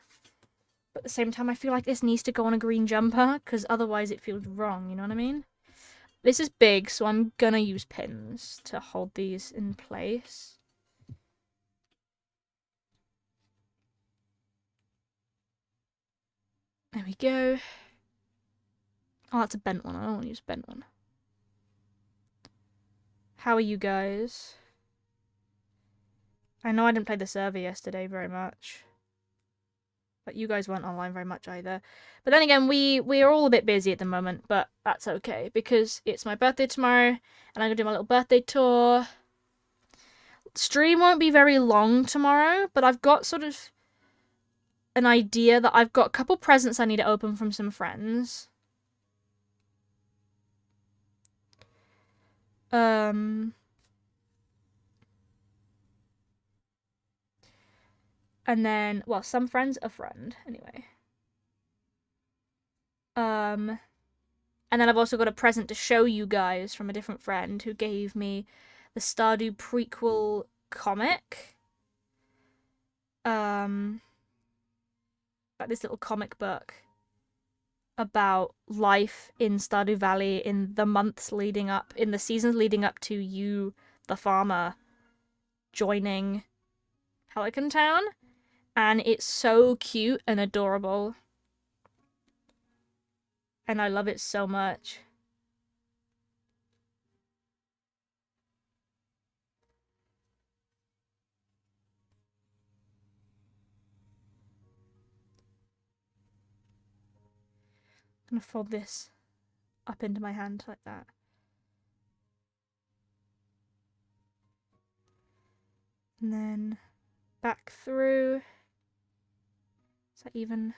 But at the same time, I feel like this needs to go on a green jumper, because otherwise it feels wrong, you know what I mean? This is big, so I'm gonna use pins to hold these in place. There we go. Oh, that's a bent one. I don't want to use a bent one. How are you guys? I know I didn't play the server yesterday very much. But you guys weren't online very much either. But then again, we are all a bit busy at the moment, but that's okay, because it's my birthday tomorrow, and I'm gonna do my little birthday tour. Stream won't be very long tomorrow, but I've got sort of an idea that I've got a couple presents I need to open from some friends. And then, well, some friends, a friend, anyway. And then I've also got a present to show you guys from a different friend who gave me the Stardew prequel comic. Like this little comic book about life in Stardew Valley in the months leading up, in the seasons leading up to you, the farmer, joining Pelican Town. And it's so cute and adorable. And I love it so much. I'm gonna fold this up into my hand like that. And then back through. Is that even?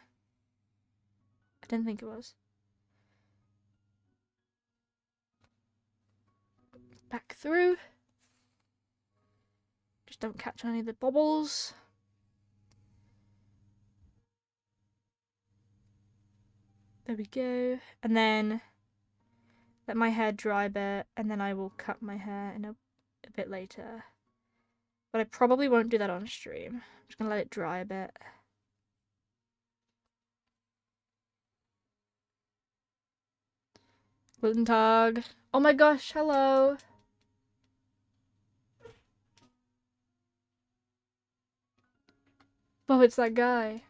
I didn't think it was. Back through. Just don't catch any of the bobbles. There we go. And then let my hair dry a bit, and then I will cut my hair in a a bit later. But I probably won't do that on stream. I'm just gonna let it dry a bit. Guten Tag. Oh my gosh, hello. Oh, it's that guy.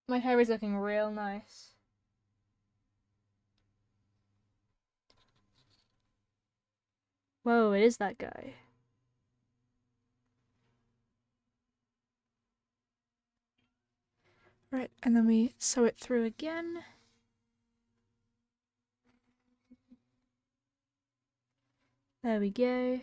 My hair is looking real nice. Whoa, it is that guy. Right, and then we sew it through again. There we go.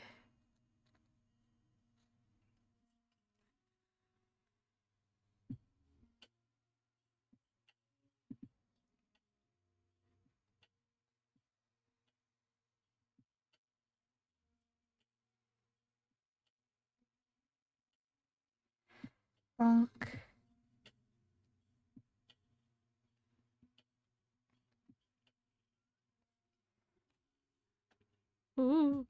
Bonk. Ooh.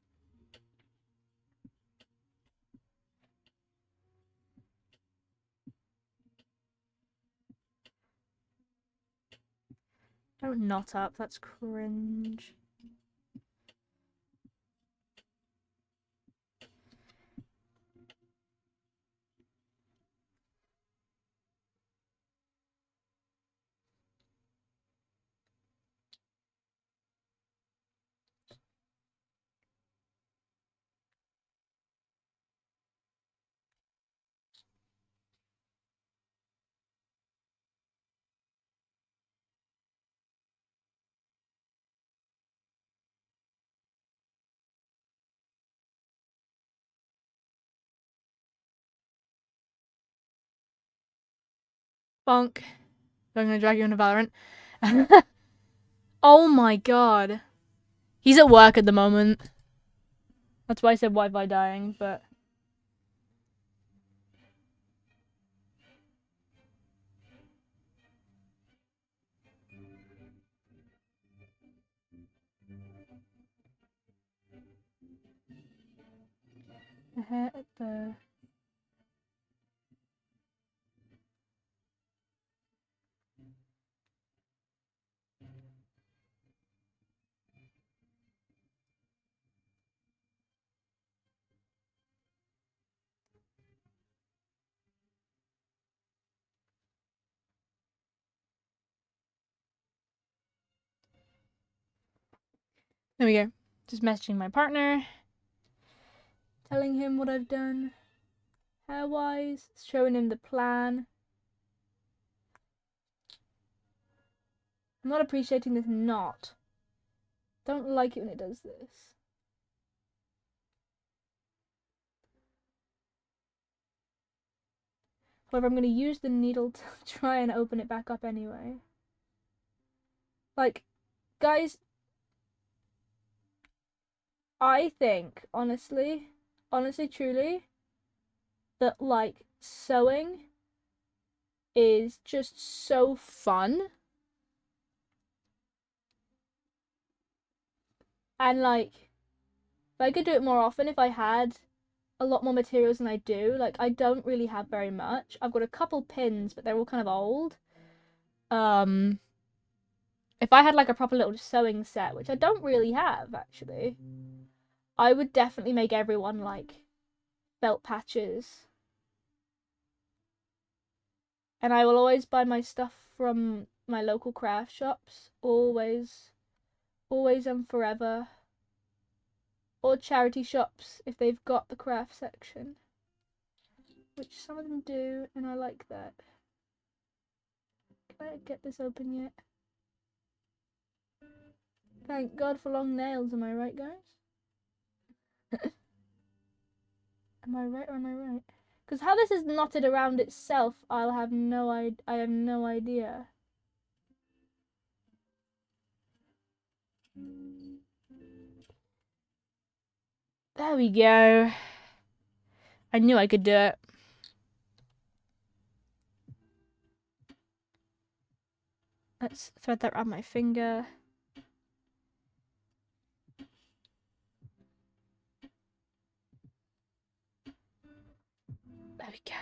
Don't knot up, that's cringe. Bonk. I'm gonna drag you into Valorant. Oh my god. He's at work at the moment. That's why I said Wi-Fi dying, but... the... There we go. Just messaging my partner. Telling him what I've done. Hair-wise. Showing him the plan. I'm not appreciating this knot. Don't like it when it does this. However, I'm going to use the needle to try and open it back up anyway. Like, guys, I think, honestly, truly, that, like, sewing is just so fun. And, like, if I could do it more often, if I had a lot more materials than I do, like, I don't really have very much. I've got a couple pins, but they're all kind of old. If I had, like, a proper little sewing set, which I don't really have, actually, I would definitely make everyone, like, felt patches. And I will always buy my stuff from my local craft shops. Always. Always and forever. Or charity shops if they've got the craft section. Which some of them do, and I like that. Can I get this open yet? Thank God for long nails, am I right, guys? Am I right or am I right? Because how this is knotted around itself, I have no idea. There we go. I knew I could do it. Let's thread that around my finger. There we go.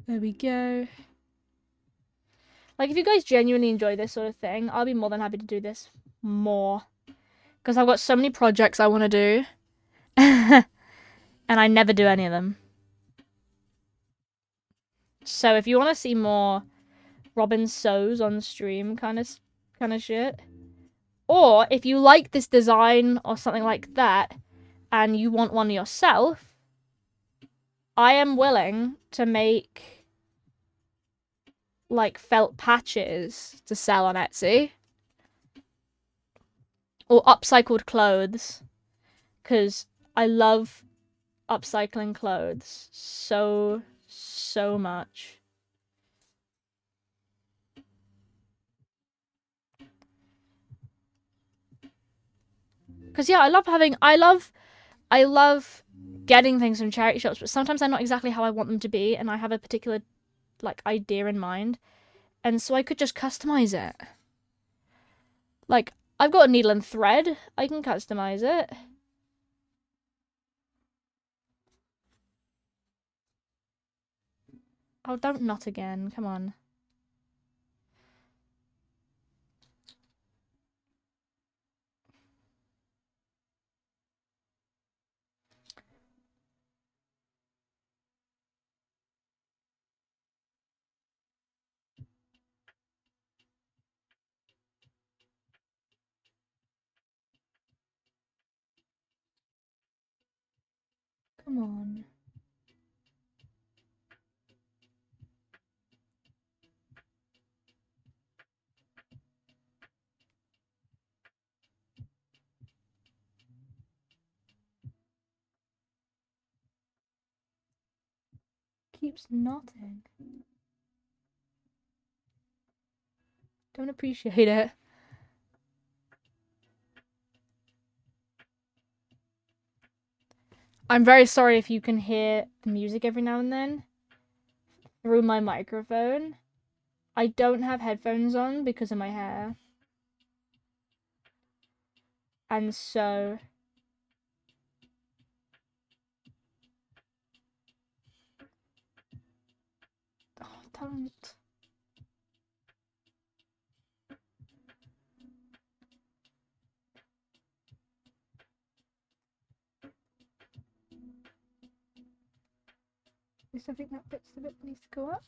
There we go. Like, if you guys genuinely enjoy this sort of thing, I'll be more than happy to do this more. Because I've got so many projects I want to do. And I never do any of them. So if you want to see more Robin sews on stream kind of shit, or if you like this design or something like that, and you want one yourself, I am willing to make like felt patches to sell on Etsy, or upcycled clothes, because I love upcycling clothes so much. Because yeah, I love getting things from charity shops, but sometimes they're not exactly how I want them to be, and I have a particular like idea in mind, and so I could just customize it. Like, I've got a needle and thread, I can customize it. Oh, don't knot again, come on. Come on. Keeps knotting. Don't appreciate it. I'm very sorry if you can hear the music every now and then through my microphone. I don't have headphones on because of my hair. And so... Oh, don't. Is something that fits the bit that needs to go up?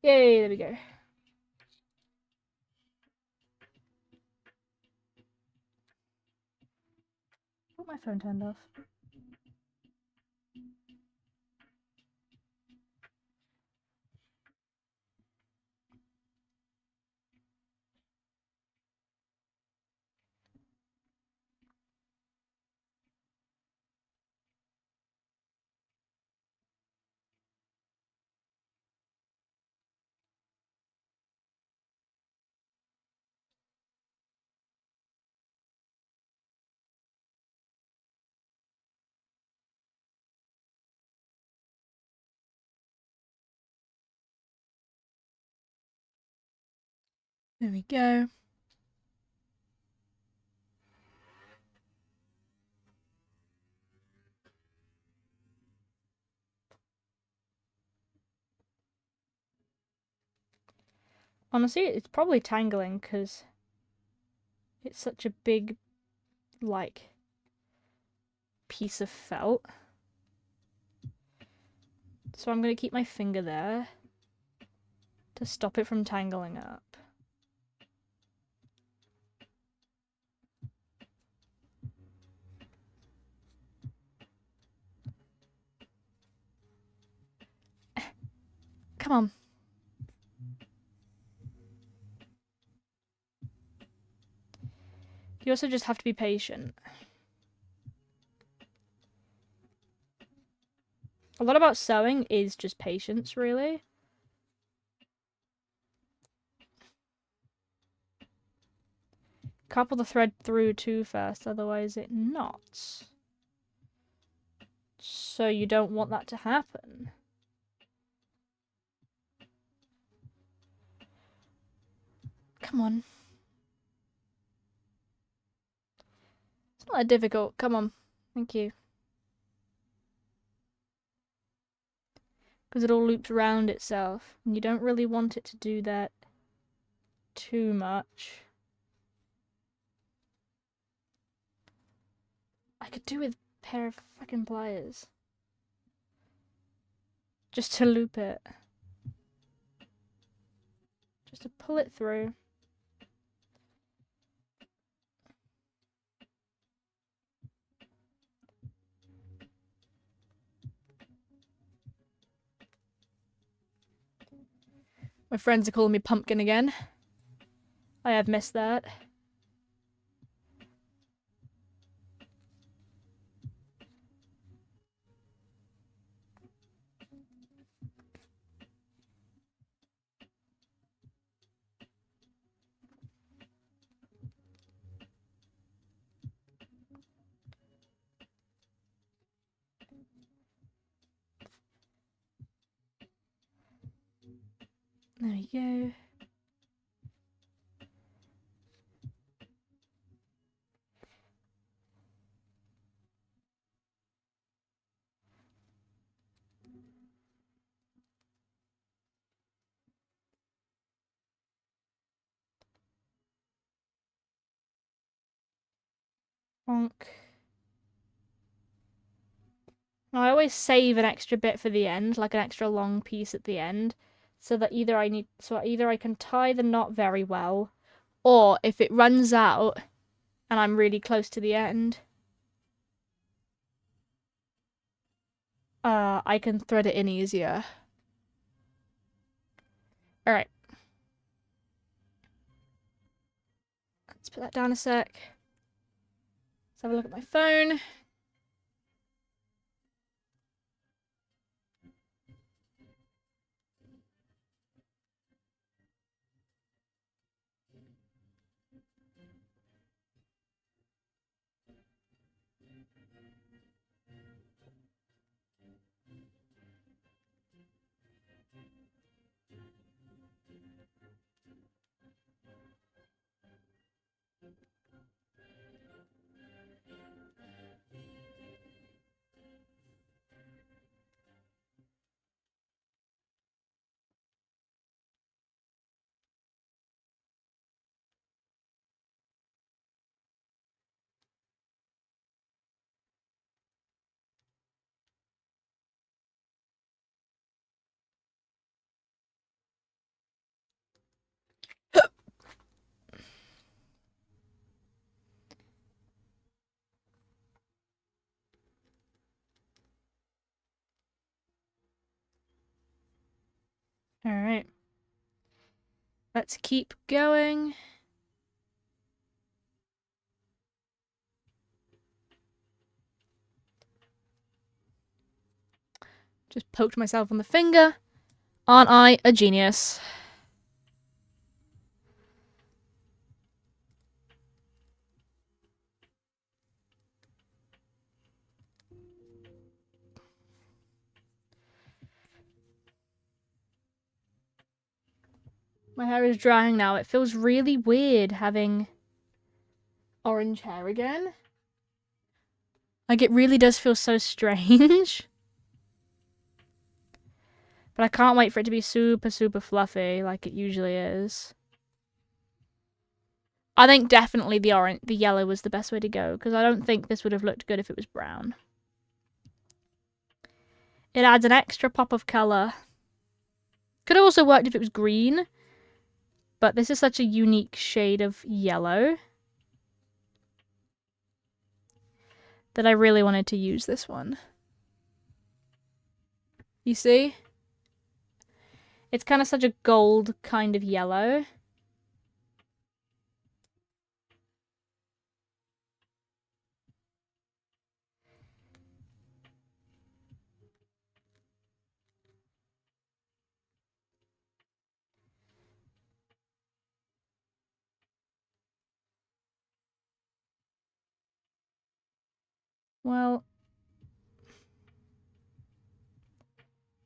Yay, there we go. Oh, my phone turned off. There we go. Honestly, it's probably tangling because it's such a big, like, piece of felt. So I'm going to keep my finger there to stop it from tangling up. Come on. You also just have to be patient. A lot about sewing is just patience, really. Couple the thread through too first, otherwise it knots. So you don't want that to happen. Come on. It's not that difficult. Come on. Thank you. Because it all loops around itself. And you don't really want it to do that too much. I could do with a pair of fucking pliers. Just to loop it. Just to pull it through. My friends are calling me pumpkin again. I have missed that. There we go. Bonk. Now, I always save an extra bit for the end, like an extra long piece at the end, so that either I can tie the knot very well, or if it runs out and I'm really close to the end, I can thread it in easier. Alright. Let's put that down a sec. Let's have a look at my phone. Alright. Let's keep going. Just poked myself on the finger. Aren't I a genius? My hair is drying now. It feels really weird having orange hair again. Like, it really does feel so strange. But I can't wait for it to be super, super fluffy like it usually is. I think definitely the yellow was the best way to go, because I don't think this would have looked good if it was brown. It adds an extra pop of colour. Could have also worked if it was green. But this is such a unique shade of yellow that I really wanted to use this one. You see? It's kind of such a gold kind of yellow. Well,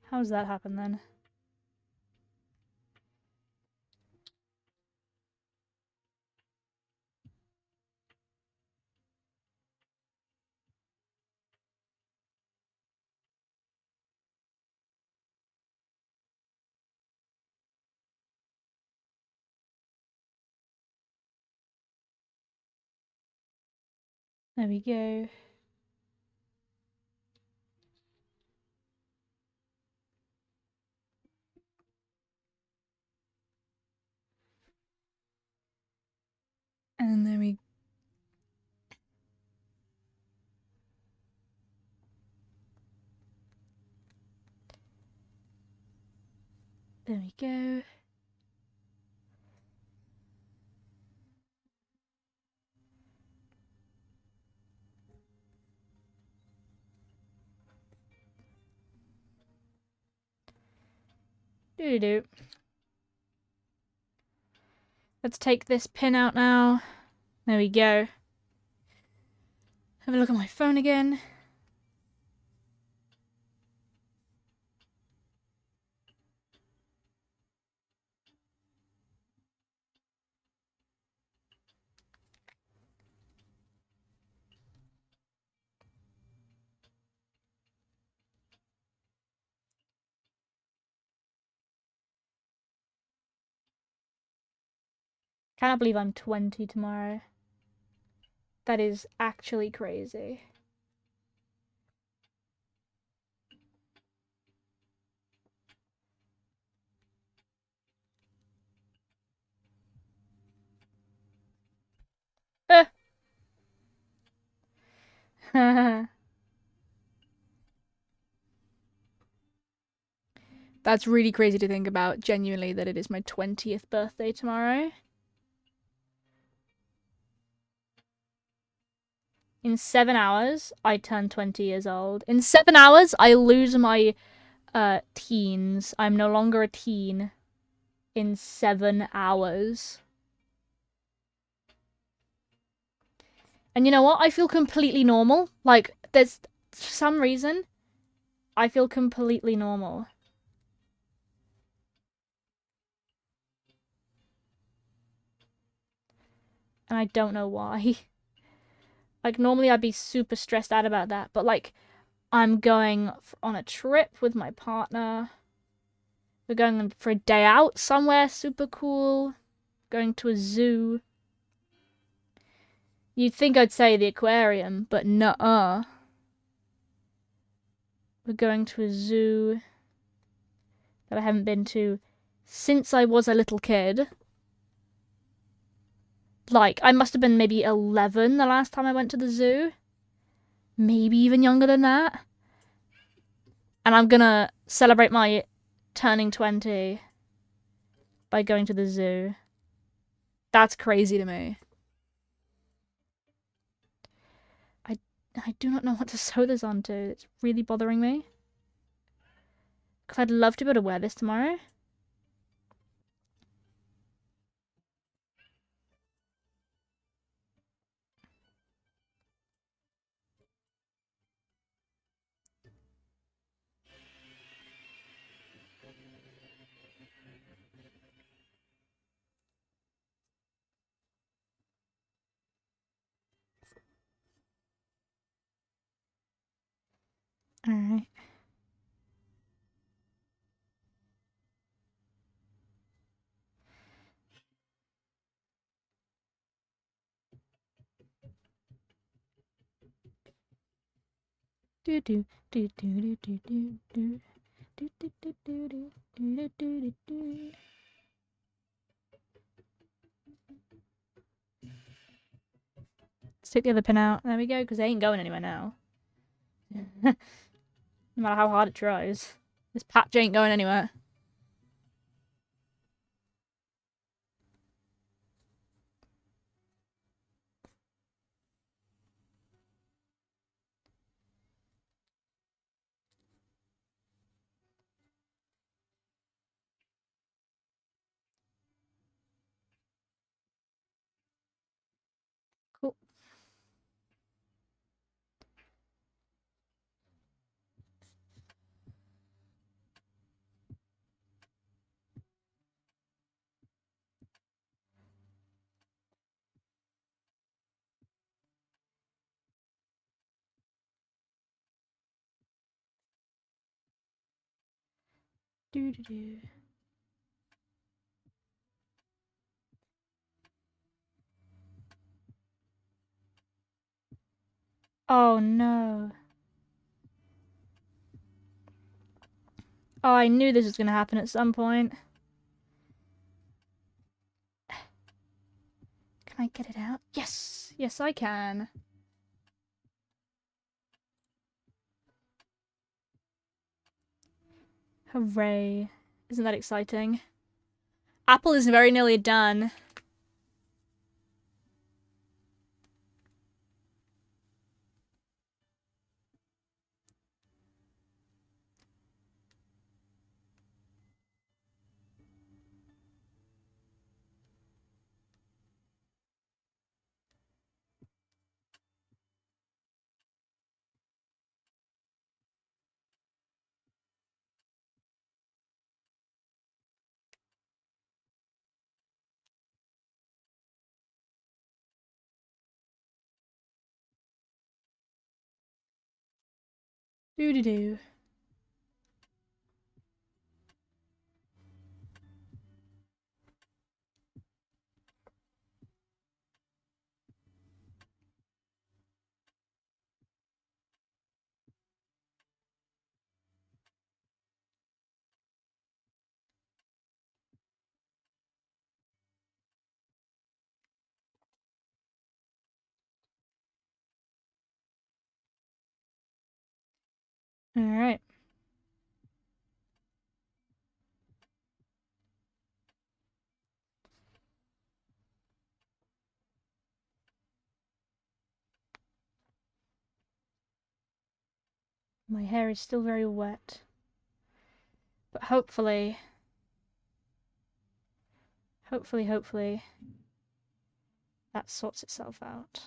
how does that happen then? There we go. And there we go. Doo-doo-doo. Let's take this pin out now. There we go. Have a look at my phone again. Cannot believe I'm 20 tomorrow. That is actually crazy. That's really crazy to think about, genuinely, that it is my 20th birthday tomorrow. In 7 hours, I turn 20 years old. In 7 hours, I lose my teens. I'm no longer a teen. In 7 hours. And you know what? I feel completely normal. Like, there's for some reason, I feel completely normal. And I don't know why. Like, normally I'd be super stressed out about that, but like, I'm going on a trip with my partner. We're going for a day out somewhere super cool. Going to a zoo. You'd think I'd say the aquarium, but nuh-uh. We're going to a zoo that I haven't been to since I was a little kid. Like, I must have been maybe 11 the last time I went to the zoo. Maybe even younger than that. And I'm gonna celebrate my turning 20 by going to the zoo. That's crazy to me. I do not know what to sew this onto. It's really bothering me. Because I'd love to be able to wear this tomorrow. Alright. Do do do do do do do do do do do do do do do do. Let's take the other pin out. There we go, because they ain't going anywhere now. No matter how hard it tries. This patch ain't going anywhere. Cool. Do do do. Oh no. Oh, I knew this was gonna happen at some point. Can I get it out? Yes! Yes, I can. Hooray. Isn't that exciting? Apple is very nearly done. Do do do. Alright. My hair is still very wet. But hopefully, that sorts itself out.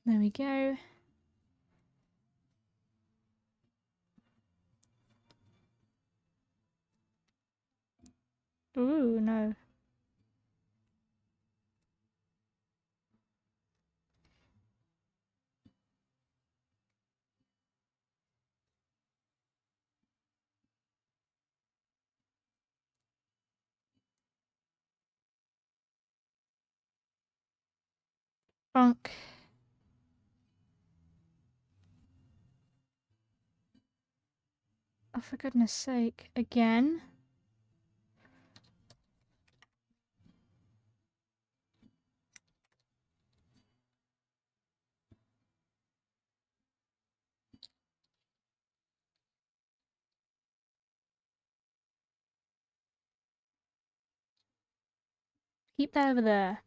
There we go. Ooh, no. Bonk. Oh, for goodness sake. Again? Keep that over there.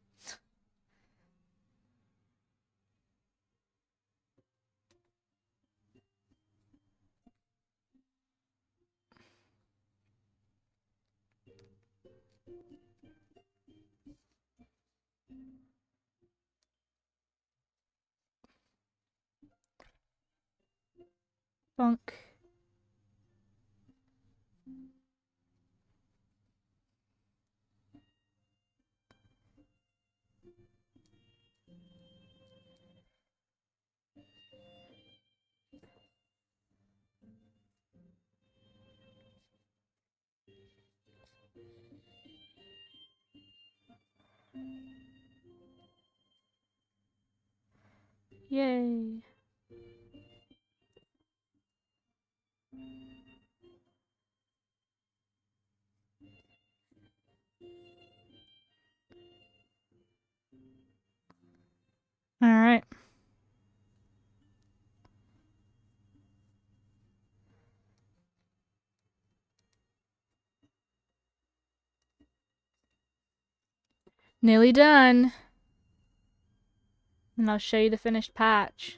Bonk. Yay. Alright. Nearly done. And I'll show you the finished patch.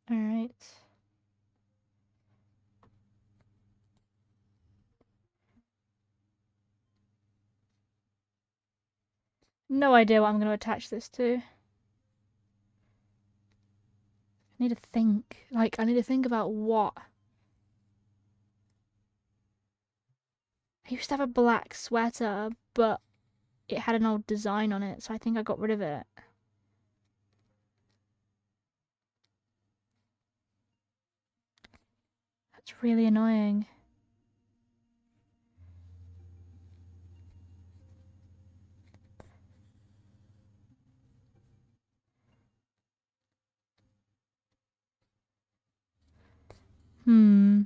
All right. No idea what I'm going to attach this to. I need to think. Like, I need to think about what. I used to have a black sweater, but it had an old design on it, so I think I got rid of it. That's really annoying. Hmm.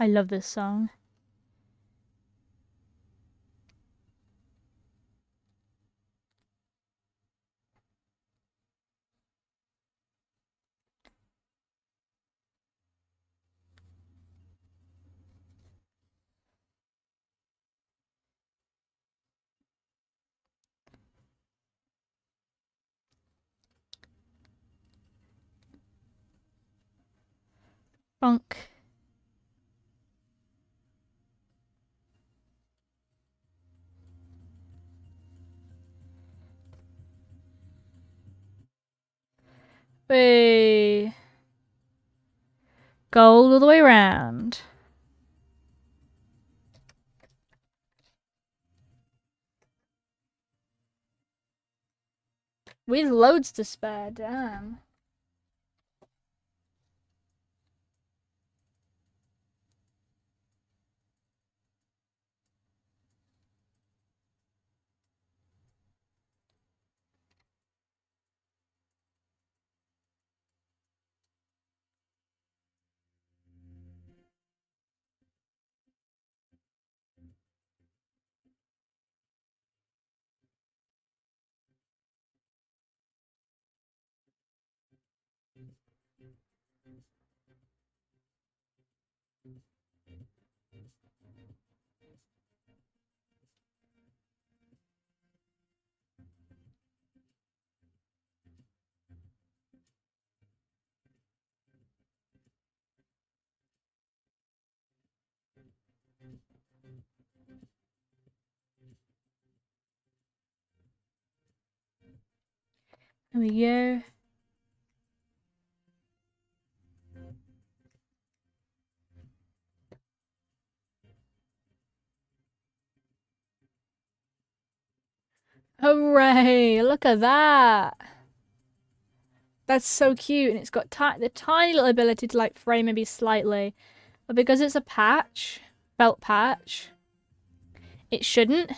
I love this song. Bonk. Hey. Gold all the way around. With loads to spare, damn. There we go. Hooray! Look at that. That's so cute, and it's got the tiny little ability to like fray maybe slightly, but because it's a patch, felt patch, it shouldn't.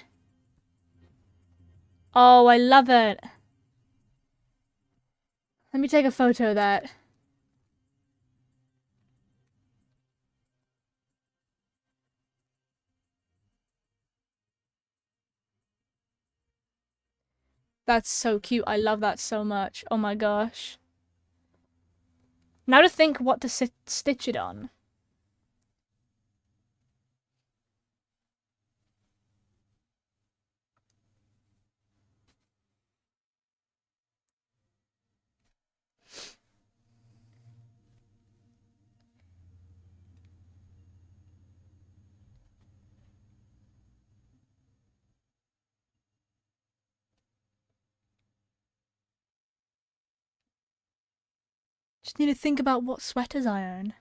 Oh, I love it. Let me take a photo of that. That's so cute. I love that so much. Oh my gosh. Now to think what to stitch it on. Just need to think about what sweaters I own.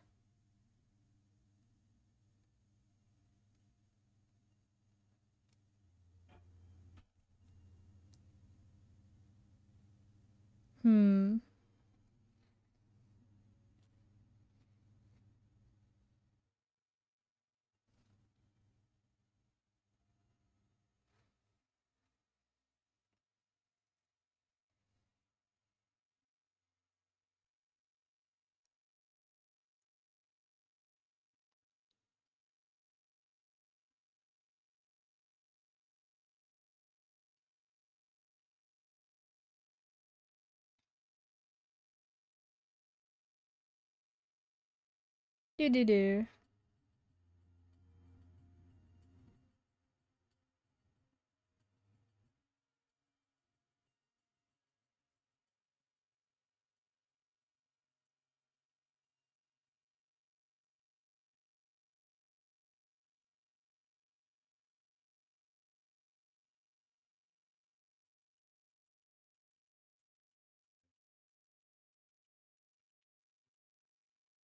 Hmm. Do do do.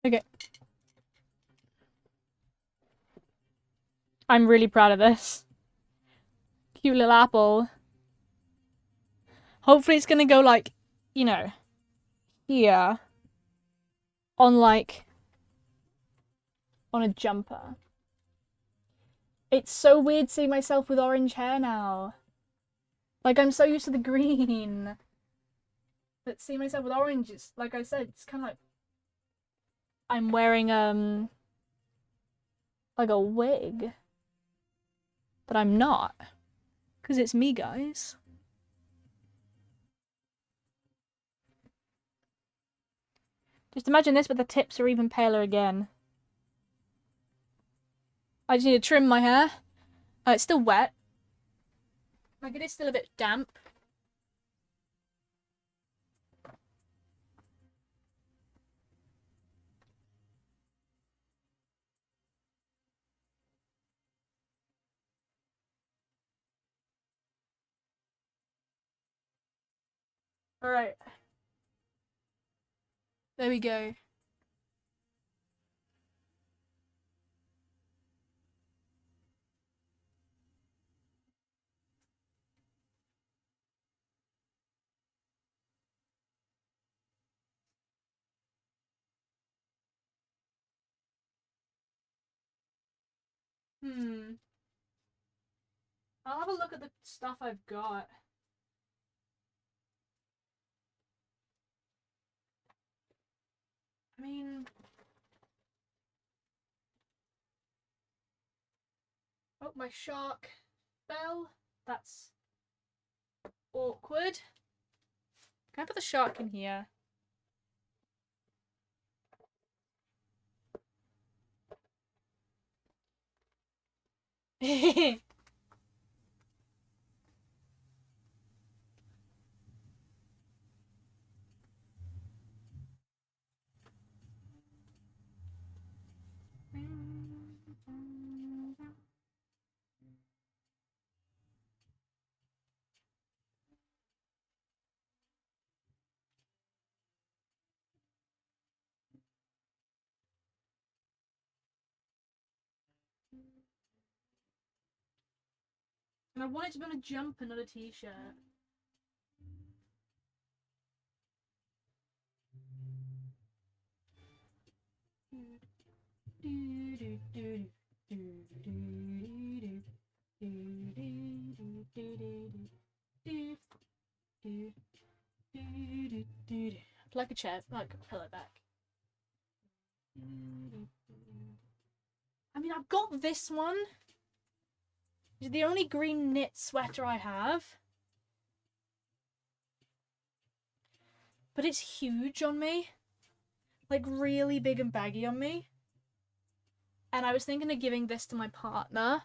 Okay. I'm really proud of this. Cute little apple. Hopefully it's gonna go like, you know, here. On like, on a jumper. It's so weird seeing myself with orange hair now. Like, I'm so used to the green. But seeing myself with orange, it's, like I said, it's kind of like I'm wearing, like a wig. But I'm not. Because it's me, guys. Just imagine this, but the tips are even paler again. I just need to trim my hair. It's still wet. Like, it is still a bit damp. Alright. There we go. I'll have a look at the stuff I've got. I mean... Oh, my shark fell. That's awkward. Can I put the shark in here? And I want it to be on a jumper, not a t-shirt. Like a chair, like a pillow back. I mean, I've got this one. It's the only green knit sweater I have. But it's huge on me. Like, really big and baggy on me. And I was thinking of giving this to my partner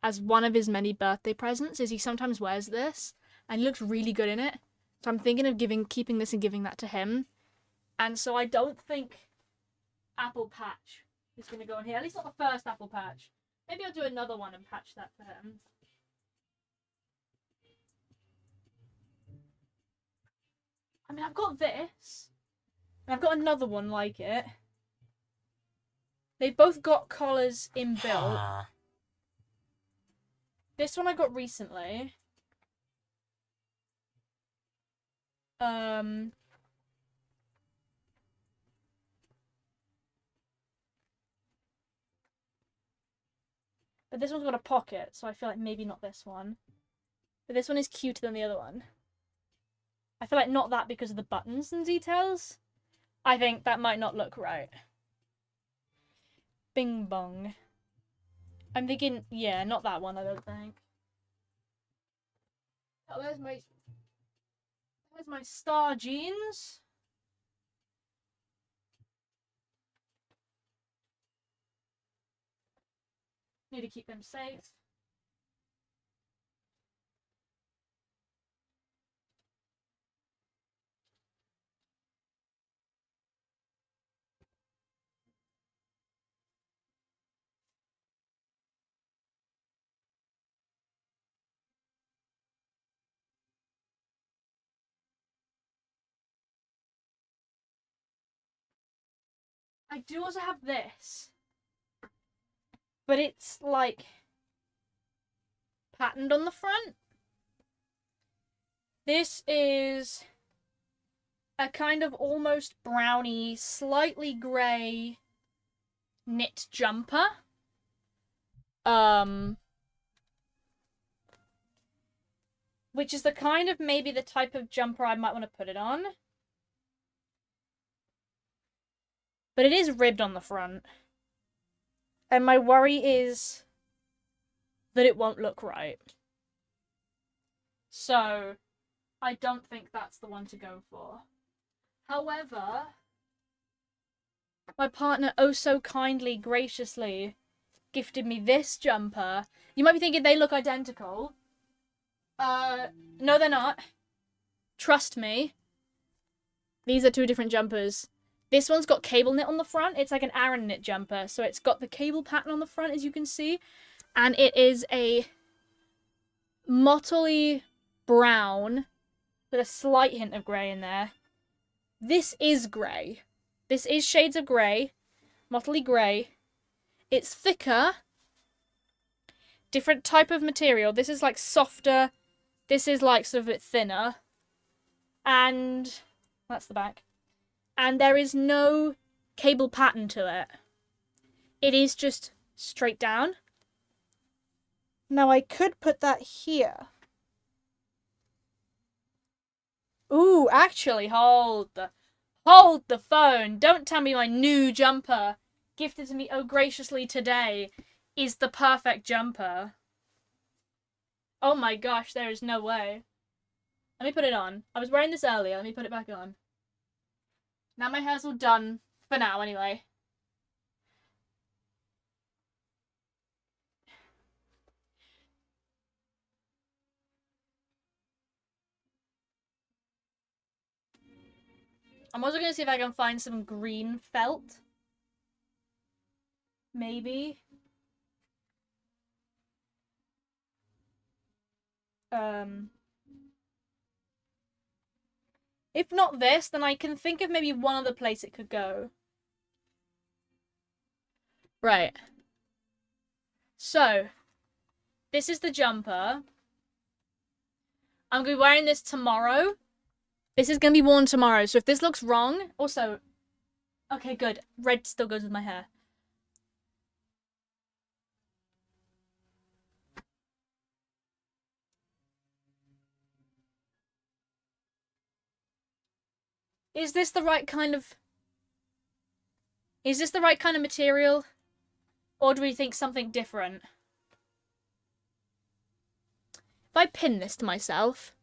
as one of his many birthday presents, as he sometimes wears this. And he looks really good in it. So I'm thinking of keeping this and giving that to him. And so I don't think Apple Patch is going to go in here. At least not the first Apple Patch. Maybe I'll do another one and patch that for him. I mean, I've got this. And I've got another one like it. They've both got collars inbuilt. This one I got recently. But this one's got a pocket, so I feel like maybe not this one. But this one is cuter than the other one. I feel like not that because of the buttons and details. I think that might not look right. Bing bong. I'm thinking, yeah, not that one, I don't think. Oh, there's my star jeans. Need to keep them safe. I do also have this. But it's like patterned on the front. This is a kind of almost browny, slightly grey knit jumper. Which is the kind of maybe the type of jumper I might want to put it on. But it is ribbed on the front. And my worry is that it won't look right. So, I don't think that's the one to go for. However, my partner oh so kindly, graciously gifted me this jumper. You might be thinking they look identical. No they're not. Trust me. These are two different jumpers. This one's got cable knit on the front. It's like an Aran knit jumper. So it's got the cable pattern on the front, as you can see. And it is a mottly brown with a slight hint of grey in there. This is grey. This is shades of grey. Mottly grey. It's thicker. Different type of material. This is like softer. This is like sort of a bit thinner. And that's the back. And there is no cable pattern to it. It is just straight down. Now I could put that here. Ooh, actually, hold the phone. Don't tell me my new jumper, gifted to me oh graciously today, is the perfect jumper. Oh my gosh, there is no way. Let me put it on. I was wearing this earlier. Let me put it back on. Now my hair's all done. For now, anyway. I'm also going to see if I can find some green felt. Maybe. If not this, then I can think of maybe one other place it could go. Right. So, this is the jumper. I'm going to be wearing this tomorrow. This is going to be worn tomorrow. So if this looks wrong, also... Okay, good. Red still goes with my hair. Is this the right kind of... Is this the right kind of material? Or do we think something different? If I pin this to myself...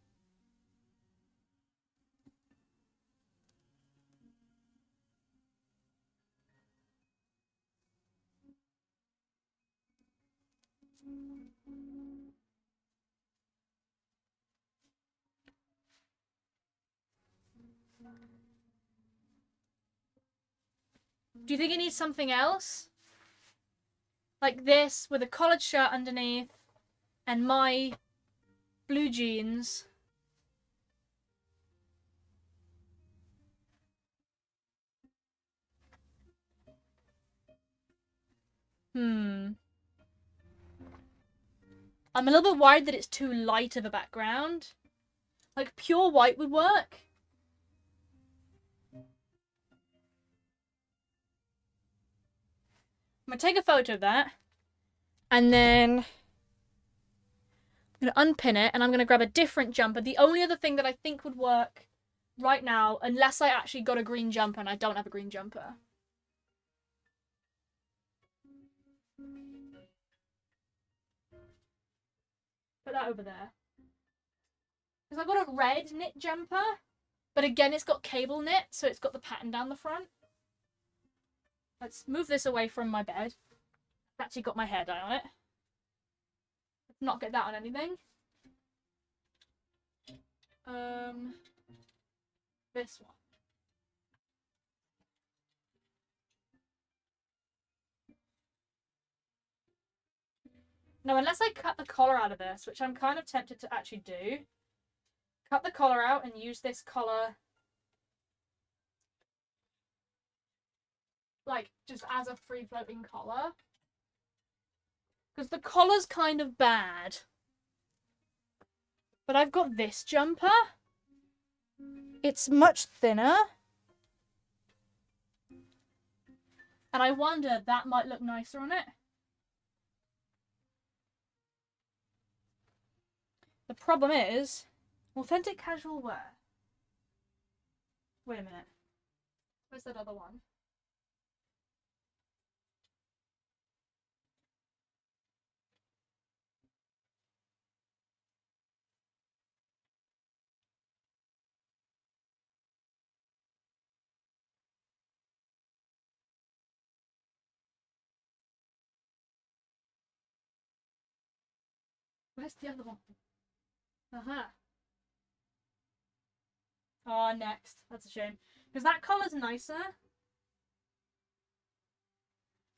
Do you think it needs something else? Like this, with a collared shirt underneath, and my blue jeans. I'm a little bit worried that it's too light of a background. Like, pure white would work. I'm going to take a photo of that. And then... I'm going to unpin it, and I'm going to grab a different jumper. The only other thing that I think would work right now, unless I actually got a green jumper, and I don't have a green jumper. Put that over there. Because I've got a red knit jumper, but again, it's got cable knit, so it's got the pattern down the front. Let's move this away from my bed. I've actually got my hair dye on it. not get that on anything. This one. No, unless I cut the collar out of this, which I'm kind of tempted to actually do. Cut the collar out and use this collar like just as a free floating collar. Because the collar's kind of bad. But I've got this jumper. It's much thinner. And I wonder that might look nicer on it. The problem is, authentic casual wear. Wait a minute. Where's that other one? Where's the other one? Uh-huh. Oh, next. That's a shame. Because that collar's nicer.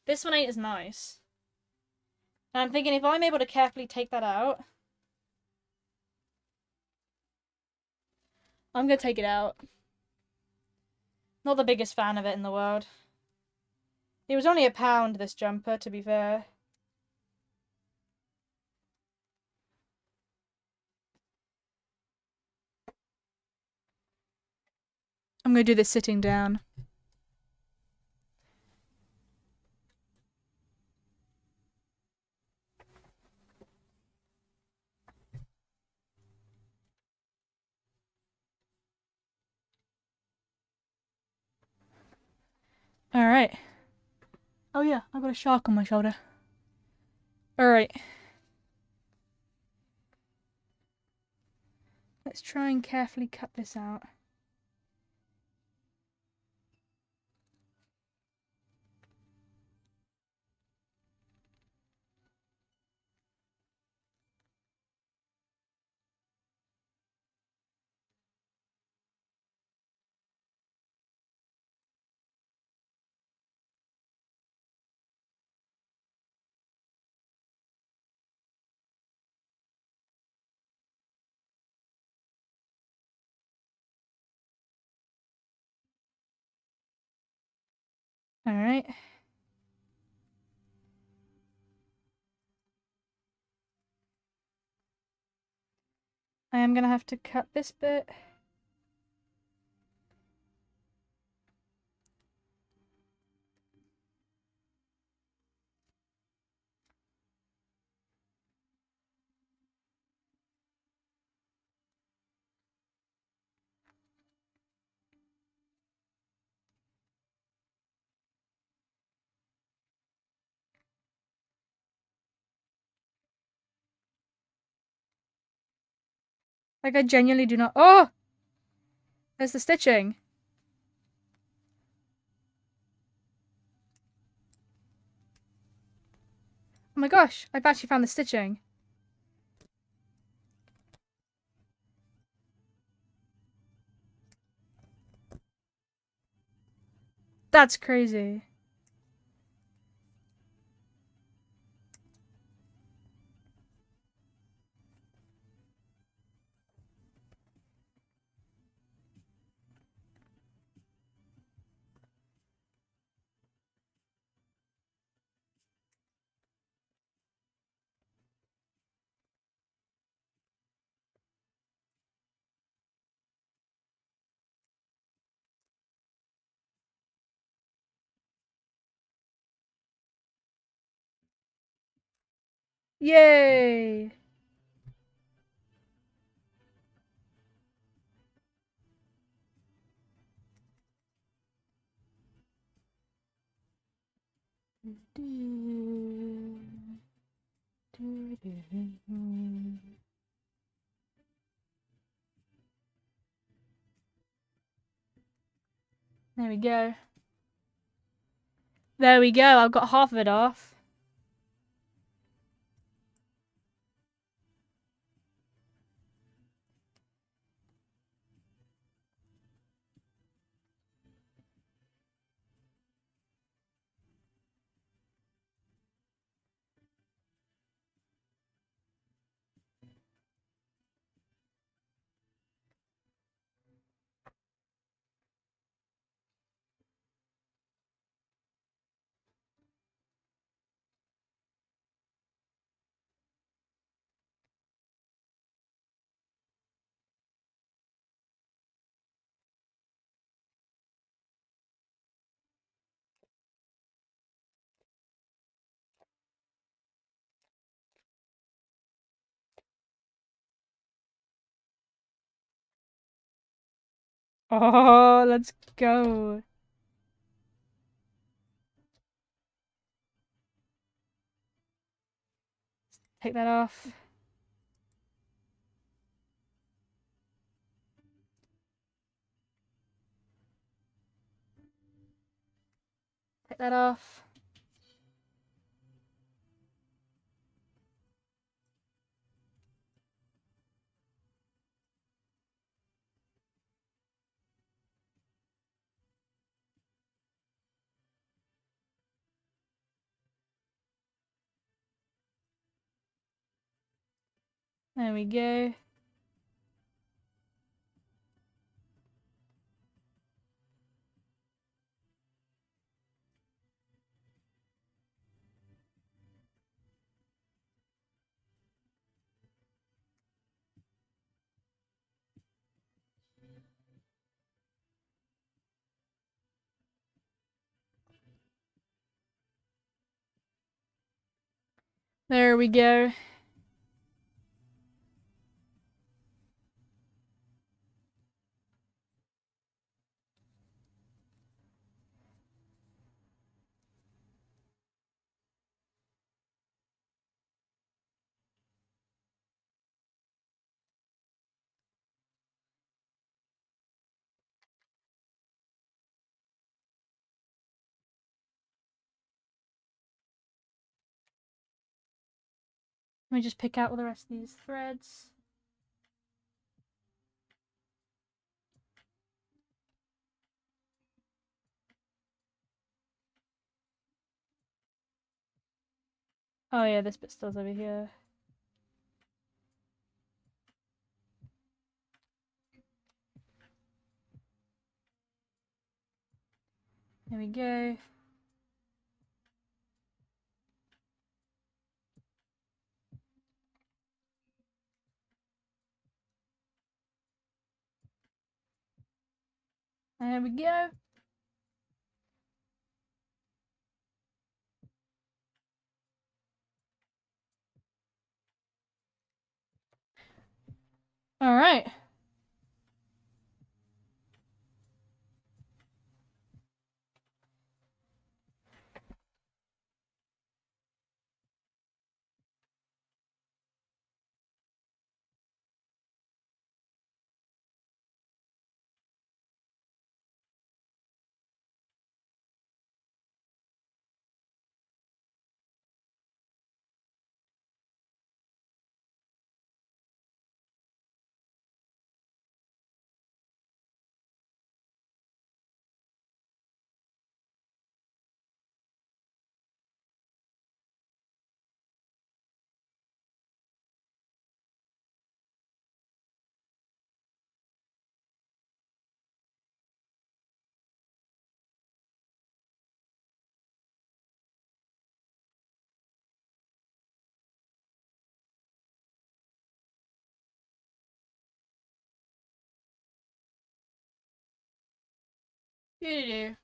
This one ain't as nice. And I'm thinking if I'm able to carefully take that out, I'm going to take it out. Not the biggest fan of it in the world. It was only £1, this jumper, to be fair. I'm going to do this sitting down. Alright. Oh yeah, I've got a shark on my shoulder. Alright. Let's try and carefully cut this out. Alright. I am going to have to cut this bit. Like, I genuinely do not... Oh! There's the stitching. Oh my gosh, I've actually found the stitching. That's crazy. Yay! There we go. There we go, I've got half of it off. Oh, let's go. Take that off. Take that off. There we go. There we go. Let me just pick out all the rest of these threads. Oh yeah, this bit still's over here. There we go. There we go. All right. Doo-doo-doo.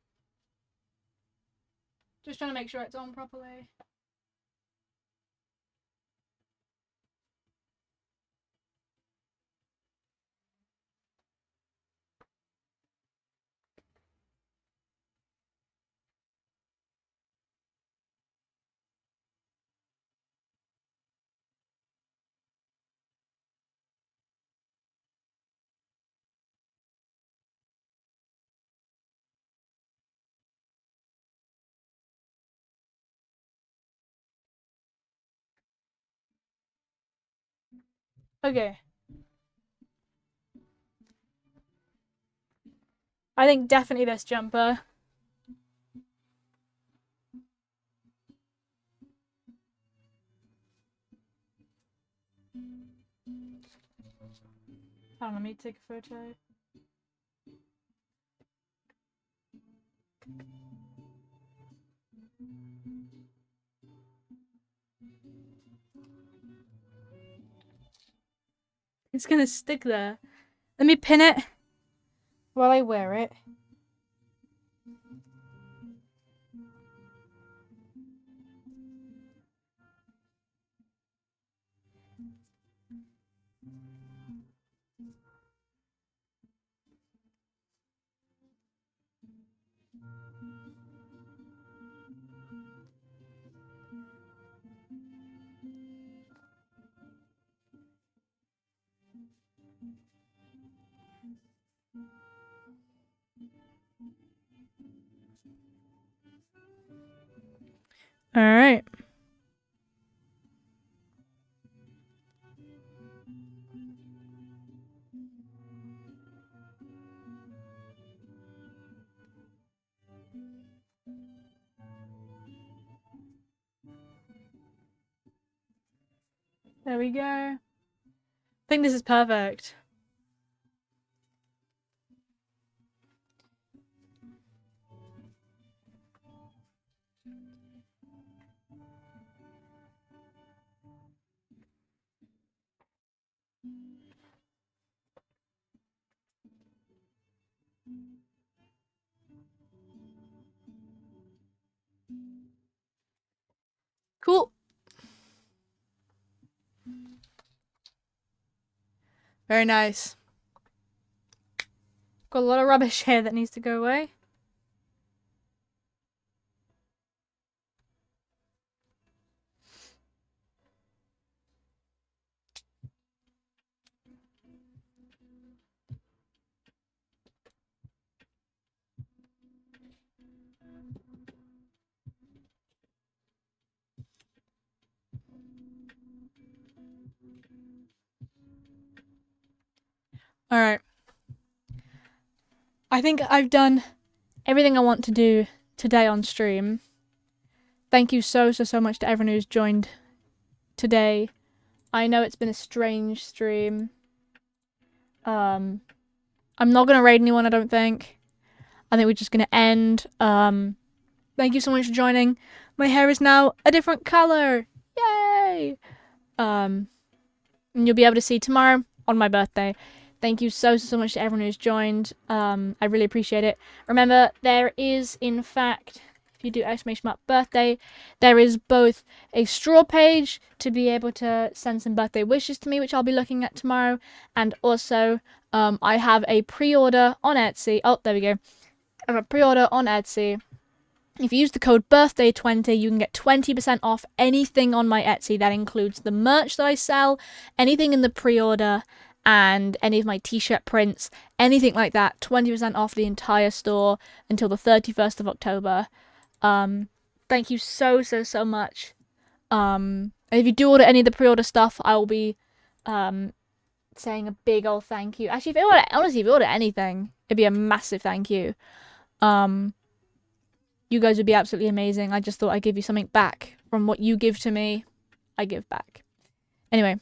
Just trying to make sure it's on properly. Okay. I think definitely this jumper. Hold on, let me take a photo. It's gonna stick there. Let me pin it while I wear it. All right. There we go. I think this is perfect. Cool. Very nice. Got a lot of rubbish here that needs to go away. All right. I think I've done everything I want to do today on stream. Thank you so much to everyone who's joined today. I know it's been a strange stream. I'm not gonna raid anyone, I don't think. I think we're just gonna end. Thank you so much for joining. My hair is now a different color. Yay! And you'll be able to see tomorrow on my birthday. Thank you so much to everyone who's joined. I really appreciate it. Remember, there is, in fact, if you do !birthday, there is both a straw page to be able to send some birthday wishes to me, which I'll be looking at tomorrow, and also I have a pre-order on Etsy. Oh, there we go. I have a pre-order on Etsy. If you use the code BIRTHDAY20, you can get 20% off anything on my Etsy. That includes the merch that I sell, anything in the pre-order, and any of my t-shirt prints, anything like that. 20% off the entire store until the 31st of October. Thank you so much. And if you do order any of the pre-order stuff, I will be saying a big old thank you. Actually, if you order anything, it'd be a massive thank you. You guys would be absolutely amazing. I just thought I'd give you something back. From what you give to me, I give back. Anyway,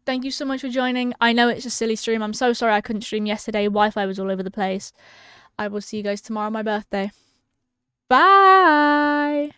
thank you so much for joining. I know it's a silly stream. I'm so sorry I couldn't stream yesterday. Wi-Fi was all over the place. I will see you guys tomorrow on my birthday. Bye!